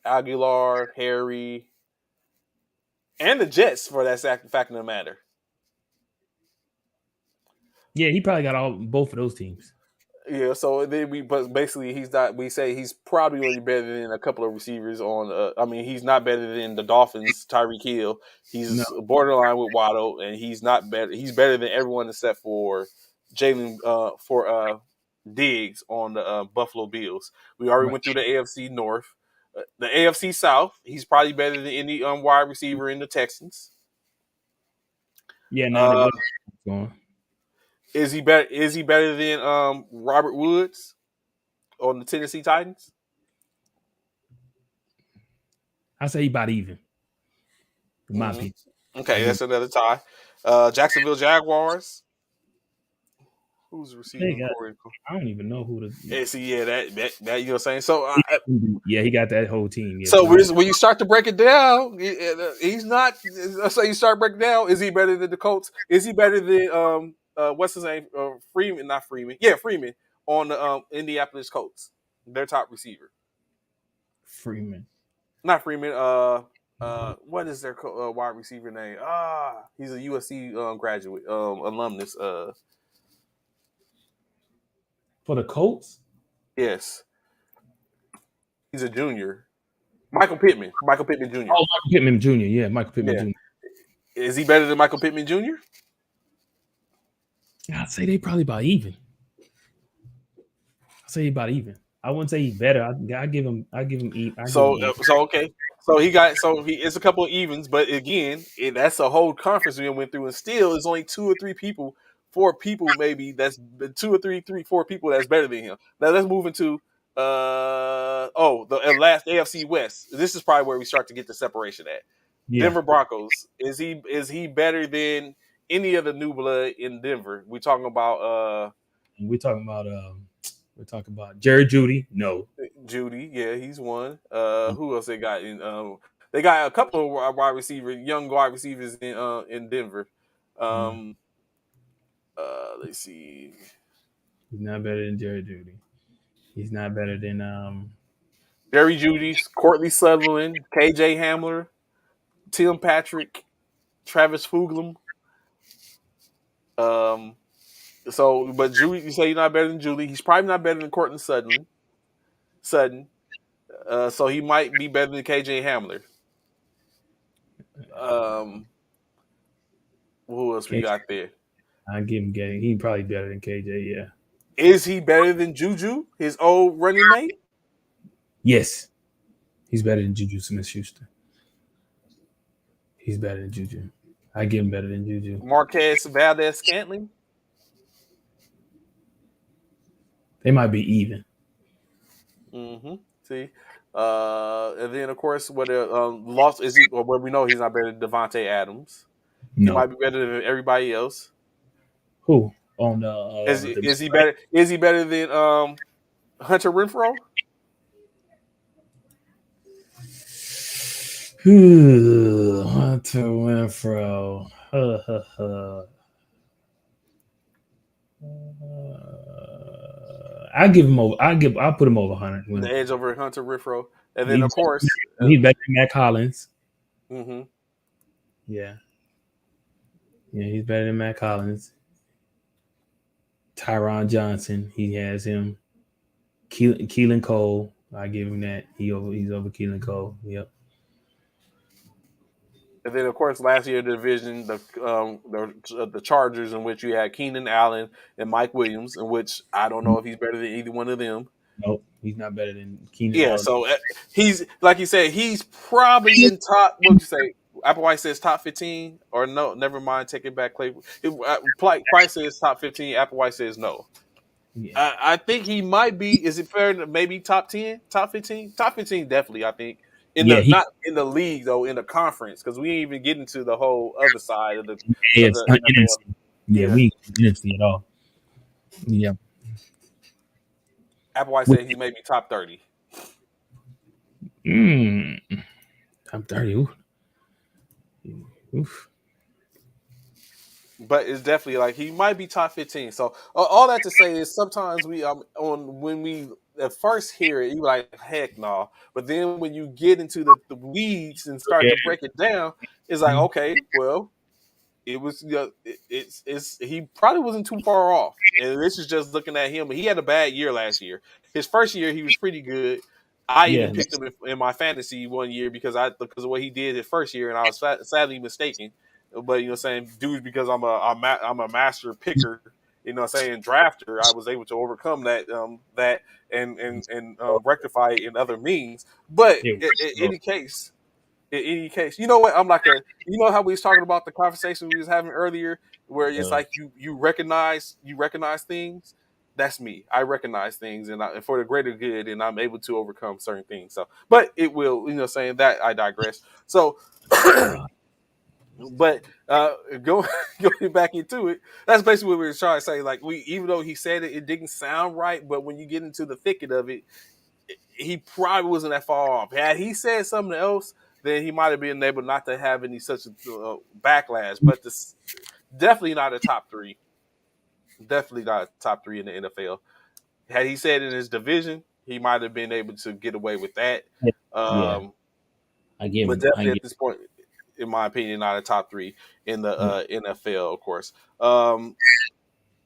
Speaker 1: Aguilar, Harry, and the Jets for that fact of the matter.
Speaker 2: Yeah, he probably got all both of those teams.
Speaker 1: Yeah, so then but basically he's not. We say he's probably only better than a couple of receivers on. I mean, he's not better than the Dolphins, Tyreek Hill.
Speaker 2: No,
Speaker 1: He's borderline with Waddle, and he's not better. He's better than everyone except for Jalen for Diggs on the Buffalo Bills. We already
Speaker 2: right.
Speaker 1: went through the AFC North, the AFC South. He's probably better than any wide receiver in the Texans.
Speaker 2: Yeah, now that
Speaker 1: Uh,
Speaker 2: West is gone.
Speaker 1: Is he better? Is he better than Robert Woods on the Tennessee Titans?
Speaker 2: I say he about even, in my
Speaker 1: Hmm.
Speaker 2: opinion. I
Speaker 1: Okay,
Speaker 2: give him
Speaker 1: that's another tie. Jacksonville Jaguars. Who's the
Speaker 2: they
Speaker 1: receiving
Speaker 2: got.
Speaker 1: core?
Speaker 2: I don't even know who the.
Speaker 1: And see, yeah, that you know what I'm saying. So
Speaker 2: Yeah, he got that whole team. Yeah,
Speaker 1: so
Speaker 2: so he.
Speaker 1: when you start to break it down, he's not. Let's say you start breaking down. Is he better than the Colts? Is he better than what's his name? Freeman, not Freeman. Yeah, Freeman on the Indianapolis Colts. Their top receiver,
Speaker 2: Freeman.
Speaker 1: not Freeman. What is their wide receiver name? He's a USC graduate, alumnus.
Speaker 2: For the Colts?
Speaker 1: Yes, he's a junior. Michael Pittman. Michael Pittman Jr.
Speaker 2: Oh, Michael Pittman Jr. Yeah, Michael Pittman
Speaker 1: Yeah,
Speaker 2: Jr.
Speaker 1: is he better than Michael Pittman Jr.?
Speaker 2: I'd say they probably about even. I'd say he about even. I wouldn't say he's better. I give him. I give him. I give him even.
Speaker 1: So okay. So it's a couple of evens, but again, that's a whole conference we went through, and still it's only two or three people, four people maybe that's two or three, four people that's better than him. Now let's move into the last AFC West. This is probably where we start to get the separation at.
Speaker 2: Yeah,
Speaker 1: Denver Broncos. Is he better than any of the new blood in Denver? We talking about
Speaker 2: and we're talking about. We're talking about Jerry Judy. No.
Speaker 1: Judy, yeah, he's one. Who else they got in? They got a couple of wide receivers, young wide receivers in Denver.
Speaker 2: Mm.
Speaker 1: Um, let's see,
Speaker 2: He's not better than Jerry Judy. He's not better than
Speaker 1: Jerry Judy, Courtney Sutherland, KJ Hamler, Tim Patrick, Travis Fuglam. Um, but Judy, you say he's not better than Judy. He's probably not better than Courtney Sutherland. Sutton. So he might be better than KJ Hamler. Um, who else we
Speaker 2: KJ.
Speaker 1: got there?
Speaker 2: I give him getting. He probably better than KJ. Yeah.
Speaker 1: Is he better than Juju, his old running mate?
Speaker 2: Yes, he's better than Juju Smith-Schuster. He's better than Juju. I give him better than Juju.
Speaker 1: Marquez Valdez Scantling?
Speaker 2: They might be even.
Speaker 1: Mm-hmm. See, and then of course, what lost is he? Well, we know he's not better than Devontae Adams. He might
Speaker 2: No.
Speaker 1: be better than everybody else.
Speaker 2: Who on
Speaker 1: Is he better? Is he better than Hunter Renfro?
Speaker 2: Hunter Renfro. I give him over. I'll put him over Hunter
Speaker 1: The
Speaker 2: Renfro.
Speaker 1: edge over Hunter Renfro, and then
Speaker 2: He's
Speaker 1: of course,
Speaker 2: he's better than Matt Collins.
Speaker 1: mm-hmm.
Speaker 2: Yeah, yeah, he's better than Matt Collins. Tyron Johnson, he has him. Keelan Cole, I give him that. He's over Keelan Cole. Yep.
Speaker 1: And then, of course, last year the division, the Chargers, in which you had Keenan Allen and Mike Williams, in which I don't know if he's better than either one of them.
Speaker 2: Nope, he's not better than Keenan
Speaker 1: Yeah,
Speaker 2: Allen.
Speaker 1: so he's like you said, he's probably in top. What would you say? Applewhite says top 15, or no? Never mind, take it back. Clay, Price says top 15. Applewhite says no.
Speaker 2: Yeah,
Speaker 1: I think he might be. Is it fair? To maybe top 10, top 15, top 15. Definitely, I think in
Speaker 2: yeah,
Speaker 1: the
Speaker 2: he
Speaker 1: not in the league though, in the conference, because we ain't even get into the whole other side of
Speaker 2: it's
Speaker 1: the NFL.
Speaker 2: NFC. Yeah,
Speaker 1: Yeah,
Speaker 2: we ain't NFC at all. Yeah,
Speaker 1: Applewhite
Speaker 2: with
Speaker 1: said he may be top 30.
Speaker 2: mm, I'm 30. Oof.
Speaker 1: But it's definitely like he might be top 15. So all that to say is sometimes we on when we at first hear it, you like heck no. But then when you get into the weeds and start
Speaker 2: Yeah.
Speaker 1: to break it down, it's like okay, well, it was it's he probably wasn't too far off. And this is just looking at him. He had a bad year last year. His first year he was pretty good. I even
Speaker 2: Yeah.
Speaker 1: picked him in my fantasy one year because of what he did his first year, and I was sadly mistaken. But you know, what I'm saying, dude, because I'm a master picker. You know, what I'm saying drafter, I was able to overcome that and rectify it in other means. But
Speaker 2: It
Speaker 1: in
Speaker 2: was
Speaker 1: any case, you know what? I'm like a. You know how we was talking about the conversation we was having earlier. where it's
Speaker 2: Uh,
Speaker 1: like you recognize things. That's me. I recognize things, and for the greater good, and I'm able to overcome certain things. So, but it will, saying that I digress. So,
Speaker 2: uh,
Speaker 1: but go, going back into it, that's basically what we were trying to say. Like even though he said it, it didn't sound right, but when you get into the thicket of it, he probably wasn't that far off. Had he said something else, then he might have been able not to have any such backlash. But this definitely not a top three. Definitely not a top three in the NFL. Had he said in his division, he might have been able to get away with that.
Speaker 2: yeah,
Speaker 1: Um,
Speaker 2: I give
Speaker 1: but
Speaker 2: him. I
Speaker 1: definitely at
Speaker 2: give.
Speaker 1: this point, in my opinion, not a top three in the
Speaker 2: Yeah,
Speaker 1: NFL, of course.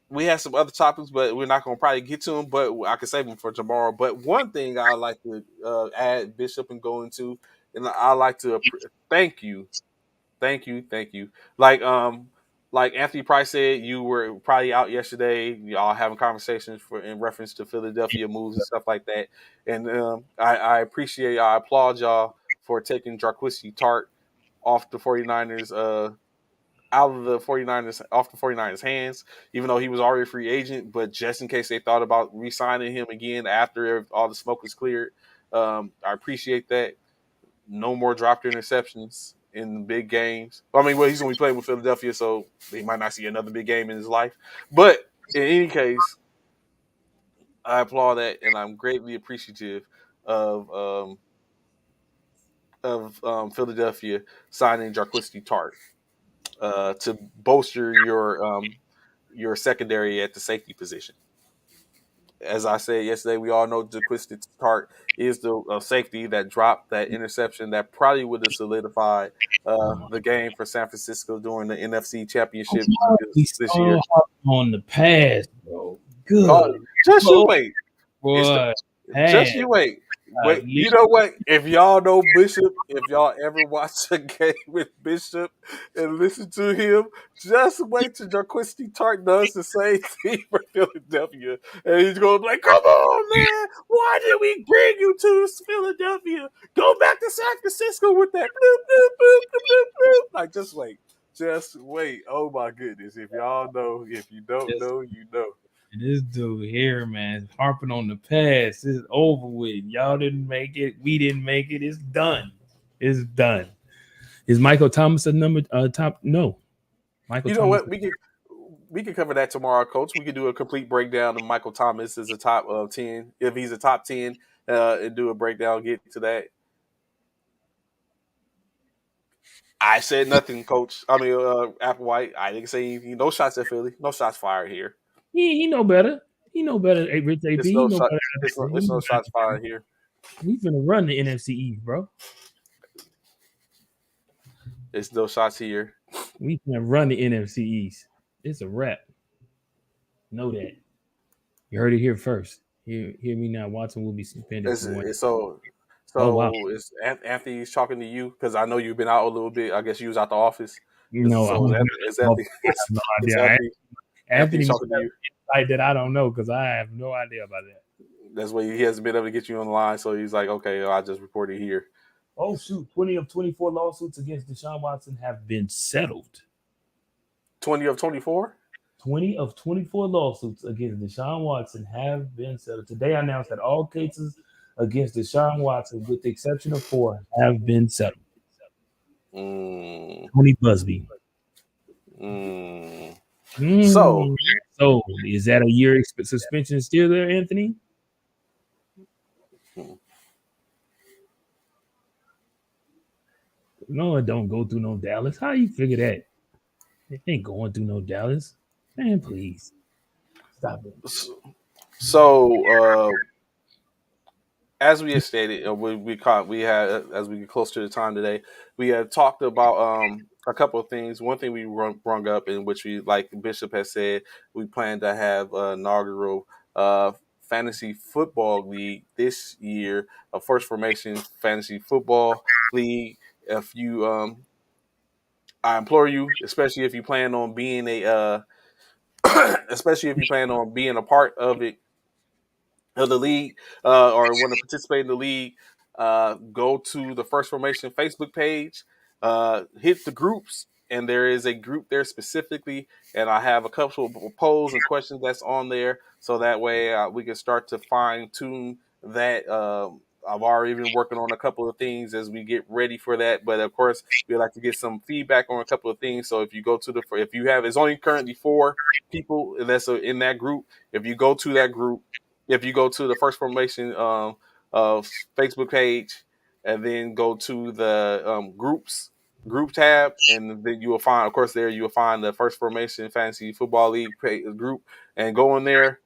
Speaker 1: We have some other topics, but we're not going to probably get to them. But I can save them for tomorrow. But one thing I like to add Bishop and go into, and I like to thank you, thank you. Like Anthony Price said, you were probably out yesterday. Y'all having conversations for in reference to Philadelphia moves and stuff like that. And I appreciate, I applaud y'all for taking Jarquisti Tart off the 49ers out of the 49ers off the 49ers hands, even though he was already a free agent, but just in case they thought about re-signing him again after all the smoke was cleared. I appreciate that. No more dropped interceptions in big games. I mean, well, he's going to be playing with Philadelphia, so he might not see another big game in his life. But in any case, I applaud that, and I'm greatly appreciative of Philadelphia signing Jarquisti Tart to bolster your secondary at the safety position. As I said yesterday, we all know Jaquistic Tart is the safety that dropped that interception that probably would have solidified the game for San Francisco during the NFC Championship
Speaker 2: we
Speaker 1: this
Speaker 2: so
Speaker 1: year.
Speaker 2: hard on the past, bro.
Speaker 1: Uh,
Speaker 2: Good,
Speaker 1: just you
Speaker 2: oh
Speaker 1: wait. It's the
Speaker 2: boy,
Speaker 1: just
Speaker 2: past.
Speaker 1: you wait. Wait,
Speaker 2: Leave
Speaker 1: you know what? If y'all know Bishop, if y'all ever watch a game with Bishop and listen to him, just wait till Jaquisti Tart does the same thing for Philadelphia. And he's going to be like, come on, man. Why did we bring you to Philadelphia? Go back to San Francisco with that. Bloop, bloop, bloop, bloop, bloop, bloop. Like, just wait. Just wait. Oh, my goodness. If y'all know, if you don't
Speaker 2: this
Speaker 1: know, you know.
Speaker 2: this dude here, man, harping on the past. It's over with. Y'all didn't make it. We didn't make it. It's done. It's done. Is Michael Thomas a number top? No, Michael
Speaker 1: You know
Speaker 2: Thomas.
Speaker 1: what? We can cover that tomorrow, Coach. We could do a complete breakdown of Michael Thomas as a top 10, if he's a top 10, and do a breakdown. Get to that. I said nothing, Coach. I mean, Applewhite. I didn't say anything. No shots at Philly. No shots fired here.
Speaker 2: He know better. He know better. Hey, Rich AP.
Speaker 1: It's
Speaker 2: He
Speaker 1: no
Speaker 2: know
Speaker 1: shot.
Speaker 2: better. He
Speaker 1: It's
Speaker 2: know
Speaker 1: no
Speaker 2: better.
Speaker 1: shots fired here.
Speaker 2: We finna run the NFC East, bro.
Speaker 1: It's no shots here.
Speaker 2: We finna run the NFC East. It's a wrap. Know that. You heard it here first. Hear me now. Watson will be suspended
Speaker 1: It's,
Speaker 2: for one.
Speaker 1: it's so
Speaker 2: Oh wow.
Speaker 1: so is Anthony's talking to you because I know you've been out a little bit. I guess you was out the office.
Speaker 2: No,
Speaker 1: So
Speaker 2: I'm
Speaker 1: is Anthony?
Speaker 2: I have no
Speaker 1: Is
Speaker 2: idea.
Speaker 1: Anthony's
Speaker 2: Anthony must
Speaker 1: talking to
Speaker 2: have
Speaker 1: you?
Speaker 2: insight that I don't know because I have no idea about that.
Speaker 1: That's why he hasn't been able to get you on the line. So he's like, okay, I just reported here.
Speaker 2: Oh shoot! 20 of 24 lawsuits against Deshaun Watson have been settled.
Speaker 1: 20 of 24.
Speaker 2: 20 of 24 lawsuits against Deshaun Watson have been settled. Today, I announced that all cases against Deshaun Watson, with the exception of 4, have been settled.
Speaker 1: Mm,
Speaker 2: Tony Busby.
Speaker 1: mm. So,
Speaker 2: Mm. So, is that a year suspension still there, Anthony? No, it don't go through no Dallas. How you figure that? It ain't going through no Dallas. Man, please stop it.
Speaker 1: so as we had stated, we had as we get close to the time today, we had talked about a couple of things. One thing we brung up, in which we, like Bishop has said, we plan to have inaugural fantasy football league this year, a first formation fantasy football league. If you, I implore you, especially if you plan on being especially if you plan on being a part of the league, or want to participate in the league, go to the First Formation Facebook page, hit the groups, and there is a group there specifically, and I have a couple of polls and questions that's on there, so that way we can start to fine tune that. I've already been working on a couple of things as we get ready for that, but of course we like to get some feedback on a couple of things. So if you go to if you have, it's only currently 4 people that's in that group. If you go to that group, if you go to the First Formation Facebook page, and then go to the group tab, and then you will find, of course, there you will find the First Formation Fantasy Football League group, and go in there,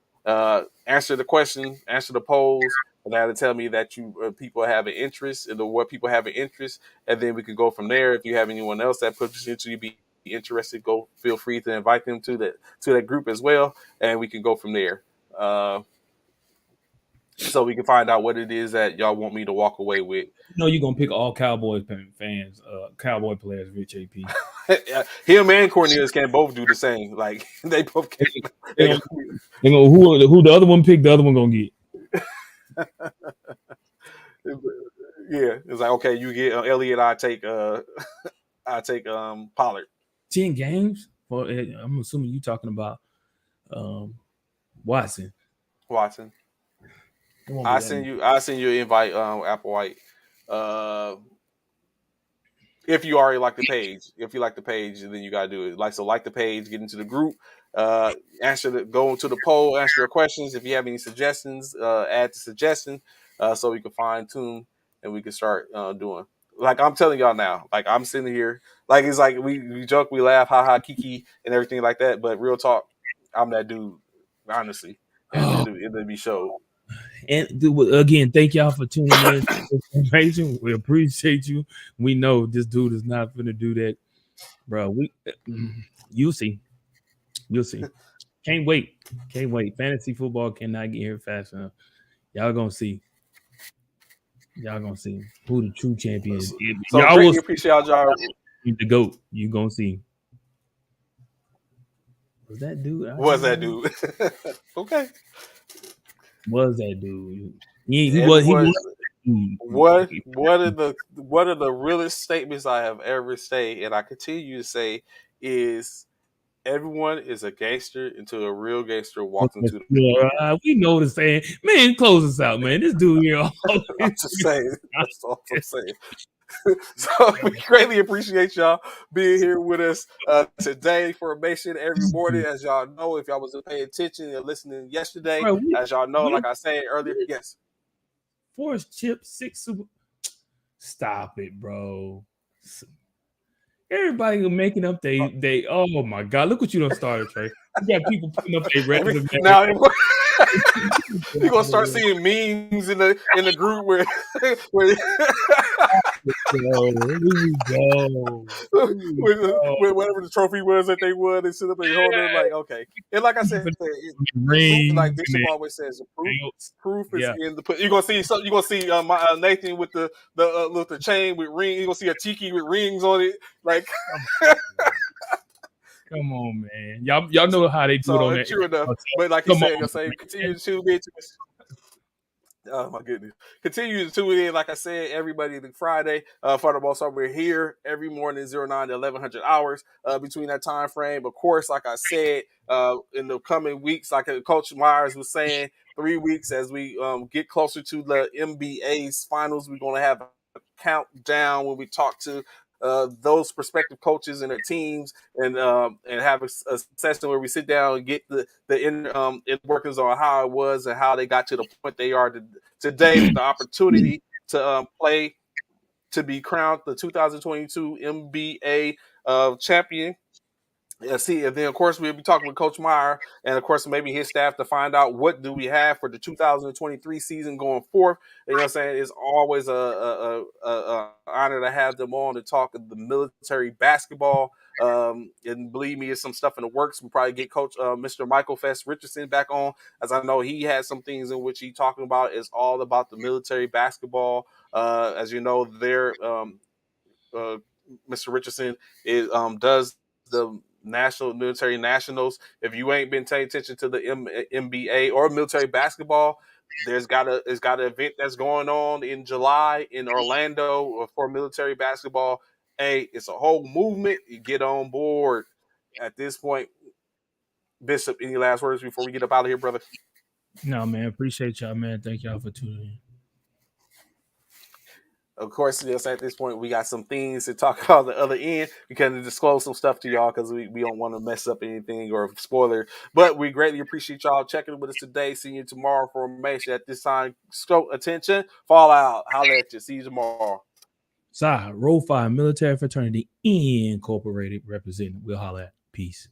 Speaker 1: answer the question, answer the polls, and that'll tell me that you people have an interest in what people have an interest, and then we can go from there. If you have anyone else that potentially be interested, go feel free to invite them to that group as well, and we can go from there. Uh, so we can find out what it is that y'all want me to walk away with.
Speaker 2: You're gonna pick all Cowboys fans, Cowboy players, Rich AP.
Speaker 1: Him and Cornelius can both do the same. Like they both can.
Speaker 2: They gonna, who the other one picked, the other one gonna get.
Speaker 1: Yeah, it's like, okay, you get Elliott. I take Pollard.
Speaker 2: 10 games. Well, I'm assuming you talking about um, Watson.
Speaker 1: Watson. I send you an invite, Applewhite. Uh, if you already like the page, then you gotta do it. Like the page, get into the group, go into the poll, answer your questions. If you have any suggestions, add the suggestion, so we can fine tune and we can start doing. Like I'm telling y'all now, like I'm sitting here, like it's like we joke, we laugh, ha ha, kiki, and everything like that. But real talk, I'm that dude, honestly, and it'll be showed.
Speaker 2: And again, thank y'all for tuning in. Information, we appreciate you. We know this dude is not going to do that, bro. You'll see. Can't wait. Fantasy football cannot get here fast enough. Y'all gonna see who the true champion is.
Speaker 1: So
Speaker 2: y'all
Speaker 1: greatly appreciate y'all.
Speaker 2: The GOAT. You gonna see. Was that dude?
Speaker 1: Okay.
Speaker 2: Was that dude?
Speaker 1: One of the realest statements I have ever said, and I continue to say, is everyone is a gangster until a real gangster walks into the
Speaker 2: we know the saying. Man, close us out, man. This dude here.
Speaker 1: I'm just saying. That's all I'm saying. So we greatly appreciate y'all being here with us today. Formation every morning, as y'all know, if y'all wasn't paying attention and listening yesterday, bro, as y'all know, like I said earlier, yes.
Speaker 2: Forest Chip 6 Super. Stop it, bro. Everybody making up they. Oh my God! Look what you done started, Trey. You got people putting up their random.
Speaker 1: Now you're gonna start seeing memes in the group where whatever the trophy was that they won, they sit up and hold it like, okay. And like I said, like Bishop always says, proof is in the. You're gonna see something. You're gonna see Nathan with the chain with rings. You're gonna see a tiki with rings on it, like.
Speaker 2: Come on, man. Y'all know how they do it on that.
Speaker 1: True enough. But like you said, continue to tune in. Oh my goodness. Continue to tune in, like I said, everybody Friday. For the most part, we're here every morning, 09 to 1100 hours between that time frame. Of course, like I said, in the coming weeks, like Coach Myers was saying, 3 weeks as we get closer to the NBA's finals, we're going to have a countdown when we talk to those prospective coaches and their teams, and have a session where we sit down and get the inner workings on how it was and how they got to the point they are today, with the opportunity to play to be crowned the 2022 NBA champion. See, and then of course we'll be talking with Coach Meyer and of course maybe his staff to find out what do we have for the 2023 season going forth. You know what I'm saying? It's always a honor to have them on to talk of the military basketball. And believe me, it's some stuff in the works. We'll probably get Coach Mr. Michael Fest Richardson back on, as I know he had some things in which he talking about. It's all about the military basketball. As you know, Mr. Richardson does the military nationals. If you ain't been paying attention to the NBA or military basketball, it's got an event that's going on in July in Orlando for military basketball. Hey, it's a whole movement. You get on board. At this point, Bishop, any last words before we get up out of here, brother?
Speaker 2: No, man, appreciate y'all, man. Thank y'all for tuning in.
Speaker 1: Of course, yes, at this point, we got some things to talk about the other end. We kind of disclose some stuff to y'all because we don't want to mess up anything or spoiler. But we greatly appreciate y'all checking with us today. See you tomorrow for information. At this time, scope attention, fall out. Holla at you. See you tomorrow.
Speaker 2: Side, Roll 5 Military Fraternity Incorporated, representing. We'll holler at. Peace.